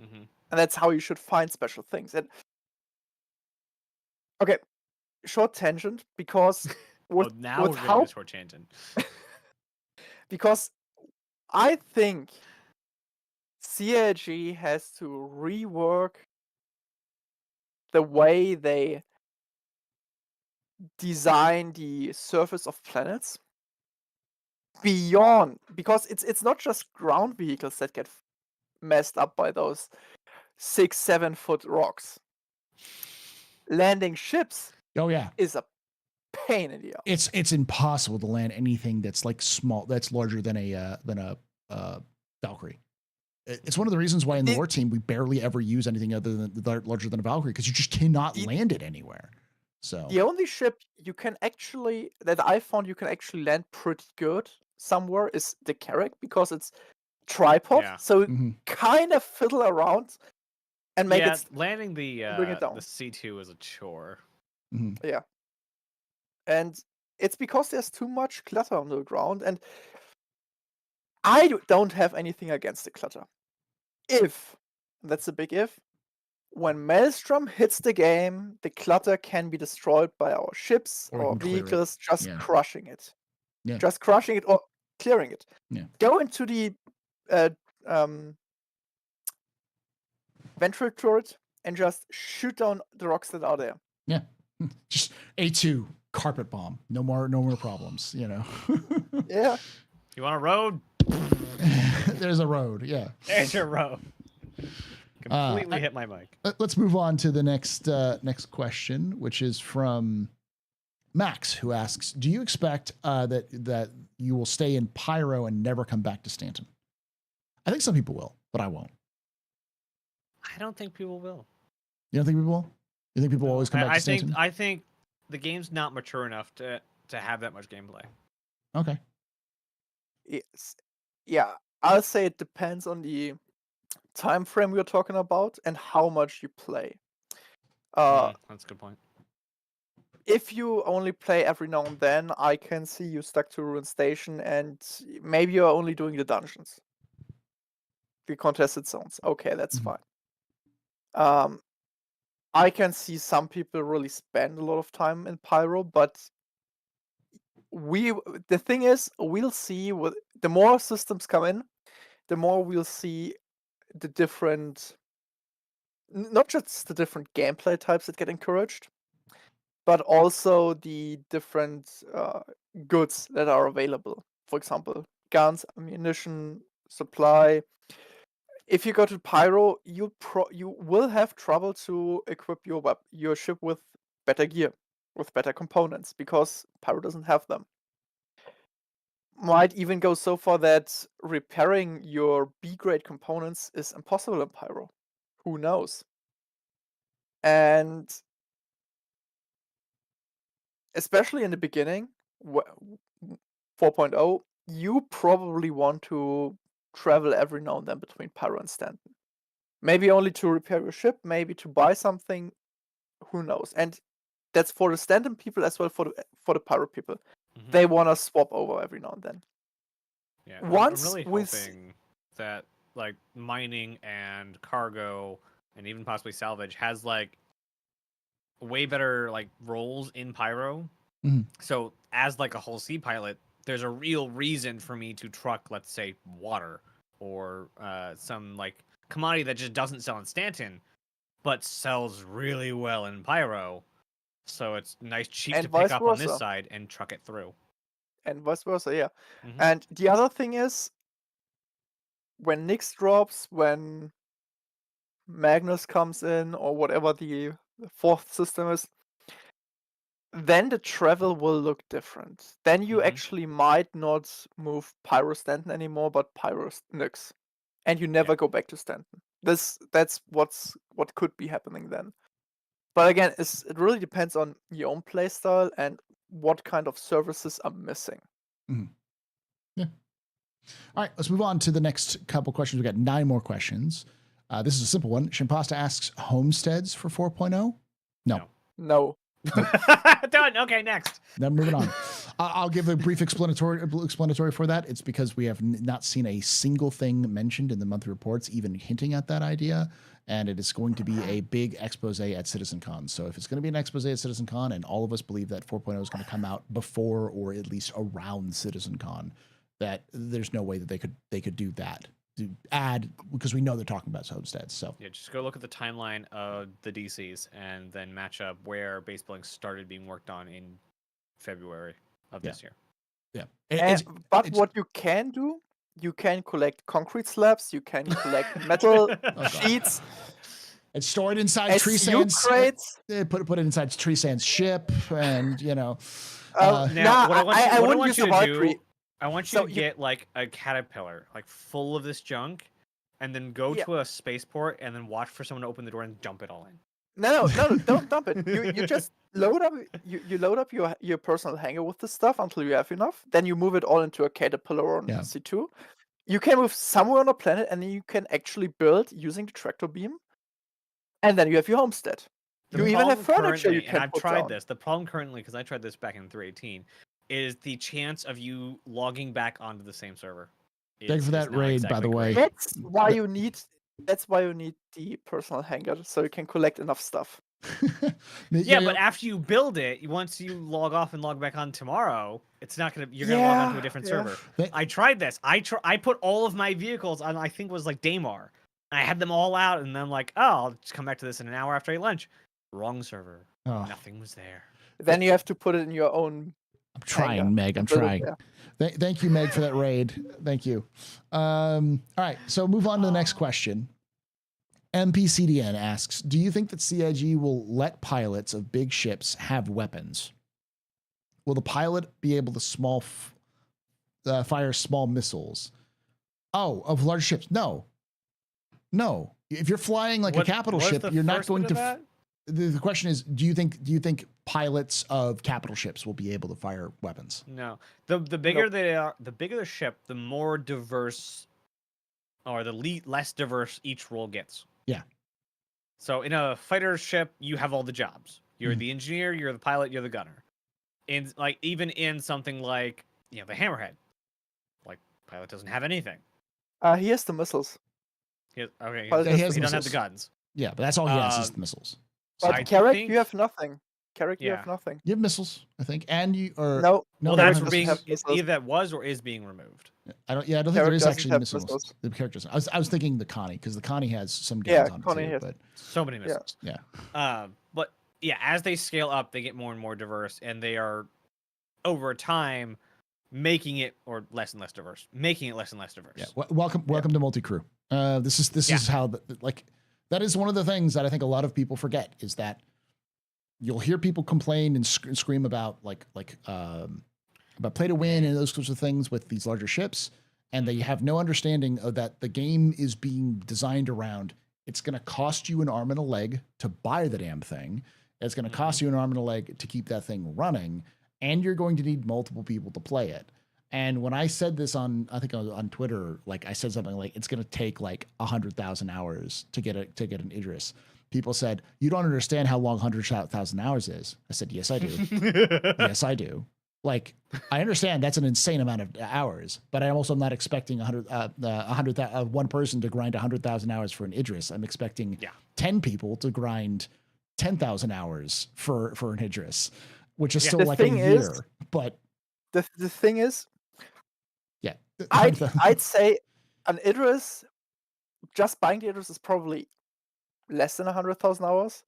and that's how you should find special things. And okay, short tangent, because we're getting a short tangent. Because I think CIG has to rework the way they design the surface of planets beyond, because it's not just ground vehicles that get messed up by those 6-7 foot rocks. Landing ships, is a pain in the ass. It's impossible to land anything that's like small, that's larger than a Valkyrie. It's one of the reasons why in the war team we barely ever use anything other than larger than a Valkyrie, because you just cannot land it anywhere. So the only ship that I found you can actually land pretty good somewhere is the Carrack, because it's tripod, so kind of fiddle around and make it. Landing the C2 is a chore. Yeah, and it's because there's too much clutter on the ground, and I don't have anything against the clutter. That's a big if, when Maelstrom hits the game, the clutter can be destroyed by our ships or vehicles just crushing it. Yeah. Just crushing it or clearing it. Yeah. Go into the ventral turret and just shoot down the rocks that are there. Yeah. Just A2 carpet bomb. No more problems, you know. Yeah. You want a road? There's a road. Yeah. There's your road. Completely hit my mic. Let's move on to the next question, which is from Max, who asks, do you expect that you will stay in Pyro and never come back to Stanton? I think some people will, but I won't. I don't think people will. You don't think people will? You think people will always come back to Stanton? I think the game's not mature enough to have that much gameplay. Okay. Yes. Yeah, I'll say it depends on the time frame we're talking about and how much you play. That's a good point. If you only play every now and then, I can see you stuck to Ruin Station, and maybe you're only doing the dungeons, the contested zones. Okay, that's fine. I can see some people really spend a lot of time in Pyro, but the thing is, we'll see the more systems come in, the more we'll see the different, not just the different gameplay types that get encouraged, but also the different goods that are available. For example, guns, ammunition, supply. If you go to Pyro, you will have trouble to equip your ship with better gear, with better components, because Pyro doesn't have them. Might even go so far that repairing your B-grade components is impossible in Pyro. Who knows? And especially in the beginning, 4.0, you probably want to travel every now and then between Pyro and Stanton. Maybe only to repair your ship, maybe to buy something, who knows? And that's for the Stanton people as well for the Pyro people. Mhm. They want to swap over every now and then. Yeah, Once I'm really we hoping that like mining and cargo and even possibly salvage has like way better like roles in Pyro. Mhm. So as like a whole sea pilot, there's a real reason for me to truck, let's say, water or some like commodity that just doesn't sell in Stanton, but sells really well in Pyro. So it's nice, cheap And to pick vice up on this versa. side and truck it through. And vice versa, yeah. Mhm. And the other thing is, when Nyx drops, when Magnus comes in, or whatever the fourth system is, then the travel will look different. Then you Mhm. actually might not move Pyro Stanton anymore, but Pyro Nyx. And you never go back to Stanton. That's what could be happening then. But again, it really depends on your own playstyle and what kind of services are missing. All right, let's move on to the next couple questions. We got 9 more questions. This is a simple one. Shimpasta asks, homesteads for 4.0? No. No. Done. Okay, next. Then moving on. I'll give a brief explanatory for that. It's because we have not seen a single thing mentioned in the monthly reports, even hinting at that idea. And it is going to be a big expose at Citzencon. So if it's going to be an expose at Citzencon, and all of us believe that 4.0 is going to come out before or at least around Citzencon, that there's no way that they could do that. To add, because we know they're talking about homesteads. So Yeah, just go look at the timeline of the DCs and then match up where base building started being worked on in February of this year. yeah. But what you can do, you can collect concrete slabs, you can collect metal sheets. It's stored inside Tree SU Sand's crates. Put it inside Tree Sand's ship, and Now, Nah, what I want you, I what I wouldn't want use you a to Valkyrie. do, I want you So to get like a caterpillar, like full of this junk, and then go Yeah. to a spaceport and then watch for someone to open the door and dump it all in. No, don't dump it. You just load up. You load up your personal hangar with the stuff until you have enough. Then you move it all into a caterpillar or Yeah. C2. You can move somewhere on a planet, and then you can actually build using the tractor beam. And then you have your homestead. The You even have problem furniture you currently, can and I've put tried down. this. The problem currently, because I tried this back in 3.18, is the chance of you logging back onto the same server. Thank you for that not raid, by the exactly way. great. That's why you need. That's why you need the personal hangar, so you can collect enough stuff. Yeah, but after you build it, once you log off and log back on tomorrow, it's not gonna. You're gonna log on to a different server. I tried this. I put all of my vehicles on. I think it was like Daymar. I had them all out, and then I'm like, oh, I'll just come back to this in an hour after I eat lunch. Wrong server. Oh. Nothing was there. Then you have to put it in your own. I'm trying, hangar. Meg. I'm Build it trying. there. Thank you, Meg, for that raid. Thank you. All right, so move on to the next question. MPCDN asks, do you think that CIG will let pilots of big ships have weapons? Will the pilot be able to fire small missiles? Oh, of large ships? No. If you're flying like a capital ship, you're not going to. The question is, do you think pilots of capital ships will be able to fire weapons? No. The bigger they are, the bigger the ship, the more diverse, or the less diverse each role gets. Yeah. So in a fighter ship, you have all the jobs. You're the engineer, you're the pilot, you're the gunner. In like even in something like the Hammerhead, like pilot doesn't have anything. He has the missiles. He Pilot doesn't has have the guns. Yeah, but that's all he has is the missiles. But I Carrack, think- you have nothing. Carrick, you Yeah. have nothing. You have missiles, I think, and you or No, no, Well, they don't that's have being missiles. missiles. either that was or is being removed. I don't think Carrick there is doesn't actually have missiles. missiles. The characters. I was thinking the Connie because the Connie has some Yeah, guns on it Connie too. has- But So many missiles. yeah, But yeah, as they scale up, they get more and more diverse, and they are over time making it or less and less diverse, making it less and less diverse. yeah. Welcome to multi crew. This is how like that is one of the things that I think a lot of people forget is that you'll hear people complain and scream about about play to win and those sorts of things with these larger ships, and they have no understanding of that the game is being designed around it's going to cost you an arm and a leg to buy the damn thing. It's going to cost you an arm and a leg to keep that thing running, and you're going to need multiple people to play it. And when I said this on Twitter, like I said something like it's going to take like 100,000 hours to get an Idris. People said, "You don't understand how long 100,000 hours is." I said, "Yes, I do. Yes, I do." Like, I understand that's an insane amount of hours, but I also am not expecting one person to grind 100,000 hours for an Idris. I'm expecting 10 people to grind 10,000 hours for an Idris, which is still like a year. But the thing is, yeah, I'd say an Idris, just buying the Idris is probably less than 100,000 hours,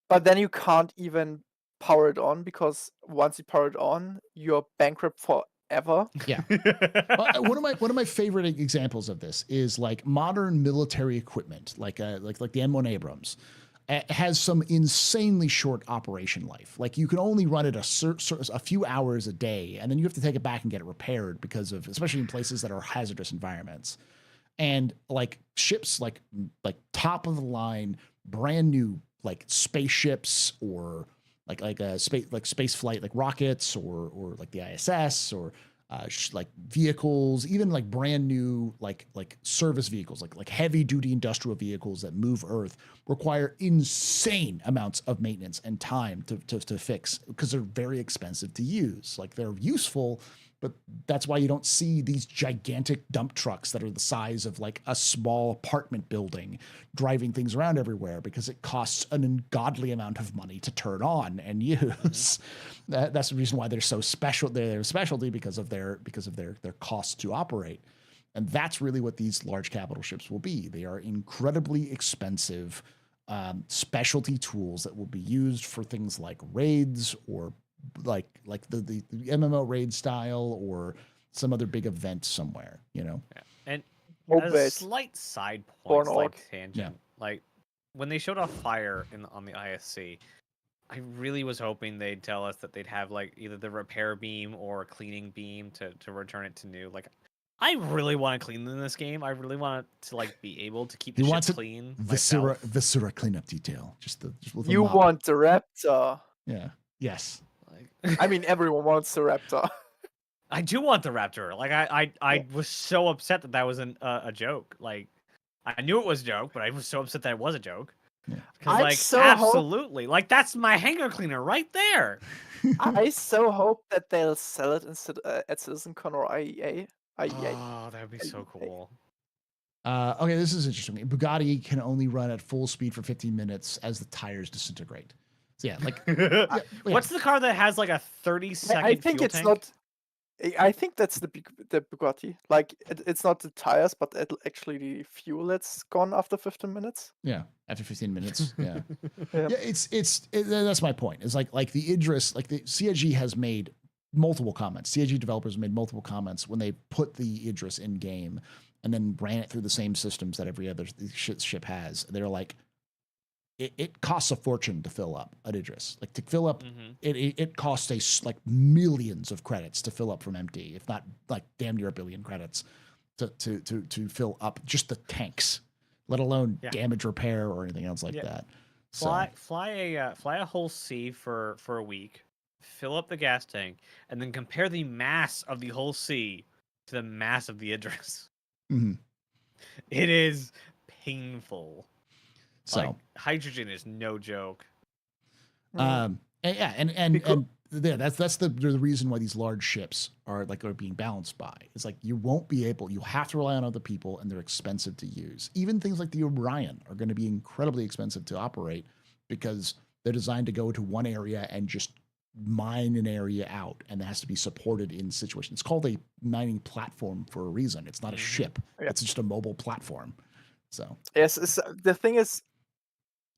but then you can't even power it on because once you power it on, you're bankrupt forever. Yeah. One of my favorite examples of this is like modern military equipment, like the M1 Abrams. Has some insanely short operation life. Like you can only run it a few hours a day, and then you have to take it back and get it repaired because of, especially in places that are hazardous environments. And like ships, like top of the line, brand new like spaceships or like a space flight, like rockets or like the ISS or like vehicles, even like brand new like service vehicles, like heavy duty industrial vehicles that move Earth require insane amounts of maintenance and time to fix because they're very expensive to use. Like they're useful, but that's why you don't see these gigantic dump trucks that are the size of like a small apartment building driving things around everywhere because it costs an ungodly amount of money to turn on and use. That's the reason why they're so special. They're a specialty because of their cost to operate. And that's really what these large capital ships will be. They are incredibly expensive specialty tools that will be used for things like raids or like the MMO raid style or some other big event somewhere, you know? Yeah. And Or as a base. slight side Or point, an slight orc. tangent, like when they showed off fire on the ISC, I really was hoping they'd tell us that they'd have like either the repair beam or a cleaning beam to return it to new. Like, I really want to clean in this game. I really want to like be able to keep the ship clean. Viscera cleanup detail. Just with You want the Raptor. Yeah. Yes. Like, I mean, everyone wants the Raptor. I do want the Raptor. Like I was so upset that was a joke. Like I knew it was a joke, but I was so upset that it was a joke. Yeah. Because like absolutely, like that's my hangar cleaner right there. I so hope that they'll sell it at Citzencon or IEA. Oh, that would be so cool. Okay, this is interesting. Bugatti can only run at full speed for 15 minutes as the tires disintegrate. So yeah, like what's the car that has like a 30-second I think fuel it's tank? not. I think that's the Bugatti. Like it's not the tires, but actually the fuel that's gone after 15 minutes. Yeah, after 15 minutes. Yeah, Yeah. yeah. That's my point. It's like the Idris, like the CIG has made multiple comments. CIG developers made multiple comments when they put the Idris in game and then ran it through the same systems that every other ship has. They're like, it costs a fortune to fill up an Idris. Like to fill up, it costs like millions of credits to fill up from empty, if not like damn near 1 billion credits to fill up just the tanks, let alone damage repair or anything else like that. Fly a whole sea for a week, fill up the gas tank, and then compare the mass of the whole sea to the mass of the Idris. Mm-hmm. It is painful. So like, hydrogen is no joke. And that's the reason why these large ships are being balanced by. It's like you have to rely on other people and they're expensive to use. Even things like the Orion are going to be incredibly expensive to operate because They're designed to go to one area and just mine an area out, and that has to be supported in situations. It's called a mining platform for a reason. It's not a ship. Yeah. It's just a mobile platform. So Yes, the thing is,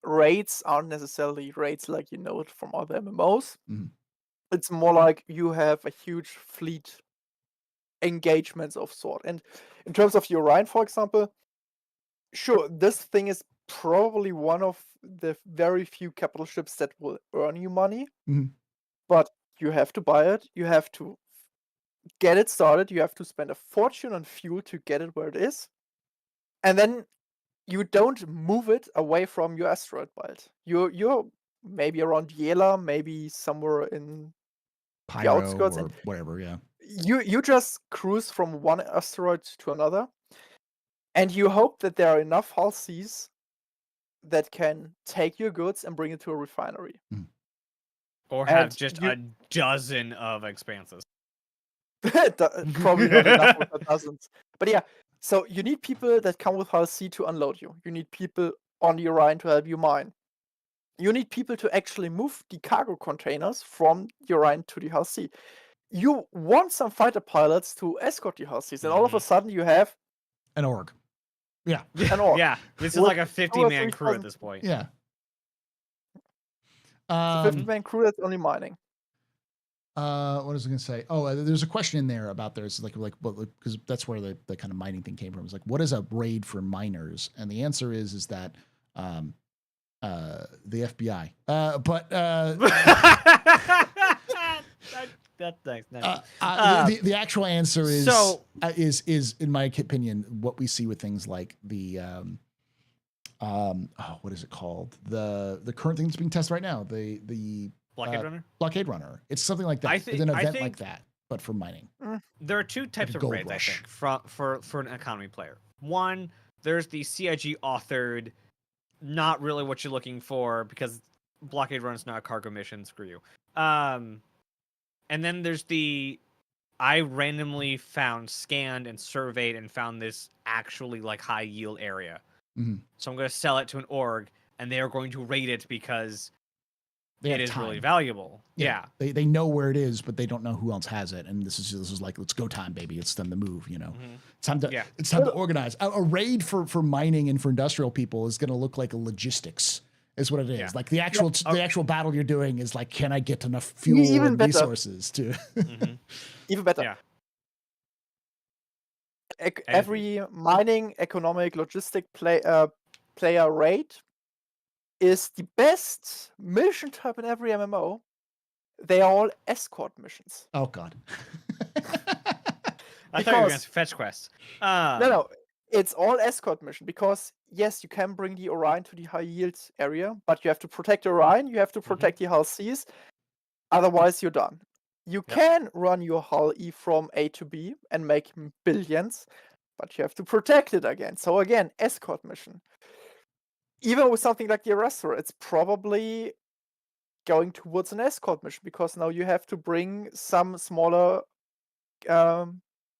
raids aren't necessarily raids like you know it from other MMOs. Mhm. It's more like you have a huge fleet engagements of sort. And in terms of the Orion, for example, sure, this thing is probably one of the very few capital ships that will earn you money, Mhm. but you have to buy it, you have to get it started, you have to spend a fortune on fuel to get it where it is, and then you don't move it away from your asteroid belt. You're maybe around Yela, maybe somewhere in the Pyro outskirts, or and whatever. Yeah. you just cruise from one asteroid to another, and you hope that there are enough hull seas that can take your goods and bring it to a refinery. Or And have just you- a dozen of expanses. Probably not enough with a dozens. But yeah, so you need people that come with hull C to unload you. You need people on the Orion to help you mine. You need people to actually move the cargo containers from the Orion to the hull C. You want some fighter pilots to escort the hull Cs, and all of a sudden you have An org. Yeah. an orc. Yeah, this is with like a 2,000 or 50-man crew at 3,000 this point. Yeah. It's a 50-man crew that's only mining. What was I going to say? Oh, there's a question in there about there's like because that's where the kind of mining thing came from. It's like, what is a raid for miners? And the answer is that the FBI. That's nice. The actual answer is is in my opinion what we see with things like the what is it called, the current thing that's being tested right now, the blockade runner. It's something like that. It's an event like that, but for mining. There are two types of raids, I think, for an economy player. One, there's the CIG authored, not really what you're looking for because blockade run is not a cargo mission. Screw you. And then there's the I randomly scanned and surveyed and found this actually like high yield area. Mm-hmm. So I'm going to sell it to an org, and they are going to raid it because it is time. really valuable. Yeah. They know where it is, but they don't know who else has it. And this is like, let's go time, baby. It's time to move, you know. Mm-hmm. It's time to organize. A raid for mining and for industrial people is going to look like a logistics. Is what it is. Like the actual battle you're doing is like, can I get enough fuel and resources to even better. Yeah. Every mining, economic, logistic player raid is the best mission type in every MMO. They are all escort missions. Oh God. I thought you were going to fetch quests. No, it's all escort mission because yes, you can bring the Orion to the high yield area, but you have to protect Orion, you have to protect the hull Cs, otherwise you're done. You can run your hull E from A to B and make billions, but you have to protect it again. So again, escort mission. Even with something like the Arrestor, it's probably going towards an escort mission because now you have to bring some smaller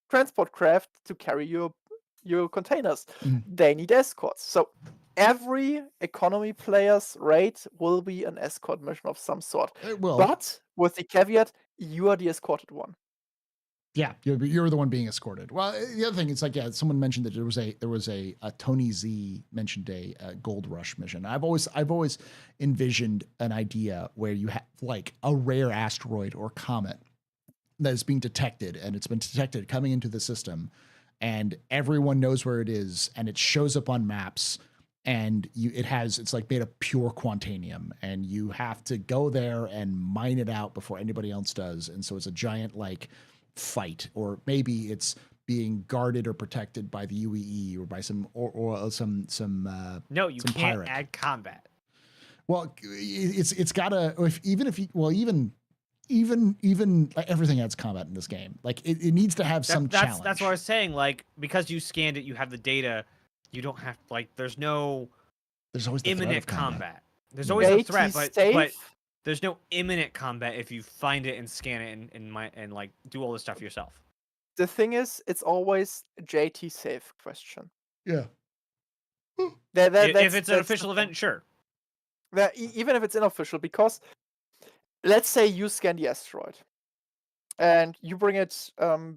transport craft to carry your containers. They need escorts. So every economy player's raid will be an escort mission of some sort. It will. But with the caveat, you are the escorted one. Yeah, you're the one being escorted. Well, the other thing, it's like, someone mentioned that there was a Tony Z mentioned a Gold Rush mission. I've always envisioned an idea where you have like a rare asteroid or comet that is being detected, and it's been detected coming into the system, and everyone knows where it is, and it shows up on maps, and it's like made of pure quantanium, and you have to go there and mine it out before anybody else does, and so it's a giant like fight, or maybe it's being guarded or protected by the UEE or by some no, you some can't pirate. add combat. Well, it's gotta, even like everything adds combat in this game. Like it needs to have some challenge. That's what I was saying. Like, because you scanned it, you have the data. You don't have there's always the imminent combat. There's always a threat, but there's no imminent combat if you find it and scan it and like do all this stuff yourself. The thing is, it's always a JT safe question. Yeah. If it's an official event, sure. Even if it's unofficial, because let's say you scan the asteroid and you bring it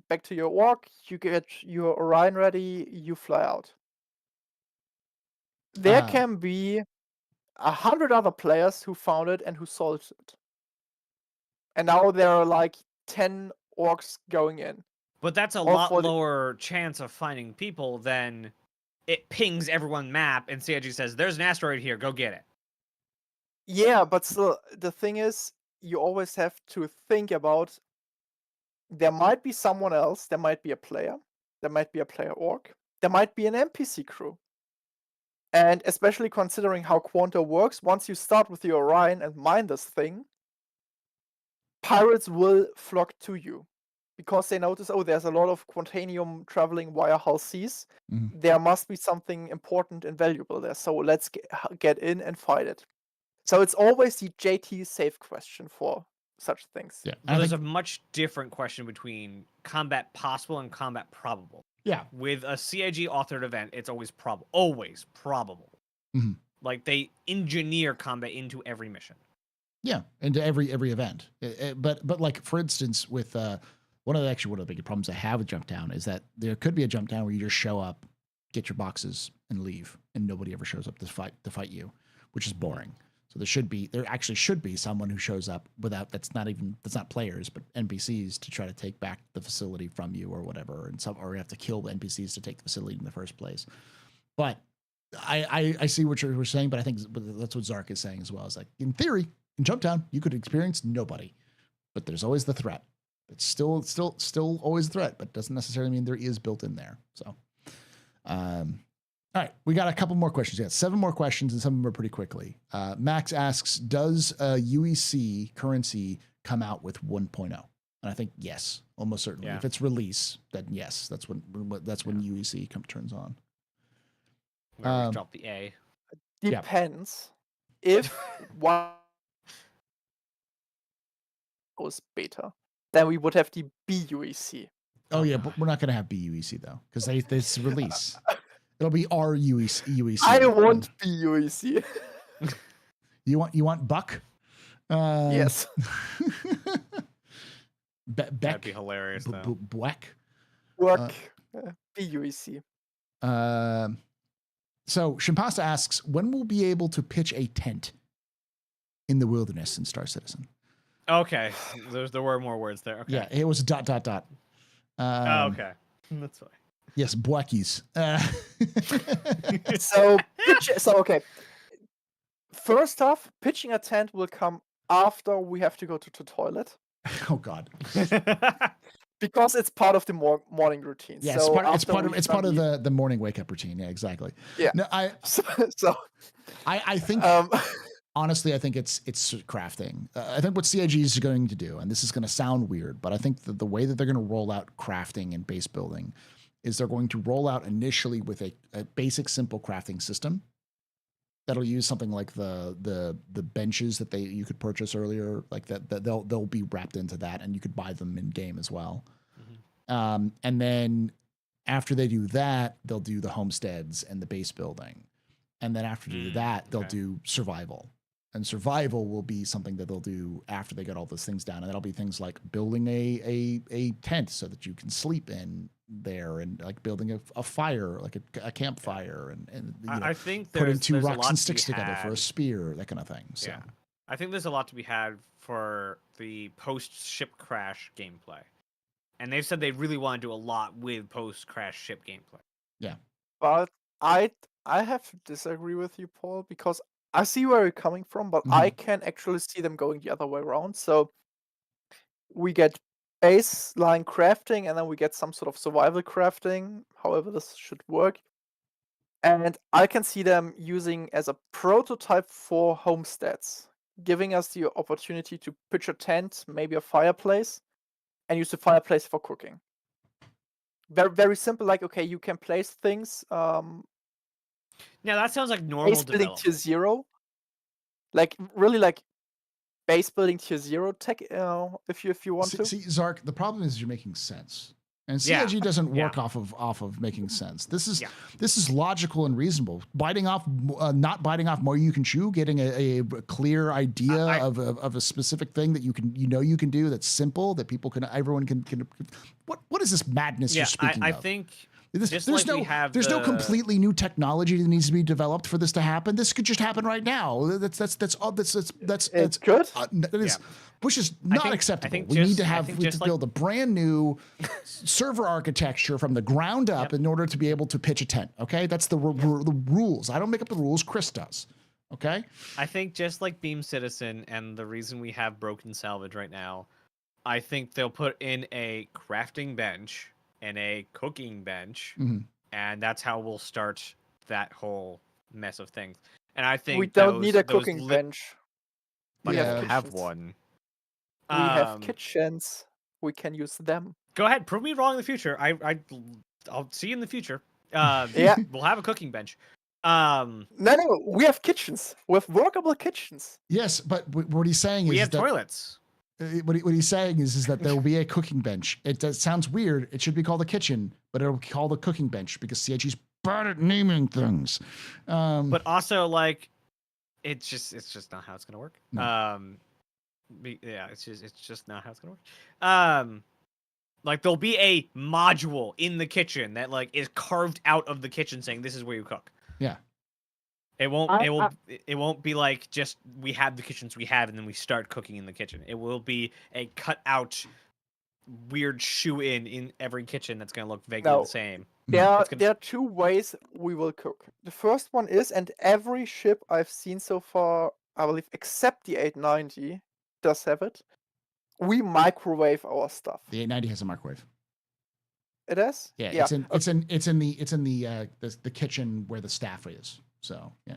back to your org, you get your Orion ready, you fly out. There can be 100 other players who found it and who solved it. And now there are like 10 orcs going in. But that's a All lot for the- lower chance of finding people than it pings everyone map and CIG says, "There's an asteroid here. Go get it." Yeah, but still, the thing is, you always have to think about there might be someone else, there might be a player, there might be a player orc, there might be an NPC crew. And especially considering how Quanta works, once you start with the Orion and mine this thing, pirates will flock to you because they notice, oh, there's a lot of Quantanium traveling via hull seas. Mhm. There must be something important and valuable there. So let's get in and fight it. So it's always the JT safe question for such things. Yeah. So there's a much different question between combat possible and combat probable. Yeah. With a CIG authored event, it's always probable. Mhm. Like they engineer combat into every mission. Yeah, into every event. But like for instance, with one of the big problems I have with Jumpdown is that there could be a Jumpdown where you just show up, get your boxes, and leave, and nobody ever shows up to fight you, which is boring. So there actually should be someone who shows up that's not players but NPCs to try to take back the facility from you or whatever, or you have to kill NPCs to take the facility in the first place. But I see what you're saying, but I think that's what Zark is saying as well. Is like in theory, in Jumpdown, you could experience nobody, but there's always the threat. It's still always a threat, but doesn't necessarily mean there is built in there. So, all right, we got a couple more questions. We got 7 more questions, and some of them are pretty quickly. Max asks, does UEC currency come out with 1.0? And I think yes, almost certainly. Yeah. If it's release, then yes, that's when UEC turns on. Where we drop the A. Depends. If one was beta, then we would have the BUEC. Oh yeah, but we're not gonna have BUEC though, because this release. It'll be our UEC. I want BUEC. You want Buck? Yes. Beck. That'd be hilarious though. Beck. Work BUEC. So Shimpasta asks, when will we be able to pitch a tent in the wilderness in Star Citizen? Okay, there were more words there. Okay. Yeah, it was ... Okay, that's fine. Yes, Bweckies. So okay. First off, pitching a tent will come after we have to go to the toilet. Oh God. Because it's part of the morning routine. Yeah, so it's part of the morning wake up routine. Yeah, exactly. Yeah. No, I think honestly, I think it's crafting. I think what CIG is going to do, and this is going to sound weird, but I think that the way that they're going to roll out crafting and base building is they're going to roll out initially with a basic, simple crafting system that'll use something like the benches that you could purchase earlier, like that they'll be wrapped into that, and you could buy them in game as well. Mm-hmm. And then after they do that, they'll do the homesteads and the base building, and then after they do that, they'll do survival. And survival will be something that they'll do after they get all those things down, and that'll be things like building a tent so that you can sleep in there, and like building a fire, like a campfire, and I think putting there's 2 a rocks lot and to sticks be together for a had. spear, that kind of thing. So. Yeah, I think there's a lot to be had for the post-ship crash gameplay, and they've said they really want to do a lot with post-crash ship gameplay. Yeah, but I have to disagree with you, Paul, because I see where you're coming from, but I can actually see them going the other way around. So we get baseline crafting, and then we get some sort of survival crafting, however this should work. And I can see them using as a prototype for homesteads, giving us the opportunity to pitch a tent, maybe a fireplace, and use the fireplace for cooking. Very, very simple. Like, okay, you can place things. Yeah, that sounds like normal Base building development. tier 0. Like, really, like base building tier 0 tech, if you want to. See, Zark, the problem is you're making sense. And Yeah. CIG doesn't work Yeah. off of making sense. This is Yeah. this is logical and reasonable. Not biting off more you can chew. Getting a clear idea of a specific thing that you can do that's simple that everyone can. What is this madness you're speaking I of? think There's no completely new technology that needs to be developed for this to happen. This could just happen right now. That's good. That is, which is not acceptable. We need to build a brand new server architecture from the ground up in order to be able to pitch a tent. Okay, that's the rules. I don't make up the rules. Chris does. Okay. I think just like Beam Citizen and the reason we have broken salvage right now, I think they'll put in a crafting bench and a cooking bench, and that's how we'll start that whole mess of things. And I think we don't need a cooking bench. But we have one. We have kitchens. We can use them. Go ahead, prove me wrong in the future. I'll see you in the future. Yeah, we'll have a cooking bench. No, we have kitchens. We have workable kitchens. Yes, but what he's saying is we have toilets. What he's saying is that there will be a cooking bench. It sounds weird. It should be called a kitchen, but it'll be called a cooking bench because CIG's bad at naming things. But also, like, it's just not how it's gonna work. No. It's just not how it's gonna work. Like there'll be a module in the kitchen that like is carved out of the kitchen saying this is where you cook. Yeah. It won't be like just we have the kitchens we have and then we start cooking in the kitchen. It will be a cut out weird shoe in every kitchen that's going to look vaguely the same. There are two ways we will cook. The first one is, and every ship I've seen so far, I believe, except the 890, does have it. We microwave our stuff. The 890 has a microwave. It is? Yeah. It's in the kitchen where the staff is. So yeah.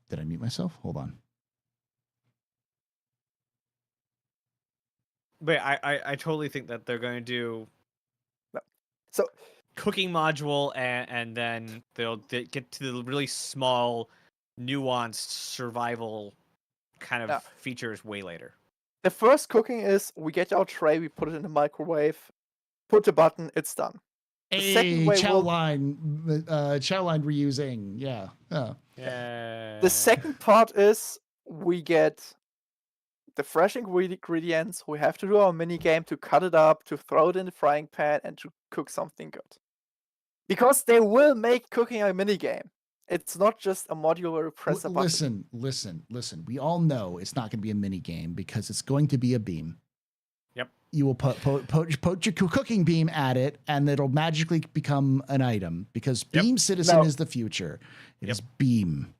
Did I mute myself? Hold on. But I totally think that they're going to do so cooking module and then they'll get to the really small, nuanced survival kind of features way later. The first cooking is we get our tray, we put it in the microwave, put the button, it's done. Chow line reusing. Yeah. Yeah. The second part is we get the fresh ingredients. We have to do our mini game to cut it up, to throw it in the frying pan, and to cook something good. Because they will make cooking a mini game. It's not just a module where you press a button. Listen. We all know it's not going to be a mini game because it's going to be a beam. Yep. You will put your cooking beam at it, and it'll magically become an item because Beam Citizen is the future. It is beam.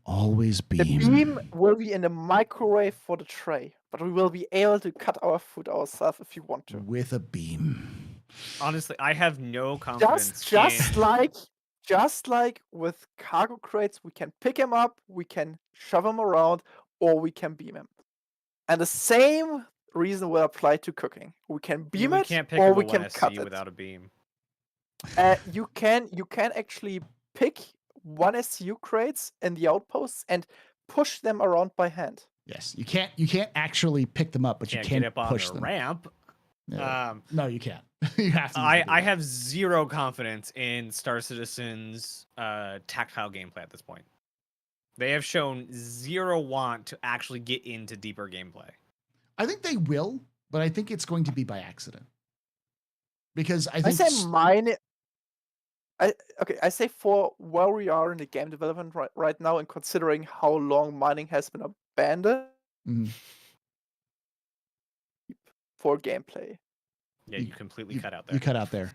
Always beam. The beam will be in the microwave for the tray, but we will be able to cut our food ourselves if you want to. With a beam. Honestly, I have no confidence. Just like with cargo crates, we can pick them up, we can shove them around, or we can beam them. And the same reason will apply to cooking. We can beam it, or we can cut it without a beam. You can actually pick one SCU crates in the outposts and push them around by hand. Yes, you can't actually pick them up, but you can push them. Ramp. No, you can't. You have to. I have zero confidence in Star Citizen's tactile gameplay at this point. They have shown zero want to actually get into deeper gameplay. I think they will, but I think it's going to be by accident. Because I think I say for where we are in the game development right now, and considering how long mining has been abandoned for gameplay. Yeah, you completely cut out there. You cut out there.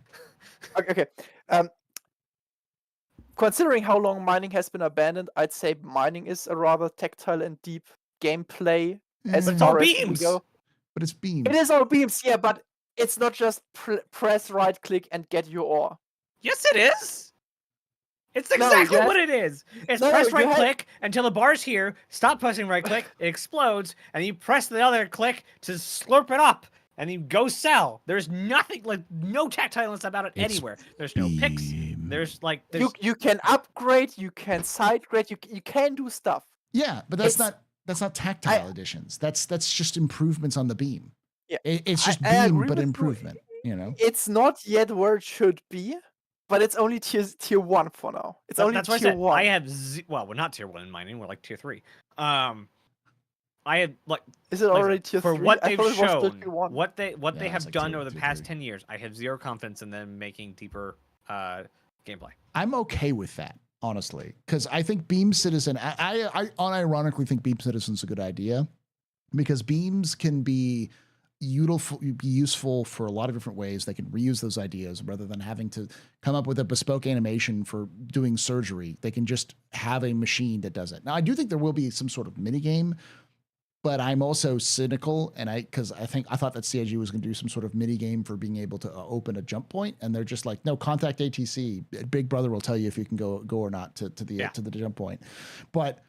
Okay. Considering how long mining has been abandoned, I'd say mining is a rather tactile and deep gameplay. But it's all beams. But it's beams. It is all beams, yeah, but it's not just press right click and get your ore. Yes, it is. It's exactly what it is. It's press right click until the bar's here. Stop pressing right click. It explodes, and you press the other click to slurp it up, and you go sell. There's nothing like no tactileness about it anywhere. There's no picks. There's you can upgrade. You can side grade. You can do stuff. Yeah, but that's not. tactile additions. That's just improvements on the beam. Yeah, It's just I beam, agree but with you. improvement. You know, It's not yet where it should be, but it's only tier 1 for now. It's only That's why I tier said 1. I have well, we're not tier 1 in mining. We're like tier 3. I had like Is it like I already said, tier for 3? what I they've thought it was still shown, tier 1. what they Yeah, it's have like done tier- over the tier past 3. 10 years, I have zero confidence in them making deeper gameplay. I'm okay with that, honestly, because I think Beam Citizen. I unironically think Beam Citizen's a good idea because beams can be useful for a lot of different ways. They can reuse those ideas rather than having to come up with a bespoke animation for doing surgery. They can just have a machine that does it. Now, I do think there will be some sort of mini game, but I'm also cynical, and I thought that CIG was going to do some sort of mini game for being able to open a jump point, and they're just like, no, contact ATC. Big Brother will tell you if you can go or not to the jump point. But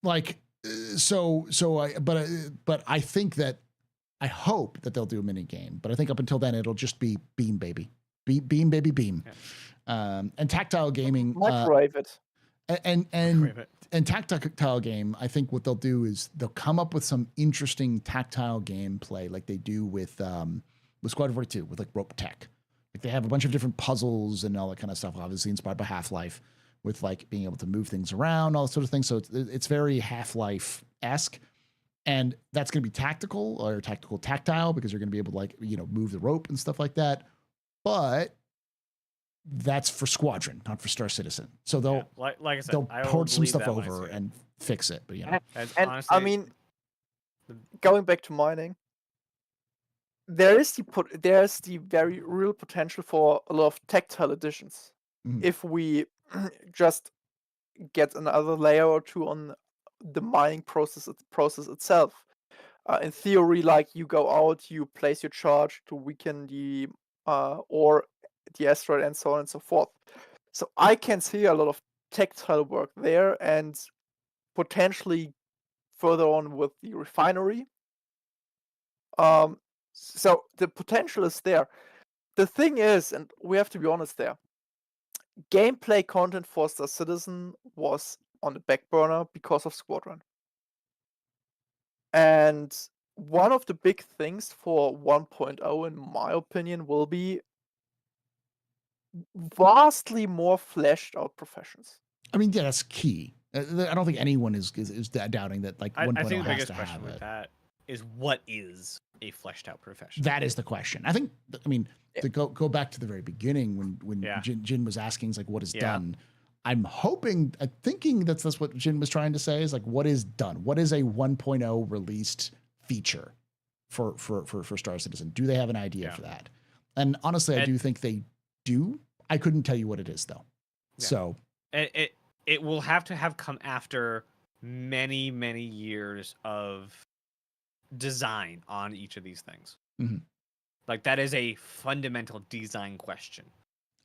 like, but I think that. I hope that they'll do a mini game, but I think up until then it'll just be beam baby, beam baby beam, and tactile gaming. Microwave it. And tactile game. I think what they'll do is they'll come up with some interesting tactile gameplay, like they do with Squadron 42, with like rope tech. Like they have a bunch of different puzzles and all that kind of stuff. Obviously inspired by Half-Life, with like being able to move things around, all that sort of thing. So it's very Half-Life-esque. And that's going to be tactile because you're going to be able to like, move the rope and stuff like that. But that's for Squadron, not for Star Citizen. So they'll, like I said, they'll port some stuff over and fix it. But and honestly, I mean, going back to mining, there's the very real potential for a lot of tactile additions. Mhm. If we just get another layer or two on the mining process itself. In theory, like you go out, you place your charge to weaken the or the asteroid and so on and so forth. So I can see a lot of tactile work there, and potentially further on with the refinery. So the potential is there. The thing is, and we have to be honest there, gameplay content for Star Citizen was on the back burner because of Squadron. And one of the big things for 1.0, in my opinion, will be vastly more fleshed out professions. I mean, yeah, that's key. I don't think anyone is doubting that. Like 1.0 I think the has biggest to question have with it. that is what is a fleshed out profession? That is the question. I think. I mean, to go back to the very beginning when Jin was asking, like, what is done. I'm thinking that's what Jin was trying to say is like, what is done? What is a 1.0 released feature for Star Citizen? Do they have an idea for that? And honestly, I do think they do. I couldn't tell you what it is though. Yeah. So it will have to have come after many years of design on each of these things. Mm-hmm. Like that is a fundamental design question.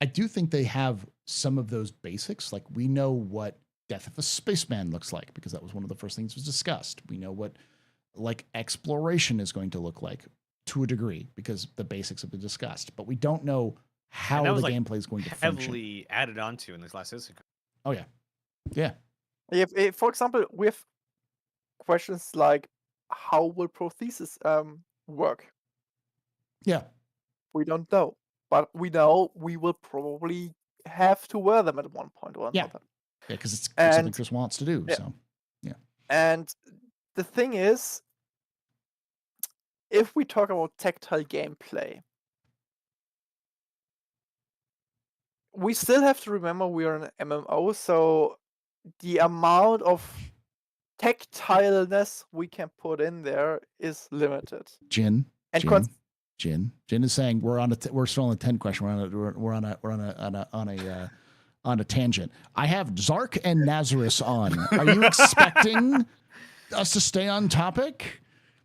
I do think they have some of those basics. Like we know what Death of a Spaceman looks like because that was one of the first things was discussed. We know what like exploration is going to look like to a degree because the basics have been discussed, but we don't know how the gameplay is going to function. Heavily added onto in this last Citzencon. Oh yeah. Yeah. If, for example, we have questions like how will prosthesis work? Yeah. We don't know. But we know we will probably have to wear them at one point or another. Yeah, because it's something Chris wants to do. Yeah. So, yeah. And the thing is, if we talk about tactile gameplay, we still have to remember we are an MMO, so the amount of tactileness we can put in there is limited. Jin is saying we're still on the 10 question. We're on a tangent. I have Zark and Nazeris on. Are you expecting us to stay on topic?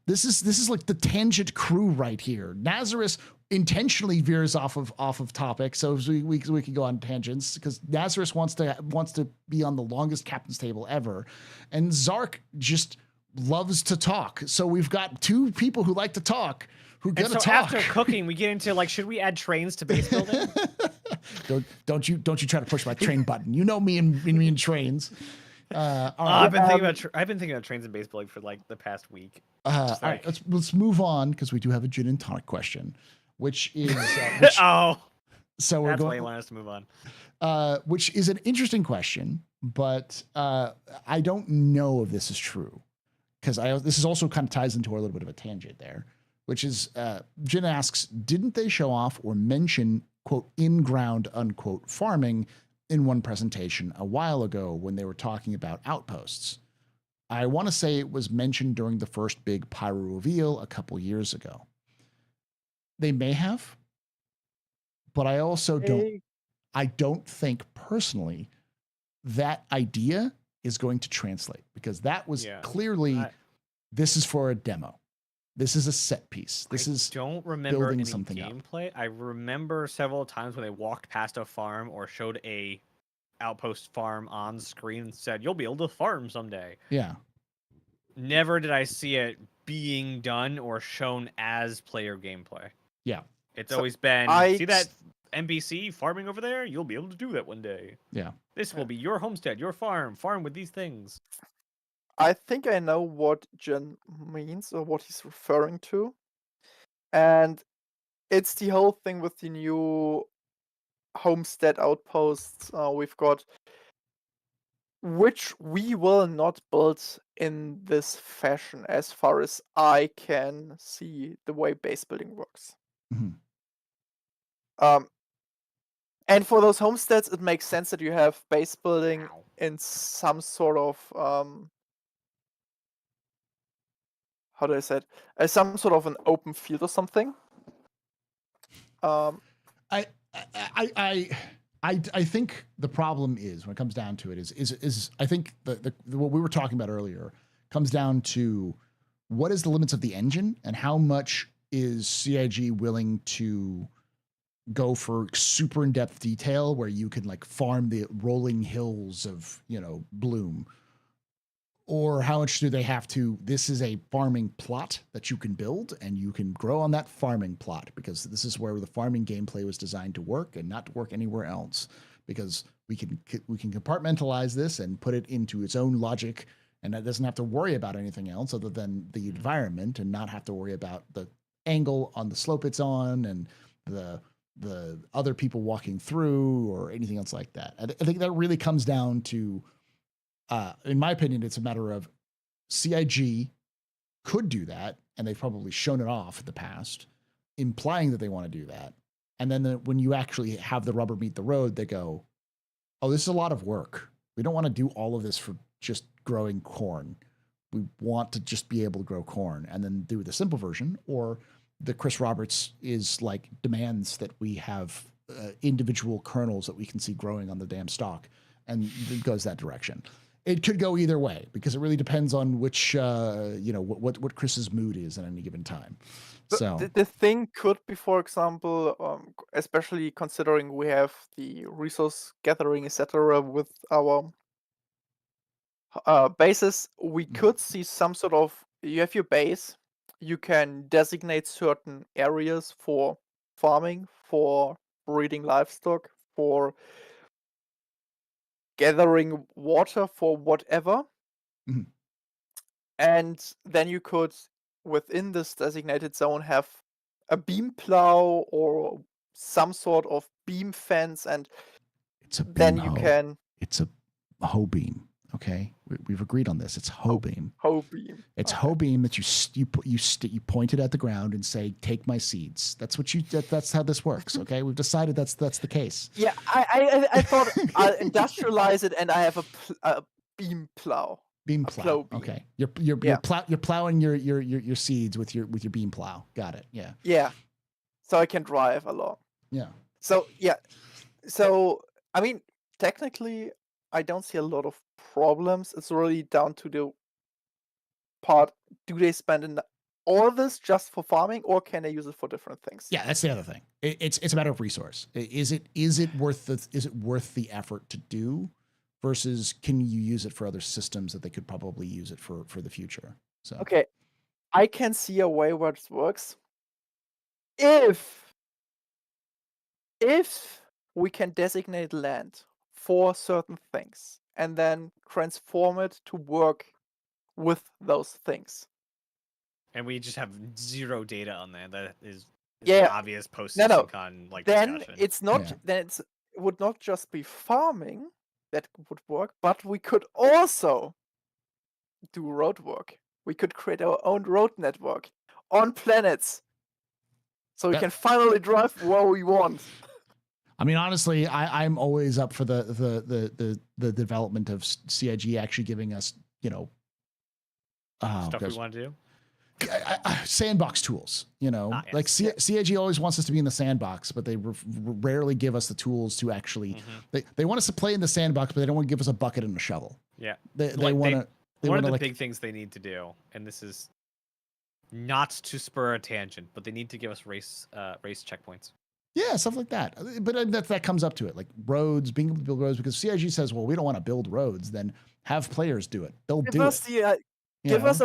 This is like the tangent crew right here. Nazeris intentionally veers off of topic so we can go on tangents because Nazeris wants to be on the longest captain's table ever, and Zark just loves to talk. So we've got two people who like to talk. After cooking, we get into like, should we add trains to base building? don't you try to push my train button. You know me and trains. All I've right. been thinking about trains and baseball for like the past week. All right. like- Let's move on because we do have a gin and tonic question, which is Oh, so we're that's why going. you want us to move on. Which is an interesting question, but I don't know if this is true because this is also kind of ties into a little bit of a tangent there, which is Jen asks, didn't they show off or mention quote in-ground unquote farming in one presentation a while ago when they were talking about outposts? I want to say it was mentioned during the first big pyro reveal a couple years ago. They may have, but I also don't think personally that idea is going to translate because that was clearly this is for a demo. This is a set piece. I don't remember building any something gameplay. I remember several times when they walked past a farm or showed a outpost farm on screen and said, "You'll be able to farm someday." Yeah. Never did I see it being done or shown as player gameplay. Yeah. It's always been, see that NPC farming over there? You'll be able to do that one day. Yeah. This will be your homestead, your farm. Farm with these things. I think I know what Jen means or what he's referring to. And it's the whole thing with the new homestead outposts we've got, which we will not build in this fashion as far as I can see the way base building works. Mm-hmm. And for those homesteads, it makes sense that you have base building in some sort of how do I say it? As some sort of an open field or something. I think the problem is when it comes down to it is I think the what we were talking about earlier comes down to what is the limits of the engine and how much is CIG willing to go for super in-depth detail where you can like farm the rolling hills of, bloom, or how much do they have to, this is a farming plot that you can build and you can grow on that farming plot because this is where the farming gameplay was designed to work and not to work anywhere else, because we can compartmentalize this and put it into its own logic, and that doesn't have to worry about anything else other than the environment and not have to worry about the angle on the slope it's on and the other people walking through or anything else like that. I think that really comes down to, in my opinion, it's a matter of CIG could do that, and they've probably shown it off in the past, implying that they want to do that. And then when you actually have the rubber meet the road, they go, oh, this is a lot of work. We don't want to do all of this for just growing corn. We want to just be able to grow corn and then do the simple version, or the Chris Roberts is like demands that we have individual kernels that we can see growing on the damn stalk, and it goes that direction. It could go either way because it really depends on which, what Chris's mood is at any given time. So the thing could be, for example, especially considering we have the resource gathering, etc., with our bases, we could see some sort of, you have your base, you can designate certain areas for farming, for breeding livestock, for gathering water, for whatever. Mm-hmm. And then you could, within this designated zone, have a beam plow or some sort of beam fence, and it's a beam then hoe. you can. It's a hoe beam. Okay, we've agreed on this. It's hoe beam. Hoe beam. It's hoe beam that you point it at the ground and say, "Take my seeds." That's what that's how this works. Okay, we've decided that's the case. Yeah, I thought I'll industrialize it, and I have a beam plow. Beam plow. Beam. Okay, you're plowing your seeds with your beam plow. Got it. Yeah. Yeah, so I can drive along. Yeah. So I mean, technically, I don't see a lot of problems. It's really down to the part: do they spend all of this just for farming, or can they use it for different things? Yeah, that's the other thing. It's a matter of resource. Is it worth the effort to do, versus can you use it for other systems that they could probably use it for the future? So okay, I can see a way where this works. If we can designate land for certain things and then transform it to work with those things. And we just have zero data on that. That is Yeah. an obvious post No, no. Citzencon like Then discussion. it's not. Yeah. Then it would not just be farming that would work, but we could also do road work. We could create our own road network on planets, so we That- can finally drive where we want. I mean, honestly, I'm always up for the development of CIG actually giving us, you know, Stuff we want to do. sandbox tools, you know, Ah, yes. like CIG always wants us to be in the sandbox, but they rarely give us the tools to actually, they want us to play in the sandbox, but they don't want to give us a bucket and a shovel. Yeah. They Like, want to, one of the like, big things they need to do, and this is not to spur a tangent, but they need to give us race checkpoints. yeah, stuff like that. But that comes up to it, like roads, being able to build roads, because CIG says, well, we don't want to build roads, then have players do it. They'll do it. Sell us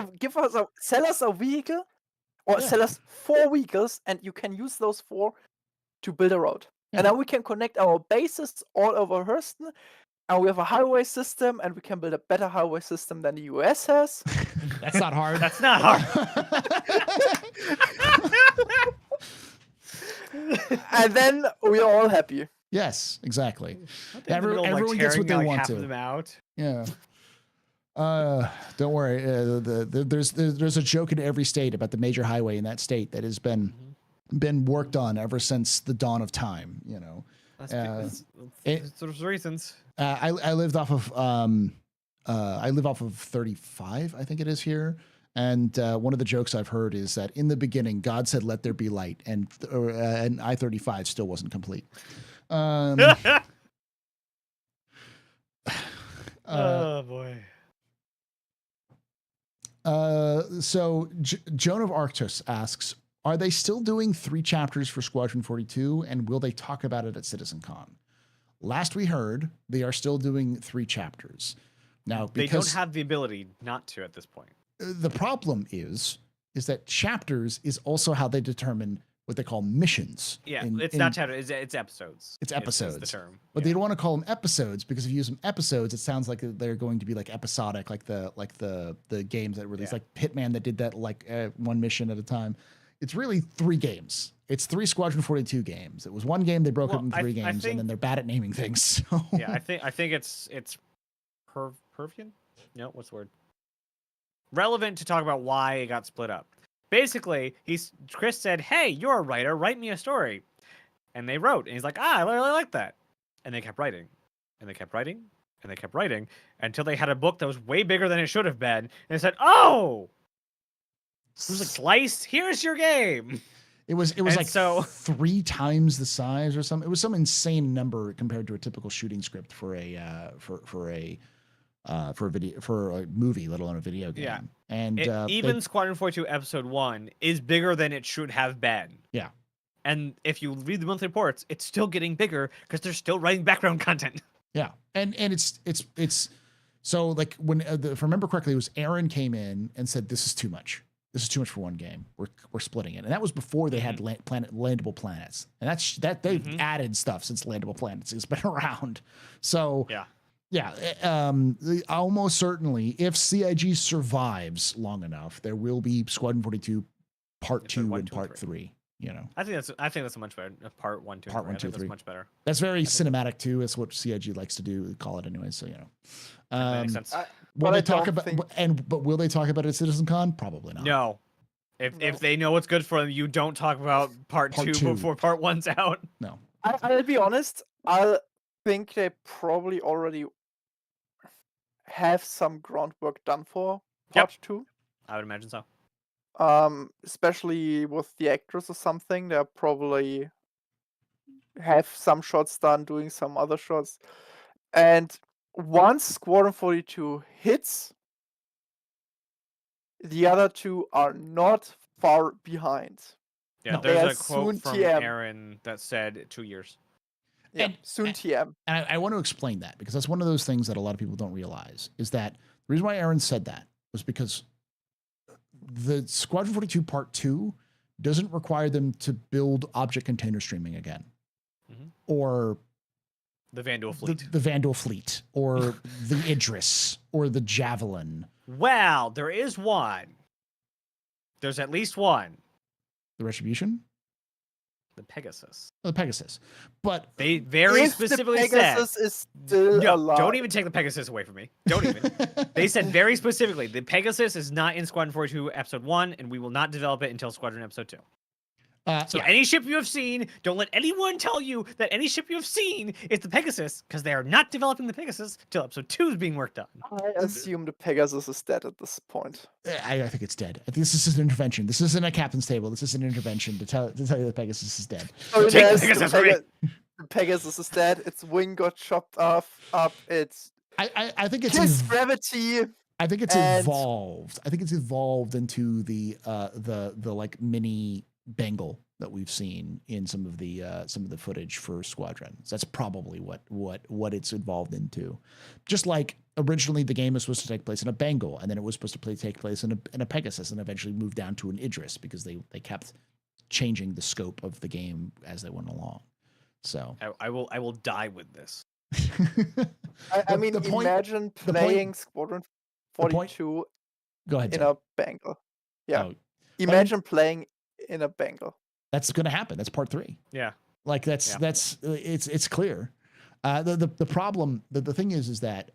a vehicle, or sell us 4 vehicles, and you can use those 4 to build a road. Yeah. And then we can connect our bases all over Hurston, and we have a highway system, and we can build a better highway system than the US has. That's not hard. That's not hard. And then we're all happy. Yes, exactly. Everyone gets what they want half to. of them out. Yeah. Don't worry. There's a joke in every state about the major highway in that state that has been worked on ever since the dawn of time. You know, there's reasons. I lived off of 35, I think it is here. And one of the jokes I've heard is that in the beginning, God said, "Let there be light," and I-35 still wasn't complete. Oh boy. So Joan of Arctus asks, are they still doing 3 chapters for Squadron 42, and will they talk about it at Citzencon? Last we heard, they are still doing 3 chapters. Now, They don't have the ability not to at this point. The problem is that chapters is also how they determine what they call missions. Yeah, it's not chapters, it's episodes. It's episodes. Is the term. But they don't want to call them episodes, because if you use them episodes, it sounds like they're going to be like episodic, like the games that release, like Hitman that did that like 1 mission at a time. It's really 3 games. It's 3 Squadron 42 games. It was 1 game, they broke it in 3 games, and then they're bad at naming things. So. Yeah, I think it's pervian? No, what's the word? Relevant to talk about why it got split up. Basically, Chris said, "Hey, you're a writer. Write me a story," and they wrote. And he's like, "I really like that," and they kept writing, and they kept writing, and they kept writing until they had a book that was way bigger than it should have been. And they said, "Oh, it was like sliced. Here's your game." It was like so 3 times the size or something. It was some insane number compared to a typical shooting script for a movie, let alone a video game. Yeah. And even Squadron 42 Episode 1 is bigger than it should have been. Yeah. And if you read the monthly reports, it's still getting bigger because they're still writing background content. Yeah. And it's so like when if I remember correctly, it was Aaron came in and said, "This is too much. This is too much for 1 game. We're splitting it." And that was before they had landable planets. And that they've added stuff since landable planets has been around. So yeah, almost certainly, if CIG survives long enough, there will be Squadron 42 Part 2 and Part 3. You know, I think that's a much better Part 1, 2, Part 1, 2, 3. That's much better. That's very cinematic too. That's what CIG likes to do. Call it anyway. So you know, that makes sense. will they talk about but will they talk about it at Citzencon? Probably not. No. If they know what's good for them, you don't talk about Part 2 before Part 1's out. No. I'll be honest. I think they probably already have some groundwork done for Part 2. I would imagine so. Especially with the actors or something, they probably have some shots done, doing some other shots. And once Squadron 42 hits, the other 2 are not far behind. Yeah, No. there's a quote from Aaron that said 2 years. Yeah, soon TM. And I want to explain that, because that's one of those things that a lot of people don't realize, is that the reason why Aaron said that was because the Squadron 42 Part 2 doesn't require them to build object container streaming again, or The Vandal fleet. The Vandal fleet, or the Idris, or the Javelin. Well, there is one. There's at least one. The Retribution? The Pegasus. Oh, the Pegasus. But They very If specifically the Pegasus said. is still No, alive. don't even take the Pegasus away from me. Don't even. They said very specifically, the Pegasus is not in Squadron 42 Episode 1, and we will not develop it until Squadron Episode 2. So yeah. any ship you have seen, don't let anyone tell you that any ship you have seen is the Pegasus, because they are not developing the Pegasus till Episode 2 is being worked on. I assume the Pegasus is dead at this point. I think it's dead. I think this is an intervention. This isn't a captain's table. This is an intervention to tell you the Pegasus is dead. Oh, Take yes, the Pegasus from me. The Pegasus is dead. Its wing got chopped off. Up. It's I think it's kiss gravity. I think it's and- evolved. I think it's evolved into the like mini Bengal that we've seen in some of the footage for Squadrons. That's probably what it's evolved into. Just like originally the game was supposed to take place in a Bengal, and then it was supposed to take place in a Pegasus, and eventually moved down to an Idris because they kept changing the scope of the game as they went along. So I will die with this. I mean, the point- imagine the point- playing Squadron point- 42 go ahead. in Zach. a Bengal. Yeah. Oh, Imagine playing in a Bengal. that's going to happen. That's part 3. Yeah. Like Yeah. it's clear. The problem, the thing is that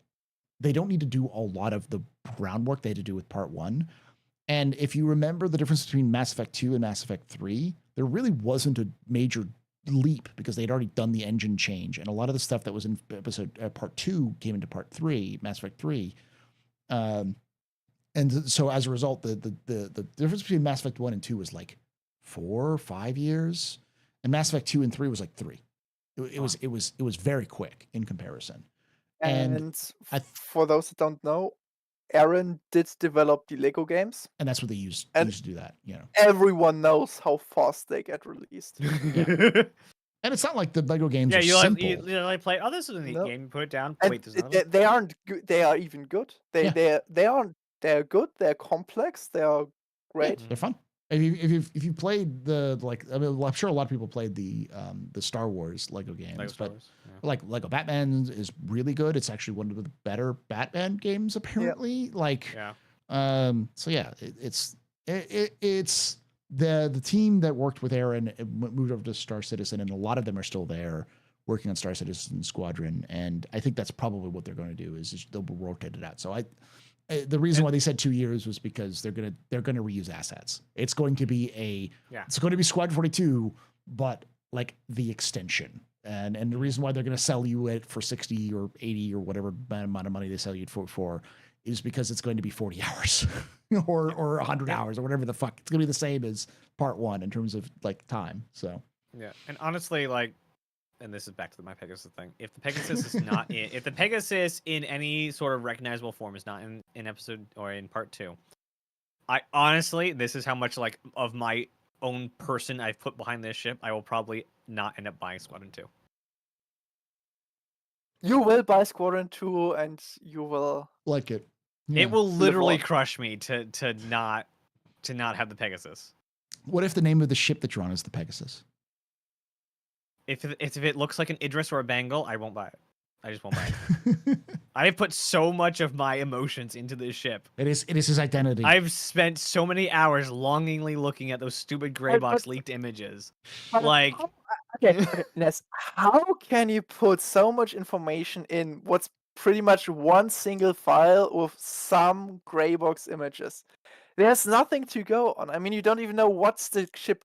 they don't need to do a lot of the groundwork they had to do with part 1. And if you remember the difference between Mass Effect 2 and Mass Effect 3, there really wasn't a major leap because they'd already done the engine change. And a lot of the stuff that was in part 2 came into part 3, Mass Effect 3. And so as a result, the difference between Mass Effect 1 and 2 was like 4 or 5 years. And Mass Effect 2 and 3 was like 3. It was very quick in comparison. And For those that don't know, Aaron did develop the Lego games. And that's what they used And- to do that, you know. Everyone knows how fast they get released. And it's not like the Lego games Yeah, are you simple. like play. Oh, this is a neat No. game. You put it down. And Wait, there's another one? they aren't good. They are even good. They aren't. They're good. They're complex. They are great. They're fun. If you played I'm sure a lot of people played the Star Wars Lego games, Lego Star but Wars, yeah. like Lego Batman is really good. It's actually one of the better Batman games apparently. Yeah. So yeah, it's the team that worked with Aaron moved over to Star Citizen, and a lot of them are still there working on Star Citizen Squadron, and I think that's probably what they're going to do is they'll rotate it out. So the reason why they said 2 years was because they're gonna reuse assets. It's going to be it's going to be Squadron 42, but like the extension. And the reason why they're going to sell you it for 60 or 80 or whatever amount of money they sell you for is because it's going to be 40 hours or 100 hours or whatever the fuck. It's going to be the same as part 1 in terms of like time. So Yeah, and honestly, like, and this is back to my Pegasus thing. If the Pegasus is not if the Pegasus in any sort of recognizable form is not in episode or in part 2, I honestly, this is how much like of my own person I've put behind this ship. I will probably not end up buying Squadron 2. You will buy Squadron 2, and you will. like it. It will literally on. crush me to not have the Pegasus. What if the name of the ship that you're on is the Pegasus? If it looks like an Idris or a Bengal, I won't buy it. I just won't buy it. I have put so much of my emotions into this ship. It is his identity. I've spent so many hours longingly looking at those stupid gray But- box but- leaked images. But Like, okay, Ness, how can you put so much information in what's pretty much one single file with some gray box images? There's nothing to go on. I mean, you don't even know what the ship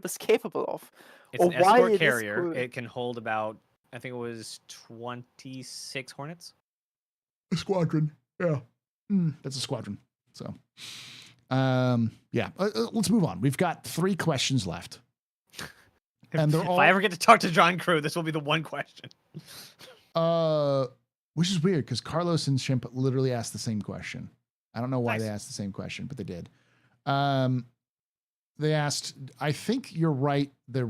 is capable of. it's an or why escort it is carrier. cool. It can hold about, I think it was 26 Hornets. A squadron. Yeah. That's a squadron. So, yeah. Let's move on. We've got 3 questions left. And they're If all I ever get to talk to John Crew, this will be the one question. which is weird because Carlos and Shimp literally asked the same question. I don't know why Nice. they asked the same question, but they did. They asked, I think you're right. There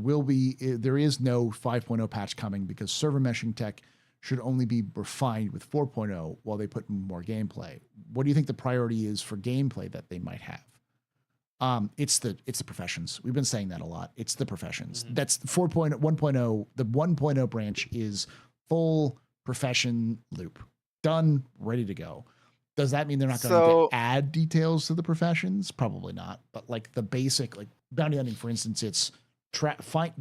is no 5.0 patch coming because server meshing tech should only be refined with 4.0 while they put in more gameplay. What do you think the priority is for gameplay that they might have? It's the professions. We've been saying that a lot. It's the professions. Mhm. That's 4.0, 1.0. The 1.0 branch is full profession loop, done, ready to go. Does that mean they're not going So- to add details to the professions? Probably not. But like the basic, like bounty hunting, for instance, it's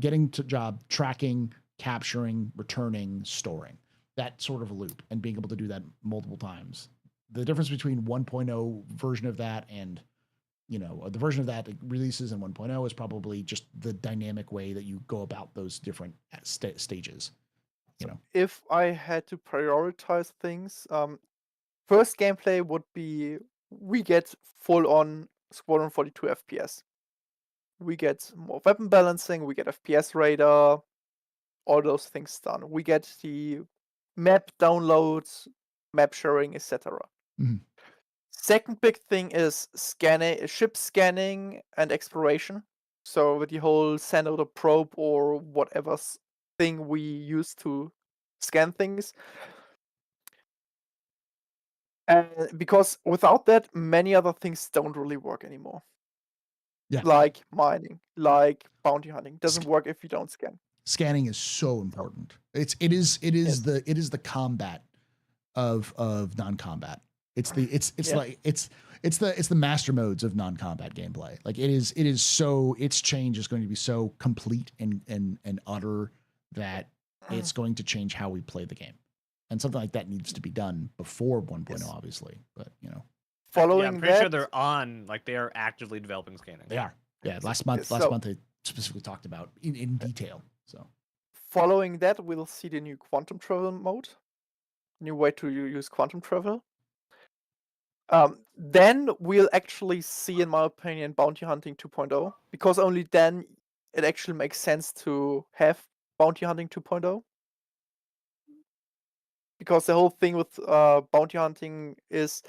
getting to job, tracking, capturing, returning, storing, that sort of a loop, and being able to do that multiple times. The difference between 1.0 version of that and, you know, the version of that that releases in 1.0 is probably just the dynamic way that you go about those different stages. You know, If I had to prioritize things, first gameplay would be we get full on Squadron 42 FPS. We get more weapon balancing, we get FPS radar, all those things done. We get the map downloads, map sharing, etc. Mhm. Second big thing is ship scanning and exploration. So with the whole send out a probe or whatever thing we use to scan things. Because without that, many other things don't really work anymore. Yeah. Like mining, like bounty hunting. Doesn't work if you don't scan. Scanning is so important. It is Yes. the combat of non-combat. It's Yeah. like it's the master modes of non-combat gameplay. Like its change is going to be so complete and utter that it's going to change how we play the game. And something like that needs to be done before 1.0, Yes. obviously. But you know, Following Yeah, I'm pretty that, sure they're on. Like they are actively developing scanning. they are. Yeah, last month so- they specifically talked about in detail. So following that, we'll see the new quantum travel mode. New way to use quantum travel. Then we'll actually see, in my opinion, bounty hunting 2.0, because only then it actually makes sense to have bounty hunting 2.0. Because the whole thing with bounty hunting is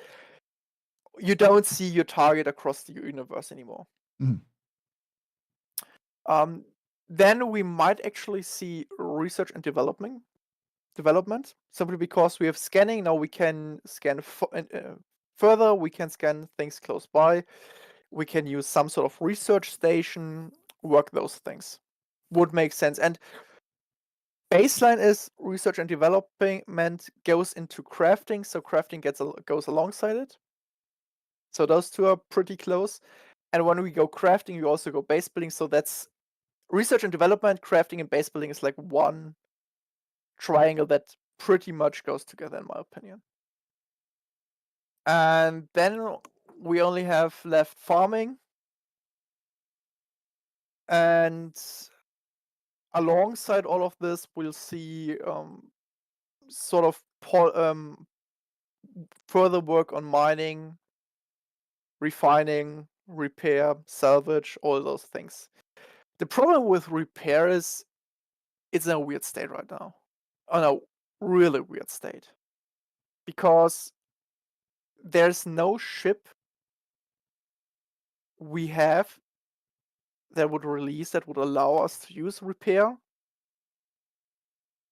you don't see your target across the universe anymore. Mhm. Then we might actually see research and development, simply because we have scanning. Now we can scan further, we can scan things close by, we can use some sort of research station, work those things. Would make sense. And baseline is research and development goes into crafting, so crafting goes alongside it. So those two are pretty close. And when we go crafting, you also go base building. So that's research and development, crafting, and base building is like one triangle that pretty much goes together, in my opinion. And then we only have left farming. And alongside all of this, we'll see sort of further work on mining, refining, repair, salvage, all those things. The problem with repair is it's in a weird state right now. On a really weird state. Because there's no ship we have that would allow us to use repair.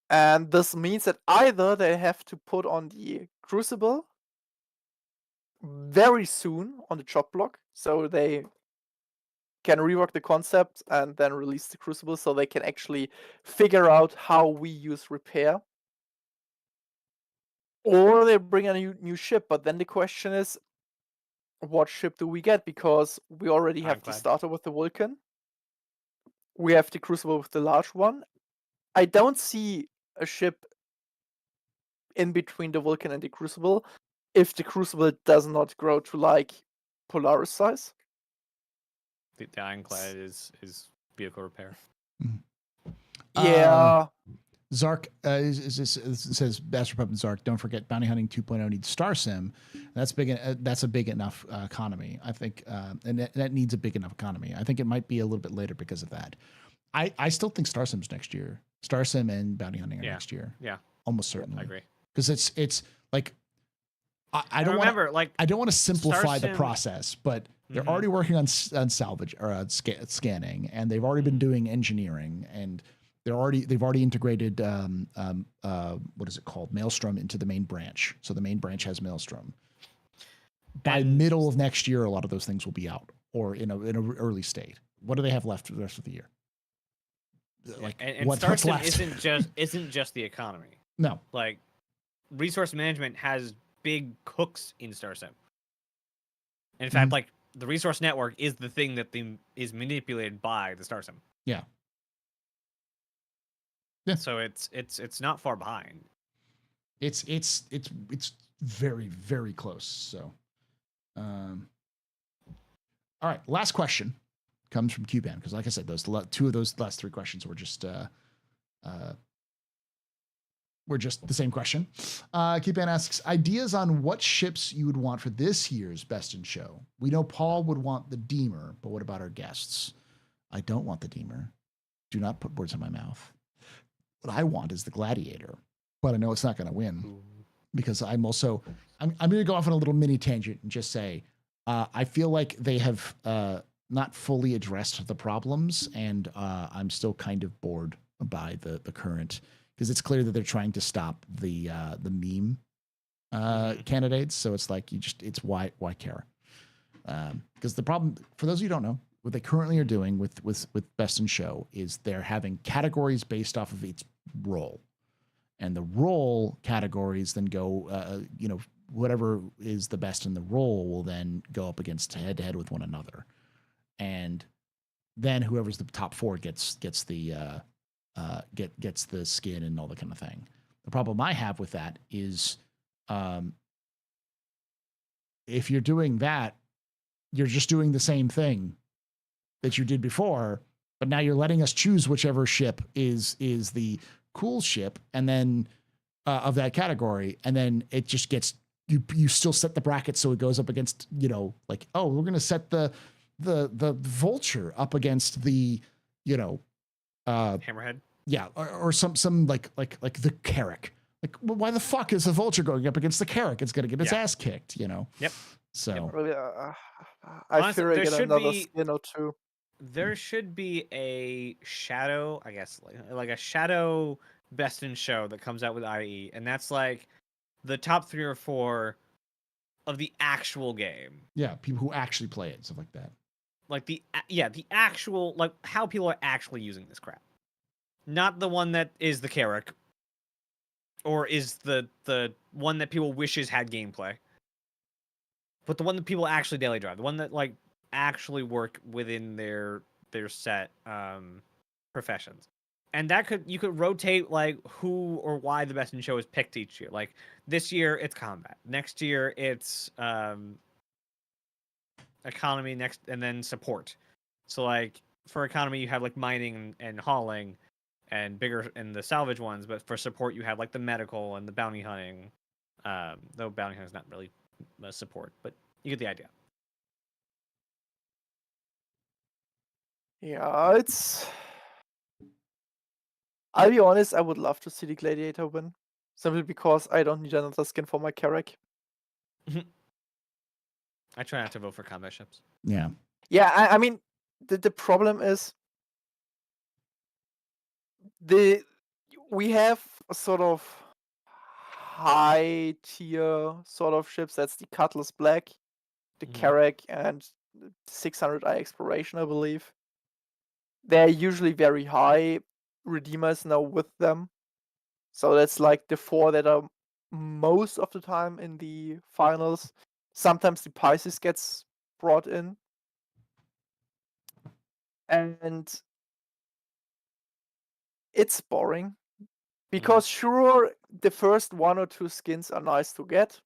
And this means that either they have to put on the Crucible very soon on the chop block, so they can rework the concept and then release the Crucible so they can actually figure out how we use repair. Or they bring a new ship, but then the question is, what ship do we get? Because we already have the Ironclad. starter with the Vulcan. We have the Crucible with the large one. I don't see a ship in between the Vulcan and the Crucible if the Crucible does not grow to like Polaris size. The Ironclad is vehicle repair. Yeah. Zark says AstroPub and Zark. Don't forget, bounty hunting 2.0 needs Star Sim. That's big. That's a big enough economy, I think, and that needs a big enough economy. I think it might be a little bit later because of that. I still think Star Sim's next year. Star Sim and bounty hunting are next year. Yeah, almost certainly. I agree. Because it's like I don't remember, want like I don't want to simplify the Sim- process, but they're Mhm. already working on salvage or scanning, and they've already been doing engineering, and they've already integrated what is it called, Maelstrom into the main branch. So the main branch has Maelstrom. By And- middle of next year, a lot of those things will be out or in a early state. What do they have left for the rest of the year? Like and what's Star Sim left? isn't just the economy. No. Like, resource management has big hooks in Star Sim. In fact, like, the resource network is the thing that is manipulated by the Star Sim. Yeah. Yeah. So it's not far behind. It's very, very close. So, all right. Last question comes from Cuban because, like I said, two of those last three questions were just the same question. Cuban asks ideas on what ships you would want for this year's Best in Show. We know Paul would want the Deemer, but what about our guests? I don't want the Deemer. Do not put words in my mouth. What I want is the Gladiator, but I know it's not going to win because I'm going to go off on a little mini tangent and just say I feel like they have not fully addressed the problems, and I'm still kind of bored by the current, because it's clear that they're trying to stop the meme candidates. So it's like it's why care? Because the problem, for those of you who don't know, what they currently are doing with Best in Show is they're having categories based off of its role, and the role categories then go, whatever is the best in the role will then go up against head to head with one another, and then whoever's the top four gets the skin and all that kind of thing. The problem I have with that is, if you're doing that, you're just doing the same thing that you did before, but now you're letting us choose whichever ship is the cool ship, and then of that category, and then it just gets you still set the bracket so it goes up against, like, oh, we're gonna set the Vulture up against the Hammerhead. Yeah, or some like the Carrack. Like, well, why the fuck is the Vulture going up against the Carrack? It's gonna get its ass kicked, Yep. So Really, Honestly, fear I there get should another be- skin or two. There should be a shadow, I guess, like a shadow Best in Show that comes out with IE, and that's like the top 3 or 4 of the actual game. yeah, people who actually play it, stuff like that. Like the actual, like, how people are actually using this crap. Not the one that is the Carrack, or is the one that people wishes had gameplay, but the one that people actually daily drive, the one that like actually work within their set professions. And that you could rotate like who or why the Best in Show is picked each year. Like this year it's combat, next year it's economy, next, and then support. So like for economy you have like mining and hauling and bigger and the salvage ones, but for support you have like the medical and the bounty hunting. Though bounty hunting is not really a support, but you get the idea. Yeah, I'll be honest, I would love to see the Gladiator win. Simply because I don't need another skin for my Carrack. I try not to vote for combat ships. Yeah. Yeah, I mean, the problem is we have a sort of high tier sort of ships. That's the Cutlass Black, the Carrack, and 600i Exploration, I believe. They're usually very high. Redeemers now with them. So that's like the 4 that are most of the time in the finals. Sometimes the Pisces gets brought in. And it's boring. Because sure, the first 1 or 2 skins are nice to get.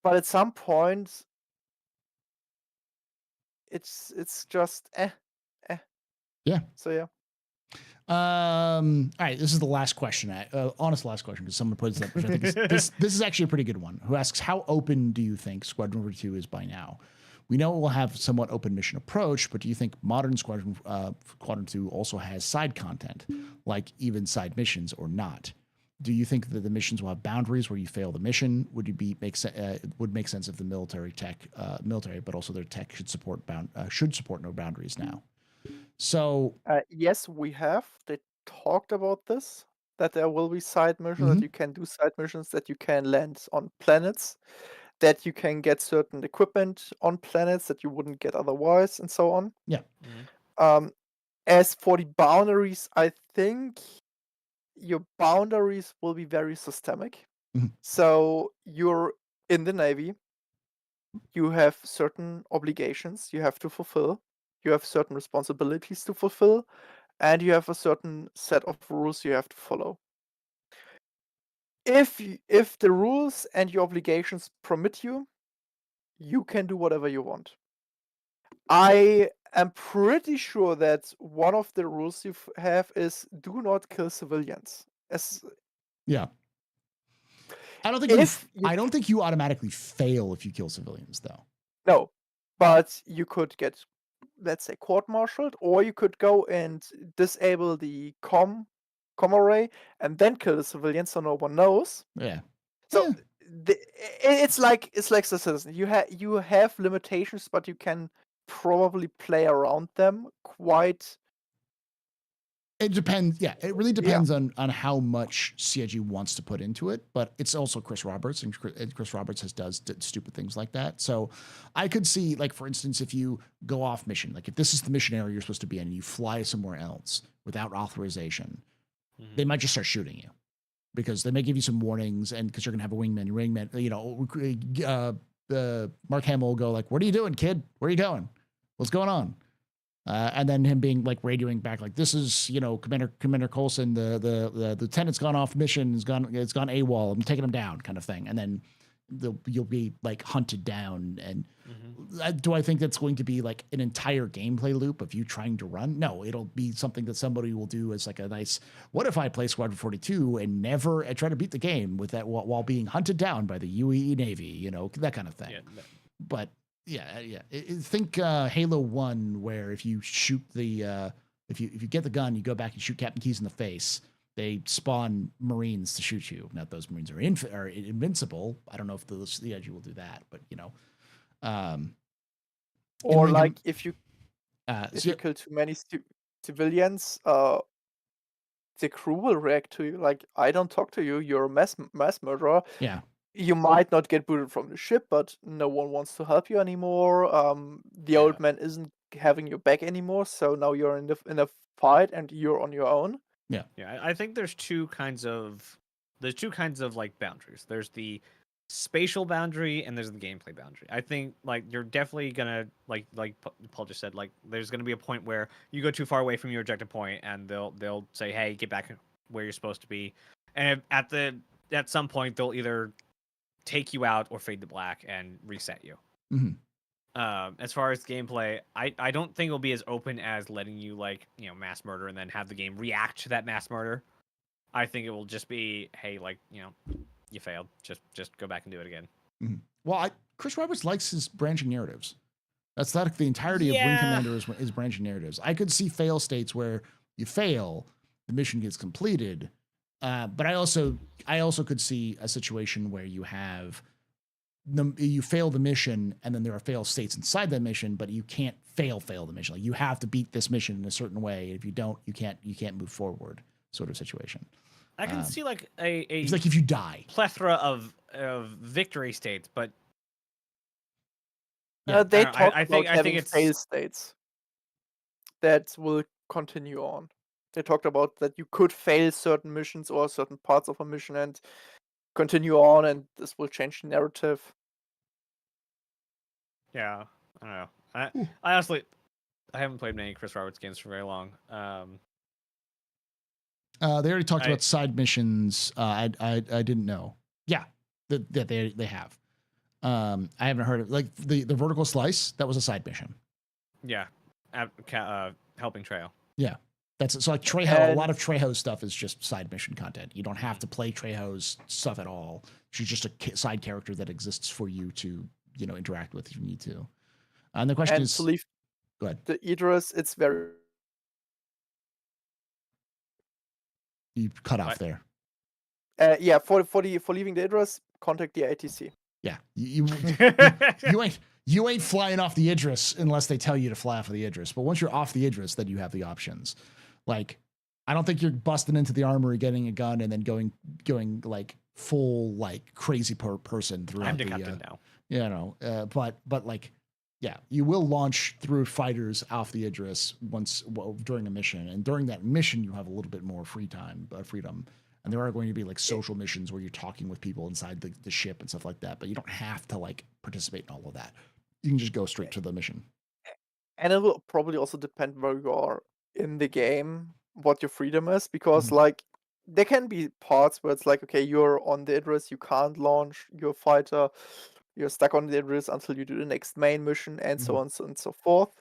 But at some point, it's just eh. Yeah. So yeah. All right, this is the last question. Honest last question, because someone puts up, which I think is, this is actually a pretty good one. Who asks, how open do you think Squadron Number 2 is by now? We know it will have somewhat open mission approach, but do you think modern Squadron 2 also has side content, like even side missions, or not? Do you think that the missions will have boundaries where you fail the mission? Would make sense if the military, but also their tech should support no boundaries now? So yes, we have. They talked about this, that there will be side missions, that you can do side missions, that you can land on planets, that you can get certain equipment on planets that you wouldn't get otherwise, and so on. Yeah. As for the boundaries, I think your boundaries will be very systemic. Mhm. So you're in the Navy, you have certain obligations you have to fulfill, you have certain responsibilities to fulfill, and you have a certain set of rules you have to follow. If the rules and your obligations permit you, you can do whatever you want. I am pretty sure that one of the rules you have is do not kill civilians. As Yeah. I don't think if you I don't think you automatically fail if you kill civilians, though. no, but you could get, let's say, court-martialed, or you could go and disable the com array and then kill the civilians so no one knows. Yeah. So Yeah. it's like Star Citizen. You have limitations, but you can probably play around them quite. It depends. Yeah, it really Yeah. depends on how much CIG wants to put into it. But it's also Chris Roberts, and Chris Roberts does stupid things like that. So I could see, like, for instance, if you go off mission, like if this is the mission area you're supposed to be in, and you fly somewhere else without authorization, they might just start shooting you because they may give you some warnings, and because you're gonna have a wingman, you know, Mark Hamill will go like, "What are you doing, kid? Where are you going? What's going on?" And then him being like radioing back, like, "This is, you know, Commander Coulson, the lieutenant's gone off mission, it's gone AWOL. I'm taking him down," kind of thing. And then you'll be like hunted down. And do I think that's going to be like an entire gameplay loop of you trying to run? No, it'll be something that somebody will do as like a nice, what if I play Squadron 42 and never try to beat the game with that while being hunted down by the UAE Navy, you know, that kind of thing. Yeah. But yeah. Think Halo 1, where if you shoot the if you get the gun, you go back and shoot Captain Keyes in the face, they spawn Marines to shoot you. Now those Marines are invincible. I don't know if the CIG will do that, but you know, Or like if you so kill too many civilians, the crew will react to you like, "I don't talk to you. You're a mass murderer." yeah, You might not get booted from the ship, but no one wants to help you anymore. The old man isn't having your back anymore, so now you're in a fight and you're on your own. yeah. I think there's two kinds of like boundaries. There's the spatial boundary and there's the gameplay boundary. I think like you're definitely gonna like Paul just said, like there's gonna be a point where you go too far away from your objective point and they'll say, "Hey, get back where you're supposed to be," and at some point they'll either take you out or fade to black and reset you. As far as gameplay, I don't think it'll be as open as letting you, like, you know, mass murder and then have the game react to that mass murder. I think it will just be, hey, like, you know, you failed. Just go back and do it again. Well, Chris Roberts likes his branching narratives. That's not the entirety of Wing Commander is branching narratives. I could see fail states where you fail, the mission gets completed. But I also could see a situation where you have you fail the mission and then there are fail states inside that mission, but you can't fail the mission. Like you have to beat this mission in a certain way. If you don't, you can't move forward, sort of situation. I can see like it's like if you die, plethora of victory states, but They talk I about having it's fail states that will continue on. They talked about that you could fail certain missions or certain parts of a mission and continue on, and this will change the narrative. Yeah, I don't know. I honestly, I haven't played many Chris Roberts games for very long. they already talked about side missions. I didn't know. Yeah, that they have. I haven't heard of, like, the vertical slice. That was a side mission. Yeah, helping Trejo. Yeah, that's so like Trejo. A lot of Trejo stuff is just side mission content. You don't have to play Trejo's stuff at all. She's just a side character that exists for you to, you know, interact with if you need to. And the question is, to leave go ahead. The Idris, it's very. You cut off there. Yeah, for leaving the Idris, contact the ATC. Yeah, you ain't flying off the Idris unless they tell you to fly off of the Idris. But once you're off the Idris, then you have the options. Like, I don't think you're busting into the armory, getting a gun, and then going like full like crazy person throughout I'm the captain now. You know, but like Yeah, you will launch through fighters off the Idris during a mission, and during that mission, you have a little bit more freedom. And there are going to be like social missions where you're talking with people inside the ship and stuff like that. But you don't have to like participate in all of that. You can just go straight to the mission. And it will probably also depend where you are in the game, what your freedom is, because Mhm. like there can be parts where it's like, okay, you're on the Idris, you can't launch your fighter, you're stuck on the Idris until you do the next main mission, and so on and so forth.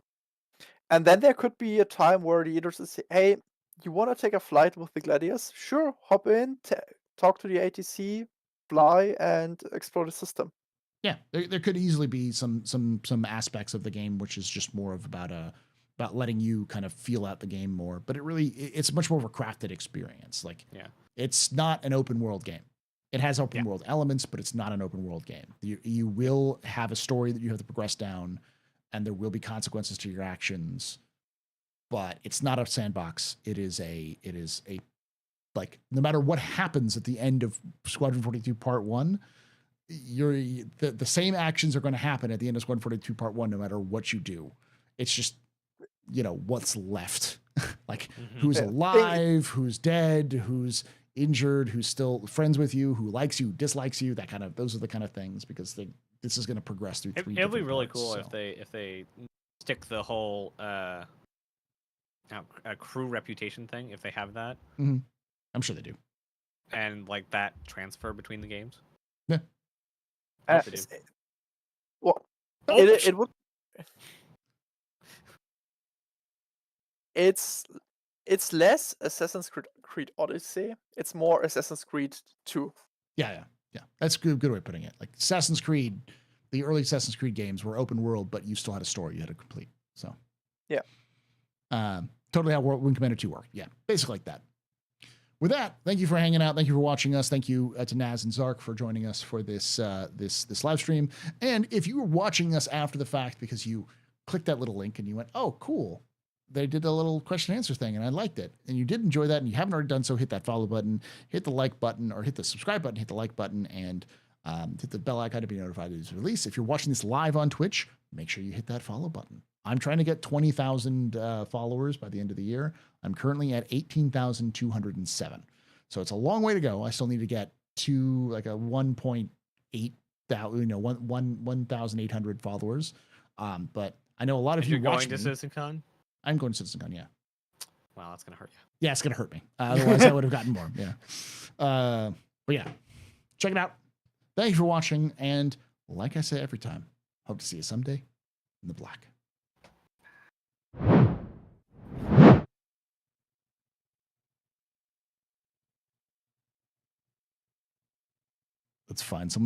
And then there could be a time where the Idris is, hey, you want to take a flight with the Gladius? Sure, hop in, talk to the ATC, fly, and explore the system. Yeah, there could easily be some aspects of the game which is just more of about letting you kind of feel out the game more. But it's much more of a crafted experience. Like, it's not an open world game. It has open world elements, but it's not an open world game. You will have a story that you have to progress down, and there will be consequences to your actions. But it's not a sandbox. It is a like, no matter what happens at the end of Squadron 42 Part 1, the same actions are going to happen at the end of Squadron 42 Part 1 no matter what you do. It's just, what's left. Like, who's alive, who's dead, who's injured, who's still friends with you, who likes you, dislikes you, those are the kind of things, because this is going to progress through three. It'll be really parts, cool so. if they stick the whole a crew reputation thing, if they have that. Mm-hmm. I'm sure they do. And like that transfer between the games. Yeah. Well, it would. It's less Assassin's Creed Odyssey. It's more Assassin's Creed 2. Yeah. That's a good way of putting it. Like, Assassin's Creed, the early Assassin's Creed games were open world, but you still had a story you had to complete. So yeah, totally how Wing Commander 2 worked. Yeah, basically like that. With that, thank you for hanging out. Thank you for watching us. Thank you to Naz and Zark for joining us for this live stream. And if you were watching us after the fact because you clicked that little link and you went, "Oh, cool, they did a little question and answer thing and I liked it," and you did enjoy that and you haven't already done so, hit that follow button, hit the like button, or hit the subscribe button, hit the like button, and hit the bell icon to be notified of its release. If you're watching this live on Twitch, make sure you hit that follow button. I'm trying to get 20,000 followers by the end of the year. I'm currently at 18,207. So it's a long way to go. I still need to get to like a 1.8 thousand, 1,800 followers. But I know a lot of you watching. You're going to Citzencon? I'm going to Citzencon, yeah. Wow, that's gonna hurt you. Yeah, it's gonna hurt me. Otherwise, I would have gotten more. Yeah. But yeah, check it out. Thank you for watching, and like I say every time, hope to see you someday in the black. Let's find someone